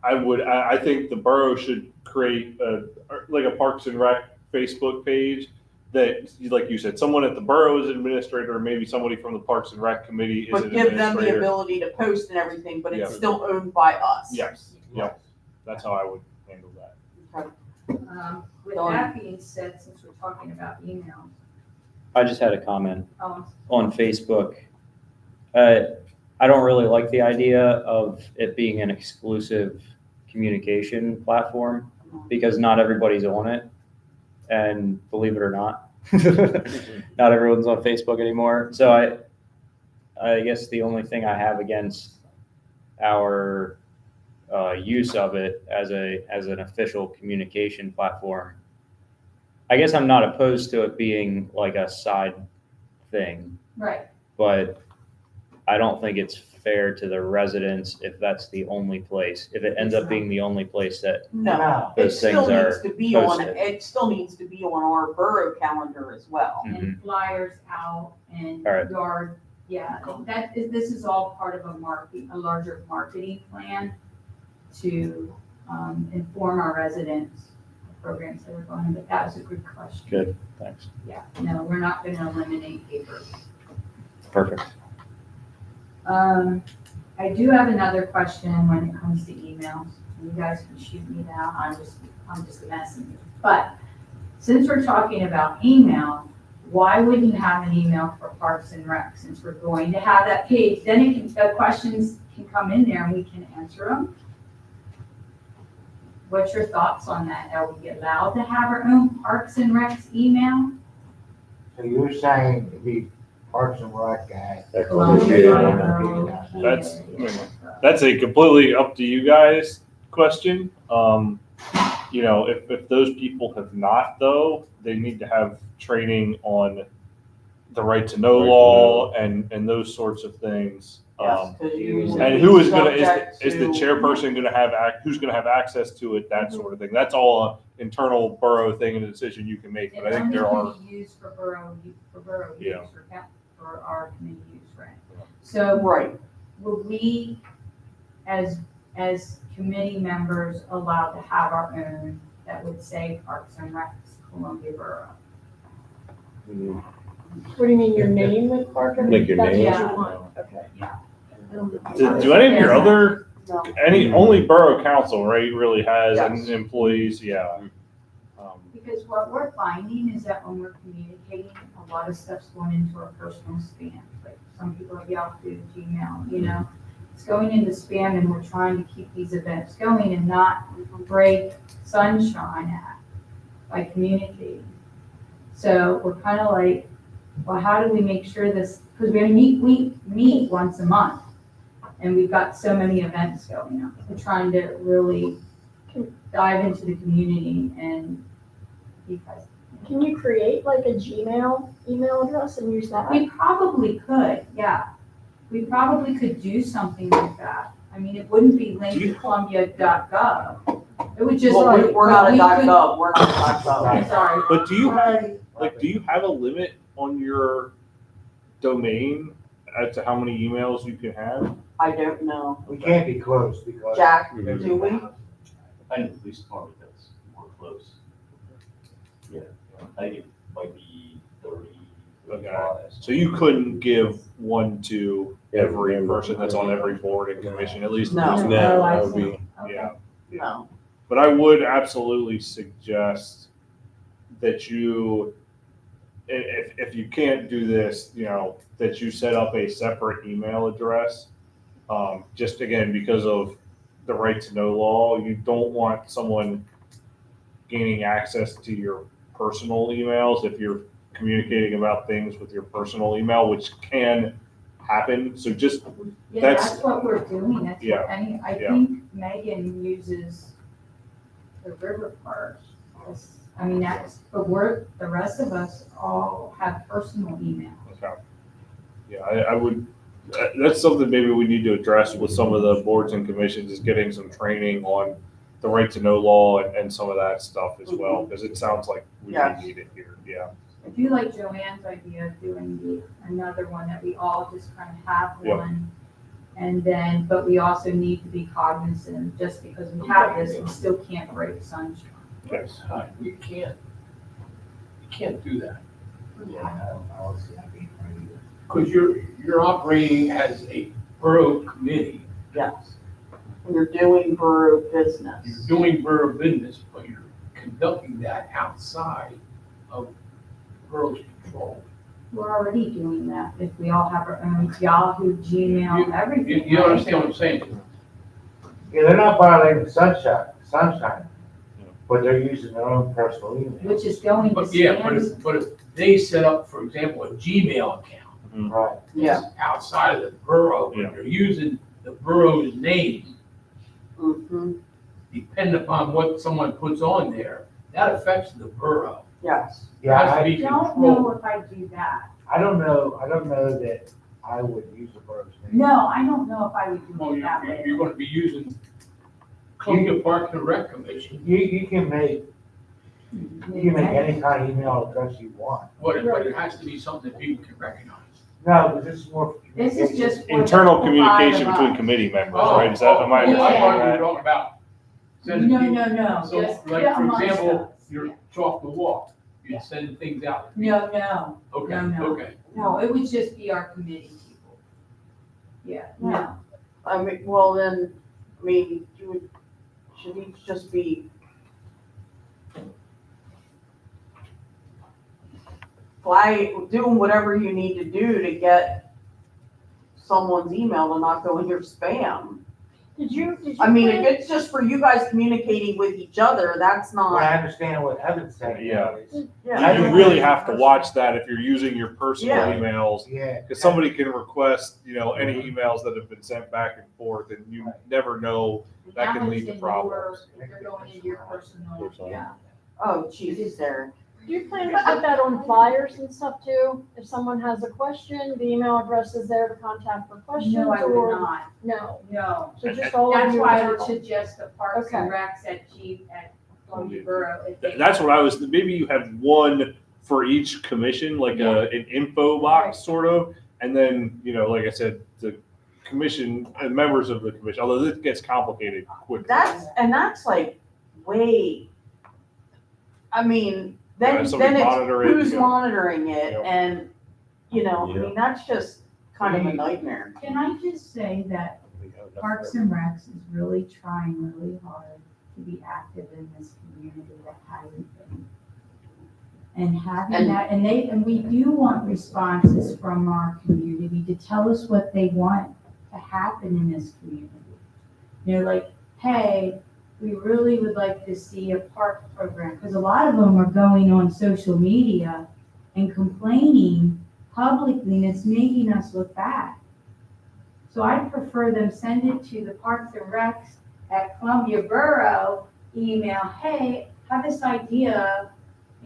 I think the borough should create like a Parks and Rec Facebook page that, like you said, someone at the borough is an administrator, or maybe somebody from the Parks and Rec committee is an But give them the administrator. ability to post and everything, but it's Yeah. still owned by us. Yes, yep, that's how I would handle that. With that being said, since we're talking about emails, I just had a comment um, on Facebook. I don't really like the idea of it being an exclusive communication platform because not everybody's on it. And believe it or not, not everyone's on Facebook anymore. So I guess the only thing I have against our use of it as an official communication platform, I guess I'm not opposed to it being like a side thing. right. But I don't think it's fair to the residents if that's the only place, if it ends up being the only place that No, it those still things needs are to be on, posted. it still needs to be on our borough calendar as well. And flyers out and All right. yard, yeah, this is all part of a larger marketing plan to inform our residents of programs that are going on, but that was a good question. Good, thanks. Yeah, no, we're not gonna eliminate paper. Perfect. I do have another question when it comes to emails. You guys can shoot me down, I'm just a messenger. But since we're talking about email, why wouldn't you have an email for Parks and Rec, since we're going to have that page? Then the questions can come in there and we can answer them. What's your thoughts on that? Are we allowed to have our own Parks and Recs email? So you're saying the Parks and Rec guy. That's a completely up to you guys question. You know, if those people have not though, they need to have training on the right to know law and those sorts of things. Yes, 'cause you And who is gonna, subject is the to- chairperson gonna have, who's gonna have access to it, that sort of thing. That's all a internal borough thing and a decision you can make, but I think there are. It only can be used for borough use, Yeah. for our community use, right? So. Right. Would we, as committee members, allowed to have our own that would say Parks and Recs, Columbia Borough? What do you mean, your name with Park and Like your That's name? what you want, okay. Do any of your other, No. only borough council, right, really has Yes. employees, yeah. Because what we're finding is that when we're communicating, a lot of stuff's going into our personal spam. Like some people have Yahoo, Gmail, you know? It's going into spam and we're trying to keep these events going and not break sunshine by communicating. So we're kind of like, well, how do we make sure this, because we meet once a month and we've got so many events going on. We're trying to really dive into the community and because Can you create like a Gmail email address and use that? we probably could, yeah. We probably could do something like that. I mean, it wouldn't be linked to Columbia.gov. It would just. Well, we're not a we could- .gov, we're not a .gov. I'm sorry. But do you have a limit on your domain as to how many emails you can have? I don't know. We can't be close because. Jack, do we? I think the police department does more close. Yeah, I think it might be 30. Okay. So you couldn't give one to every person that's on every board and commission, at least. No. No, that would be. Yeah. No. But I would absolutely suggest that you, if you can't do this, you know, that you set up a separate email address. Just again, because of the right to know law, you don't want someone gaining access to your personal emails if you're communicating about things with your personal email, which can happen. So just, Yeah, that's what we're doing. That's Yeah, what, I yeah. think Megan uses the river part. I mean, but the rest of us all have personal email. Okay. Yeah, I would, that's something maybe we need to address with some of the boards and commissions, is getting some training on the right to know law and some of that stuff as well, because it sounds like we Yes. need it here, yeah. I do like Joanne's idea of doing another one that we all just kind of have Yep. one. And then, but we also need to be cognizant, just because we have this, we still can't break sunshine. Yes. You can't do that. Yeah, I don't see that being right either. Because you're operating as a borough committee. Yes. You're doing borough business. You're doing borough business, but you're conducting that outside of borough's control. We're already doing that, if we all have our own Yahoo, Gmail, everything. You right? understand what I'm saying? Yeah, they're not violating sunshine, but they're using their own personal email. Which is going to But yeah, spam. but if they set up, for example, a Gmail account Right. Yeah. that's outside of the borough, Yeah. but they're using the borough's name, Mm-hmm. depending upon what someone puts on there, that affects the borough. Yes. It has to Yeah, be I don't controlled. know if I do that. I don't know that I would use the borough's name. No, I don't know if I would do Well, it that way. you're gonna be using Columbia Park and Rec Commission, You can make any kind of email address you want. but it has to be something that people can recognize. No, but this is more. for This is just. for the Internal five communication of between us. committee members, Oh, right? Is that, am I I thought you understanding were that? talking about sending No, people. no, So, just like, for amongst example, us. you're chalk the walk, you're sending things out. No, Okay, no. okay. no, it would just be our committee people. Yeah, no. I mean, well then, I mean, should each just be doing whatever you need to do to get someone's email to not go in your spam. Did you I mean, plan- if it's just for you guys communicating with each other, that's Well, I not, understand what Evan's saying. Yeah. yeah. You really have to watch that if you're using your personal Yeah. emails, Yeah. because somebody can request, any emails that have been sent back and forth, and you never know, that can lead to problems. If they're going into your personal, yeah. Oh, Jesus, Sarah. Do you plan to put that on flyers and stuff too? If someone has a question, the email address is there to contact for questions? No, I would or- not. No, No. so just all of That's you. why I would internal. suggest the Parks and Okay. Recs at Columbia Borough. if they- That's what I was, maybe you have one for each commission, like an info box sort of, and then, like I said, the commission, and members of the commission, although this gets complicated quickly. That's like way, I mean, then Yeah, somebody it's monitor it, who's yeah. monitoring it Yeah. and, I Yeah. mean, that's just kind of a nightmare. Can I just say that Parks and Recs is really trying really hard to be active in this community that hasn't been. And having that, and we do want responses from our community to tell us what they want to happen in this community. Like, hey, we really would like to see a park program, because a lot of them are going on social media and complaining publicly, and it's making us look bad. So I'd prefer them send it to the Parks and Recs at Columbia Borough email, hey, have this idea,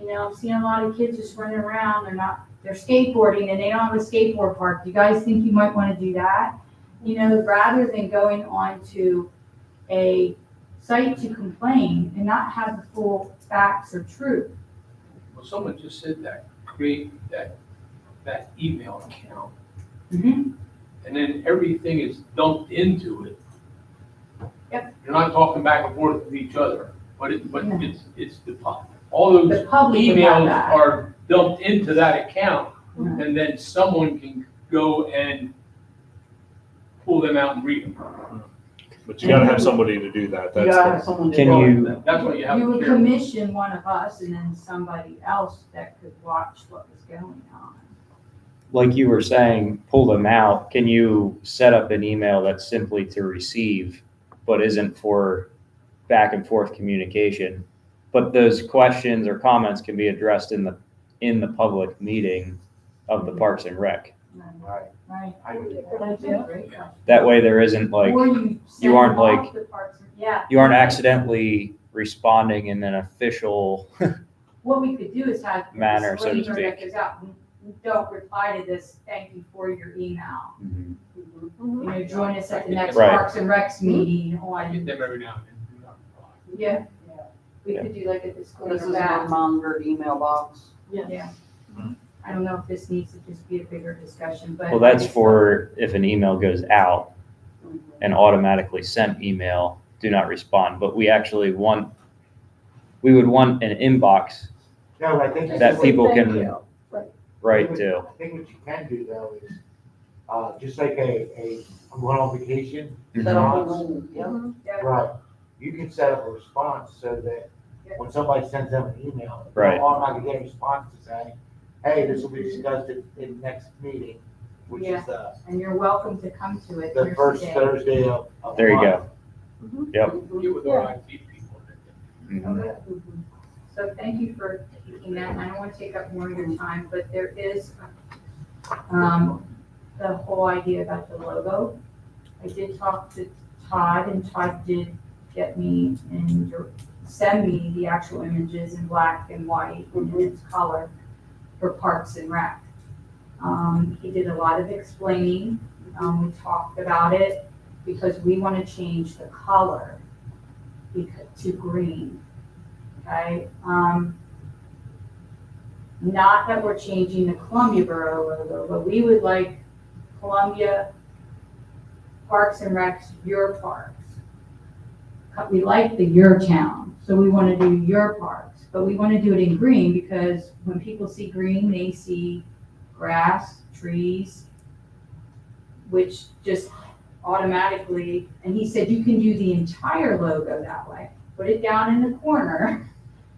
I'm seeing a lot of kids just running around, they're skateboarding and they don't have a skateboard park. Do you guys think you might want to do that? Rather than going on to a site to complain and not have the full facts or truth. Well, someone just said that, create that email account, Mm-hmm. and then everything is dumped into it. Yep. You're not talking back and forth with each other, but it's the all those The public would have emails that. are dumped into that account, Mhm. and then someone can go and pull them out and read them. But you gotta have somebody to do that. You gotta have someone to Can do you- it. That's what you have You to would care. commission one of us and then somebody else that could watch what was going on. Like you were saying, pull them out. Can you set up an email that's simply to receive, but isn't for back and forth communication? But those questions or comments can be addressed in the public meeting of the Parks and Rec. Right. Right. I agree. Good idea. Great question. That way there isn't like, Or you send you aren't them off like, to Parks and- Yeah. you aren't accidentally responding in an official, What we could do is have a Manner, so to disclaimer that speak. goes out, don't reply to this, thank you for your email. You know, join us at the next Right. Parks and Recs meeting on, Get them every now and then. Do not reply. yeah. We could do like a disclaimer This is back. our monitored email box. Yeah. I don't know if this needs to just be a bigger discussion, but. well, that's for if an email goes out and automatically sent email, do not respond. But we actually we would want an inbox No, I think. that people Thank can you. write to. I think what you can do though is, just like I'm going on vacation. Set up a response. rule, yeah. Yeah. Right, you can set up a response so that when somebody sends them an email, they'll Right. automatically get a response to say, hey, this will be discussed in the next meeting, which Yeah. is the And you're welcome to come to it. the Here's first day. Thursday of the There you month. go. Yep. Get with our IT people. Mhm. Okay. So thank you for taking that, and I don't want to take up more of your time, but there is, the whole idea about the logo. I did talk to Todd, and Todd did get me and send me the actual images in black and white and in its color for Parks and Rec. He did a lot of explaining. We talked about it because we want to change the color to green. Okay, not that we're changing the Columbia Borough logo, but we would like Columbia Parks and Recs, your parks. We like the your town, so we want to do your parks, but we want to do it in green because when people see green, they see grass, trees, which just automatically, and he said you can do the entire logo that way. Put it down in the corner.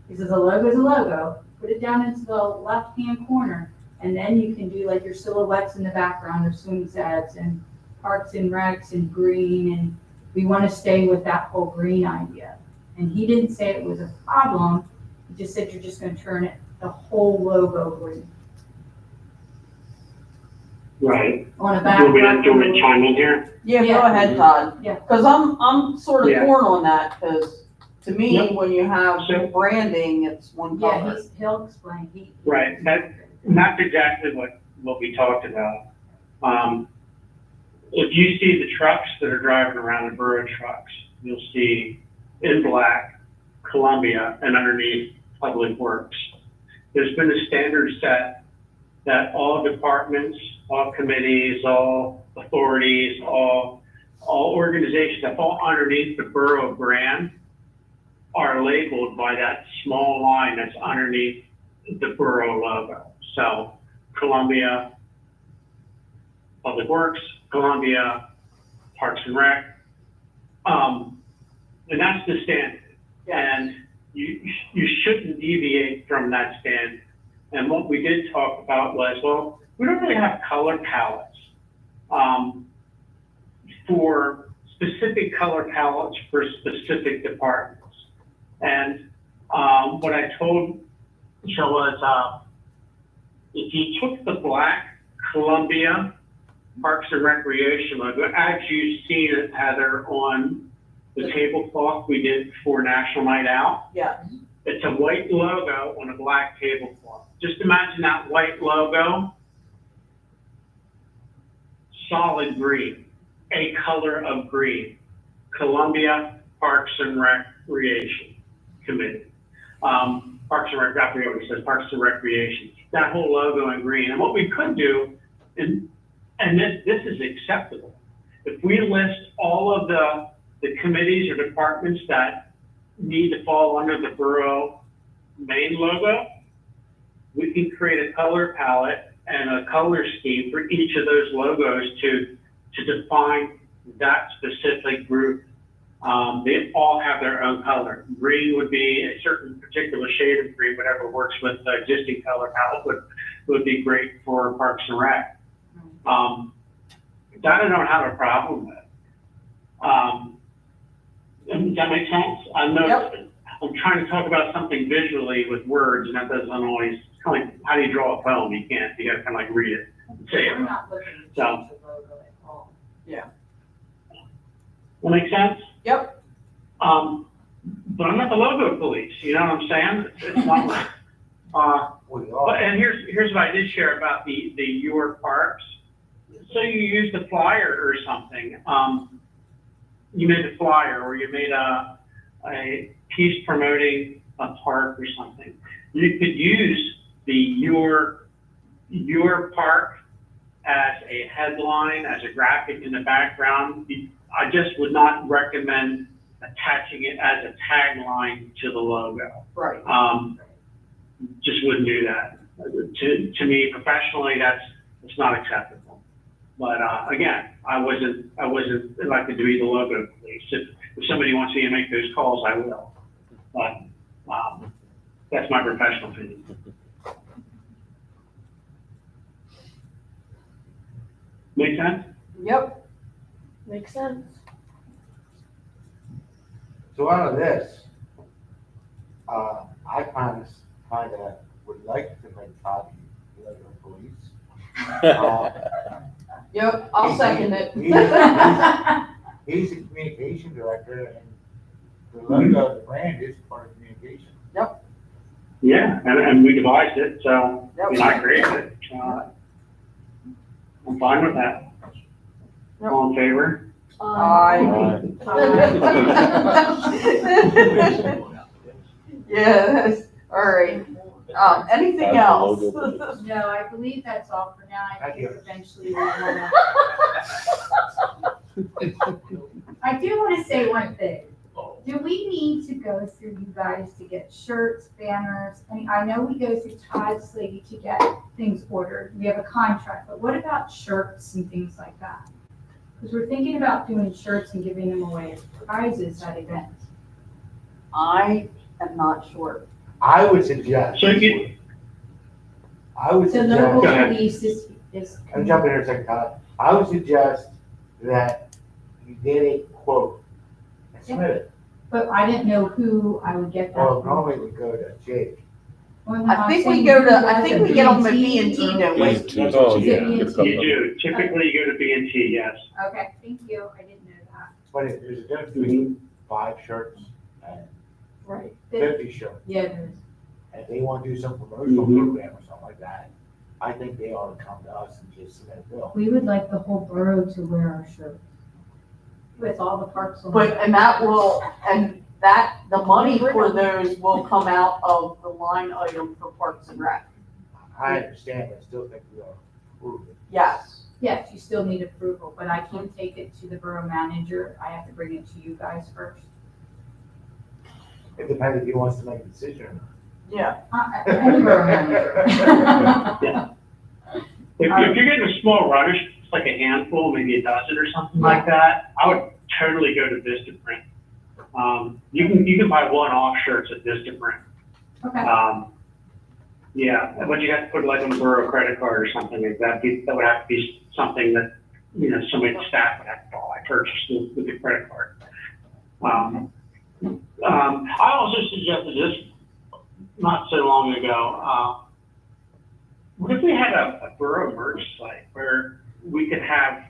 He says a logo is a logo. Put it down into the left-hand corner, and then you can do like your silhouettes in the background of swing sets and Parks and Recs and green, and we want to stay with that whole green idea. And he didn't say it was a problem. He just said you're just going to turn it the whole logo green. Right. On a Do you want me background. to chime in here? Yeah, go Yeah. ahead, Todd. Yeah. Because I'm sort of Yeah. torn on that, because to me, Yep. when you have So- branding, it's one Yeah, color. he'll explain. Right, and that's exactly what we talked about. If you see the trucks that are driving around, the Borough trucks, you'll see in black Columbia and underneath Public Works. There's been a standard set that all departments, all committees, all authorities, all organizations that fall underneath the Borough brand are labeled by that small line that's underneath the Borough logo. So Columbia Public Works, Columbia Parks and Rec. And that's the standard. And you shouldn't deviate from that standard. And what we did talk about was, well, we don't really have color palettes for specific color palettes for specific departments. And what I told Michelle was, if you took the black Columbia Parks and Recreation logo, as you've seen it, Heather, on the tablecloth we did for National Night Out. Yeah. It's a white logo on a black tablecloth. Just imagine that white logo, solid green, a color of green, Columbia Parks and Recreation Committee. Parks and Rec, I forget what it says, Parks and Recreation. That whole logo in green. And what we could do, and this is acceptable, if we list all of the committees or departments that need to fall under the Borough main logo, we can create a color palette and a color scheme for each of those logos to define that specific group. They all have their own color. Green would be a certain particular shade of green, whatever works with the existing color palette would be great for Parks and Rec. That I don't have a problem with. Does that make sense? I know I'm trying to talk about something visually with words, and that doesn't always, it's kind of like, how do you draw a poem? You can't, you gotta kind of like read it and say I'm it. not looking to So, change the logo at all. Yeah. that make sense? Yep. but I'm not the logo police, you know what I'm saying? It's not like, We are. and here's what I did share about the your parks. So you used a flyer or something, you made a flyer or you made a piece promoting a park or something. You could use the your park as a headline, as a graphic in the background. I just would not recommend attaching it as a tagline to the logo. Right. Just wouldn't do that. To me, professionally, it's not acceptable. But again, I wasn't elected to be the logo police. If somebody wants me to make those calls, I will. But that's my professional opinion. Make sense? Yep. Makes sense. So out of this, I kind of would like to make Todd the local police. Yep, I'll second it. He's the communication director, and the logo of the brand is part of communication. Yep. Yeah, and we devised it, so Yep. I created it. I'm fine with that. Yep. All in favor? Aye. Yes, all right. Anything else? No, I believe that's all for now. I think eventually we wanna. I do want to say one thing. Do we need to go through you guys to get shirts, banners? I mean, I know we go through Todd Slade to get things ordered. We have a contract, but what about shirts and things like that? Because we're thinking about doing shirts and giving them away as prizes at events. I am not sure. I would suggest. I would The suggest. local police is. I'm jumping in a second, Todd. I would suggest that you get a quote and submit it. But I didn't know who I would get that Well, from. normally we go to Jake. Well, no, I I'm think we saying go who to, I does think it, we get them at B&T? B&T, don't we? Oh, Is it yeah. B&T? You do. Typically, you go to B&T, yes. Okay, thank you. I didn't know that. But there's a difference between 5 shirts and Right. 50 shirts. Yeah, there's. And if they want to do some promotional program or something like that, I think they ought to come to us and just submit a bill. We would like the whole borough to wear our shirt. With all the parks on. But, and the money for those will come out of the line item for Parks and Rec. I understand, but I still think we ought to approve it. Yes. Yes, you still need approval, but I can't take it to the borough manager. I have to bring it to you guys first. It depends if he wants to make a decision or not. Yeah. Any borough manager. Yeah. If you're getting a small rush, it's like a handful, maybe a dozen or something like that, I would totally go to Vistaprint. You can buy one-off shirts at Vistaprint. Okay. Yeah, but you have to put like on a Borough credit card or something like that. That would have to be something that, somebody at staff would have to buy, purchase with the credit card. I also suggested this not so long ago. What if we had a Borough merch site where we could have,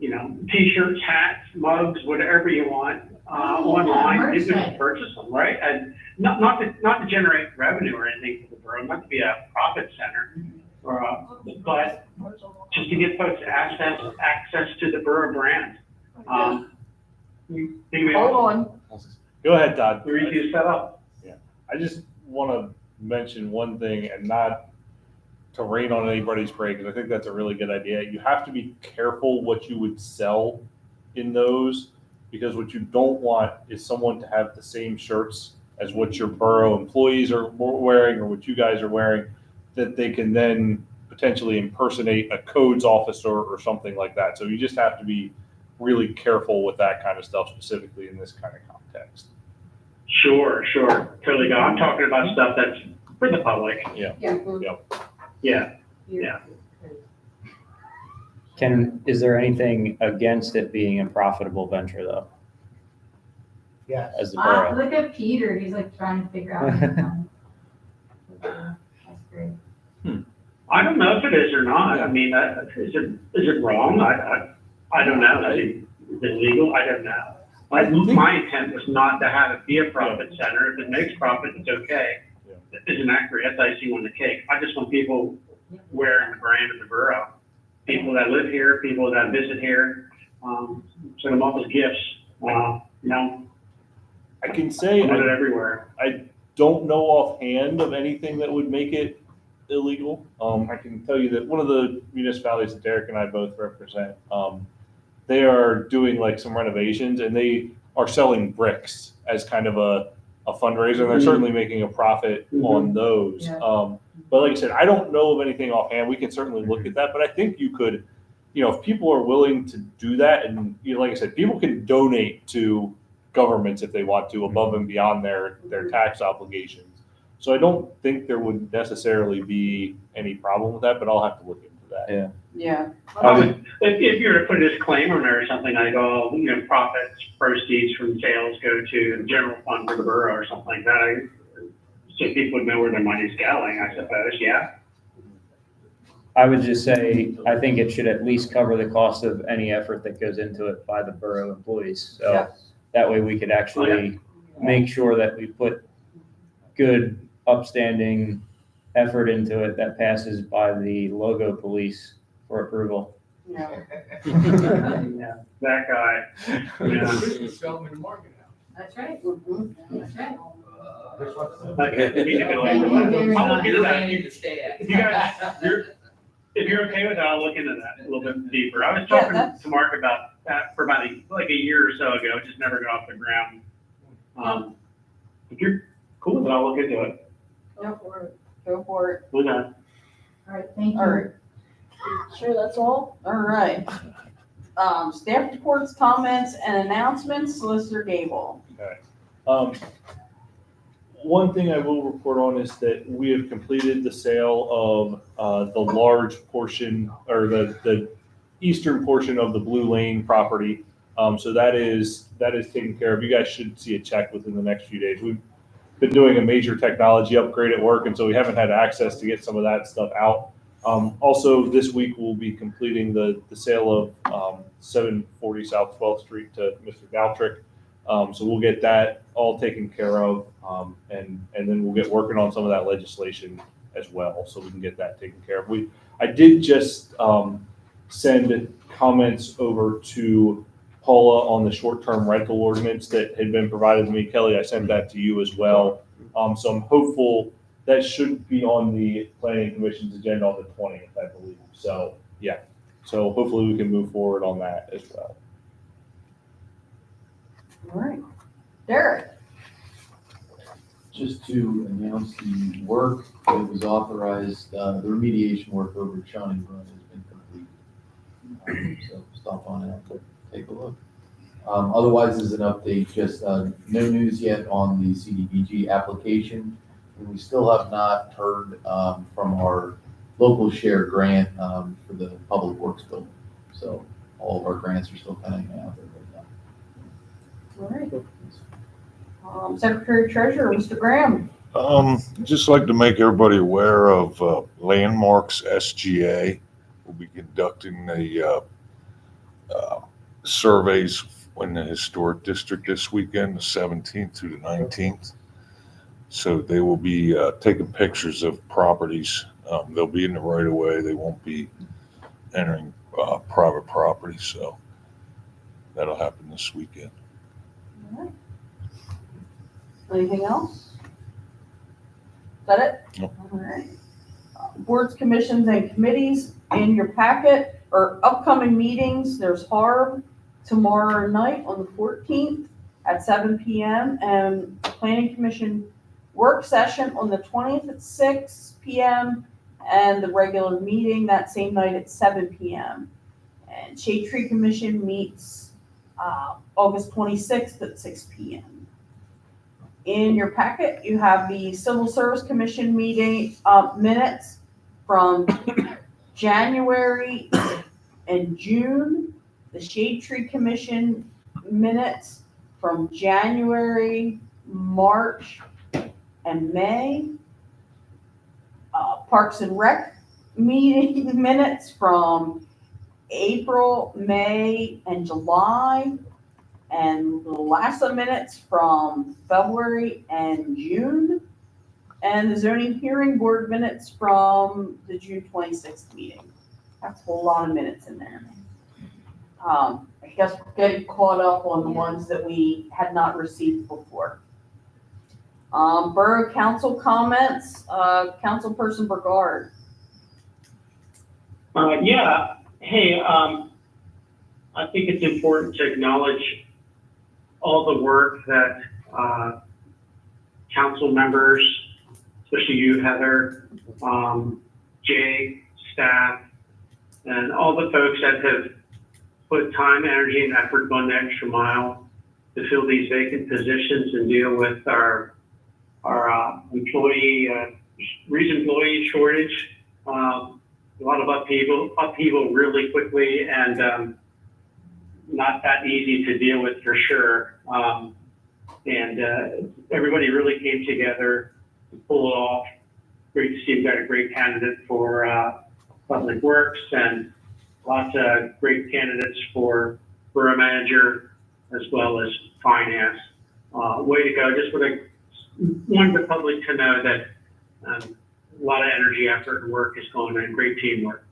T-shirts, hats, mugs, whatever you want, online, you can purchase them, right? And not to generate revenue or anything for the borough, not to be a profit center, but just to give folks access to the borough brand. Hold on. Go ahead, Todd. We refuse set up. Yeah, I just want to mention one thing and not to rain on anybody's parade, because I think that's a really good idea. You have to be careful what you would sell in those, because what you don't want is someone to have the same shirts as what your borough employees are wearing or what you guys are wearing, that they can then potentially impersonate a codes officer or something like that. So you just have to be really careful with that kind of stuff, specifically in this kind of context. Sure. Totally. I'm talking about stuff that's for the public. Yeah. Yeah. Is there anything against it being a profitable venture though? Yes. As the borough? Look at Peter, he's like trying to figure out. That's great. I don't know if it is or not. I mean, is it wrong? I don't know. Is it legal? I don't know. My intent was not to have it be a profit center. If it makes profit, it's okay. It isn't accurate. That's icing on the cake. I just want people wearing the brand of the borough. People that live here, people that visit here, send them up as gifts. You know, I can say put it everywhere. I don't know offhand of anything that would make it illegal. I can tell you that one of the municipalities that Derek and I both represent, they are doing like some renovations and they are selling bricks as kind of a fundraiser. And they're certainly making a profit on those. Yeah. But like I said, I don't know of anything offhand. We can certainly look at that, but I think you could, if people are willing to do that, and like I said, people can donate to governments if they want to above and beyond their tax obligations. So I don't think there would necessarily be any problem with that, but I'll have to look into that. Yeah. Yeah. If you were to put a disclaimer or something like, oh, profits, proceeds from sales go to the general fund for the borough or something like that, so people would know where their money's going, I suppose, yeah. I would just say, I think it should at least cover the cost of any effort that goes into it by the borough employees. So Yeah. that way we could actually make sure that we put good, upstanding effort into it that passes by the logo police for approval. Yeah. Yeah, that guy. Yeah. Sell them in the market now. That's right. Mhm. That's right. Okay, we need to go Thank over you that. very I'll look much. into that. If you guys, if you're okay with that, I'll look into that a little bit deeper. I was talking to Mark about that for about a year or so ago, it just never got off the ground. If you're cool with it, I'll look into it. Go for it. Go for it. We're done. All right, thank you. All right. Sure, that's all? All right. Staff reports, comments, and announcements, Solicitor Gable. One thing I will report on is that we have completed the sale of the large portion, or the eastern portion of the Blue Lane property. So that is taken care of. You guys should see a check within the next few days. We've been doing a major technology upgrade at work, and so we haven't had access to get some of that stuff out. Also, this week we'll be completing the sale of 740 South 12th Street to Mr. Galtrick. So we'll get that all taken care of, and then we'll get working on some of that legislation as well, so we can get that taken care of. I did just send comments over to Paula on the short-term rental ordinance that had been provided to me. Kelly, I sent that to you as well. So I'm hopeful that should be on the Planning Commission's agenda on the 20th, I believe. So, yeah. So hopefully we can move forward on that as well. All right. Derek. Just to announce the work that was authorized, the remediation work over at Shawnee Run has been complete. So stop on out and take a look. Otherwise, as an update, just no news yet on the CDBG application. And we still have not heard from our local share grant for the Public Works building. So all of our grants are still pending out there right now. All right. Secretary Treasurer, Mr. Graham. Just like to make everybody aware of Landmarks SGA. We'll be conducting the surveys in the historic district this weekend, the 17th through the 19th. So they will be taking pictures of properties. They'll be in the right of way. They won't be entering private property. So that'll happen this weekend. All right. Anything else? Is that it? Nope. All right. Boards, commissions, and committees in your packet or upcoming meetings. There's HARB tomorrow night on the 14th at 7 p.m. and Planning Commission work session on the 20th at 6 p.m. and the regular meeting that same night at 7 p.m. And Shade Tree Commission meets August 26th at 6 p.m. In your packet, you have the Civil Service Commission meeting minutes from January and June, the Shade Tree Commission minutes from January, March, and May, Parks and Rec meeting minutes from April, May, and July, And the last of minutes from February and June, and the zoning hearing board minutes from the June 26th meeting. That's a whole lot of minutes in there. I guess we're getting caught up on the ones that we had not received before. Borough Council comments, Councilperson Burgard. Yeah, hey, I think it's important to acknowledge all the work that council members, especially you, Heather, Jay, staff, and all the folks that have put time, energy, and effort going the extra mile to fill these vacant positions and deal with our recent employee shortage. A lot of upheaval really quickly, and not that easy to deal with for sure. And everybody really came together to pull it off. Great to see we've got a great candidate for Public Works and lots of great candidates for Borough Manager as well as Finance. Way to go. Just want the public to know that a lot of energy, effort, and work is going in. Great teamwork.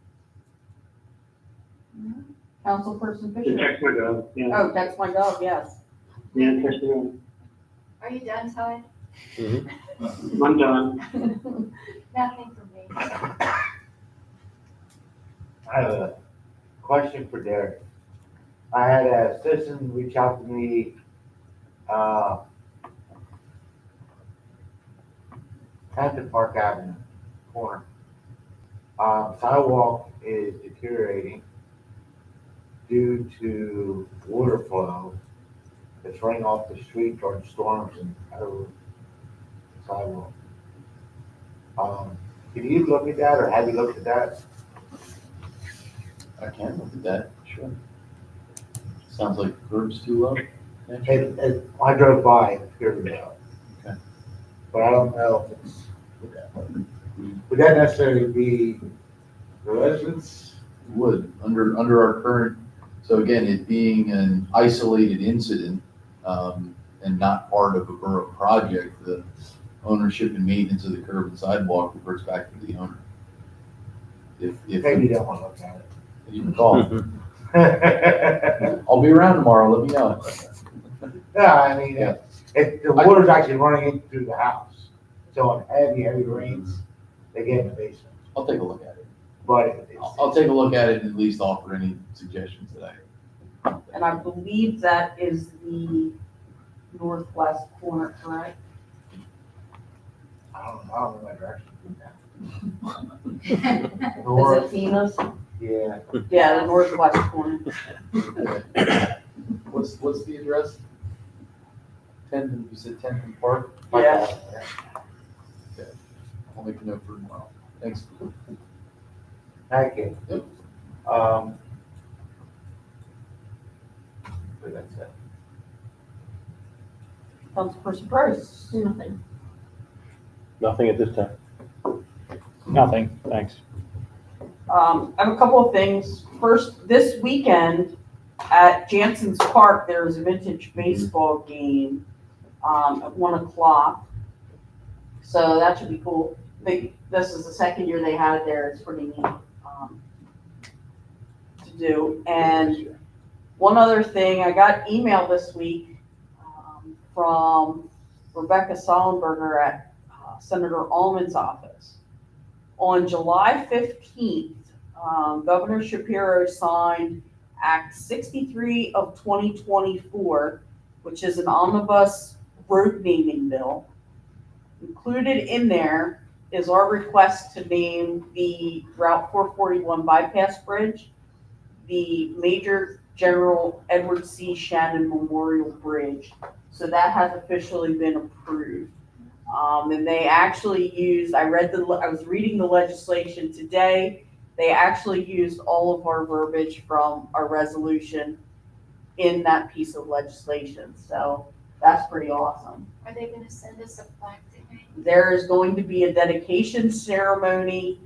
Councilperson Fisher. Text my dog. Yeah. Oh, that's my dog, yes. Yeah, text my dog. Are you done, Ty? I'm done. Nothing for me. I have a question for Derek. I had a citizen reach out to me, Hampton Park Avenue corner. Sidewalk is deteriorating due to water flow that's running off the street during storms and over the sidewalk. Can you look at that, or have you looked at that? I can look at that, sure. Sounds like the curb's too low. I drove by a period ago. Okay. But I don't know if it's, would that necessarily be the residents? Would, under our current, so again, it being an isolated incident, and not part of a borough project, the ownership and maintenance of the curb and sidewalk reverts back to the owner. If Maybe you don't want to look at it. you can call. I'll be around tomorrow, let me know. Yeah, I mean, if the water's actually running in through the house, so on heavy rains, they get in the basement. I'll take a look at it. But I'll take a look at it and at least offer any suggestions today. And I believe that is the northwest corner, correct? I don't know my direction Is it Tina's? Yeah. Yeah, the northwest corner. What's the address? 10th, you said 10th and Park? Yeah. Okay. I'll make a note for tomorrow. Thanks. Thank you. Yep. But that's it. Councilperson Price. Nothing. Nothing at this time. Nothing, thanks. I have a couple of things. First, this weekend at Jansen's Park, there's a vintage baseball game at 1:00. So that should be cool. This is the second year they had it there. It's pretty neat to do. And one other thing, I got email this week from Rebecca Sollenberger at Senator Allman's office. On July 15th, Governor Shapiro signed Act 63 of 2024, which is an omnibus road naming bill. Included in there is our request to name the Route 441 bypass bridge the Major General Edward C. Shannon Memorial Bridge. So that has officially been approved. And they actually used, I was reading the legislation today. They actually used all of our verbiage from our resolution in that piece of legislation. So that's pretty awesome. Are they gonna send us a plaque today? There is going to be a dedication ceremony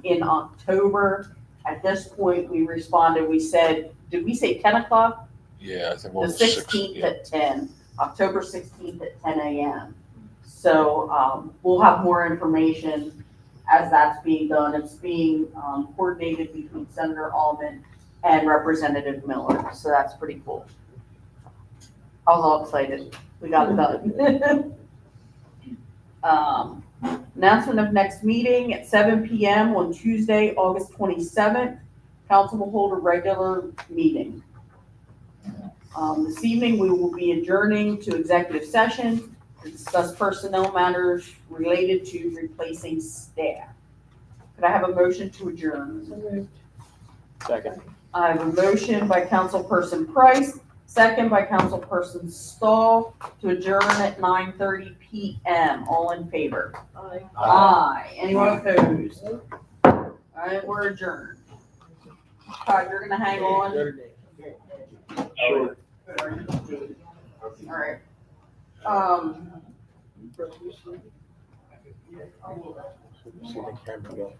in October. At this point, we responded, we said, did we say 10 o'clock? Yeah, I think The on the 6th. 16th Yeah. at 10, October 16th at 10 a.m. So we'll have more information as that's being done. It's being coordinated between Senator Almond and Representative Miller, so that's pretty cool. I was all excited. We got it done. Announcement of next meeting at 7 p.m. on Tuesday, August 27th. Council will hold a regular meeting. This evening, we will be adjourning to executive session to discuss personnel matters related to replacing staff. Could I have a motion to adjourn? Second. I have a motion by Councilperson Price, second by Councilperson Stahl to adjourn at 9:30 p.m. All in favor? Aye. Aye. Anyone opposed? All right, we're adjourned. Todd, you're gonna hang on? Sure. All right. See the camera go.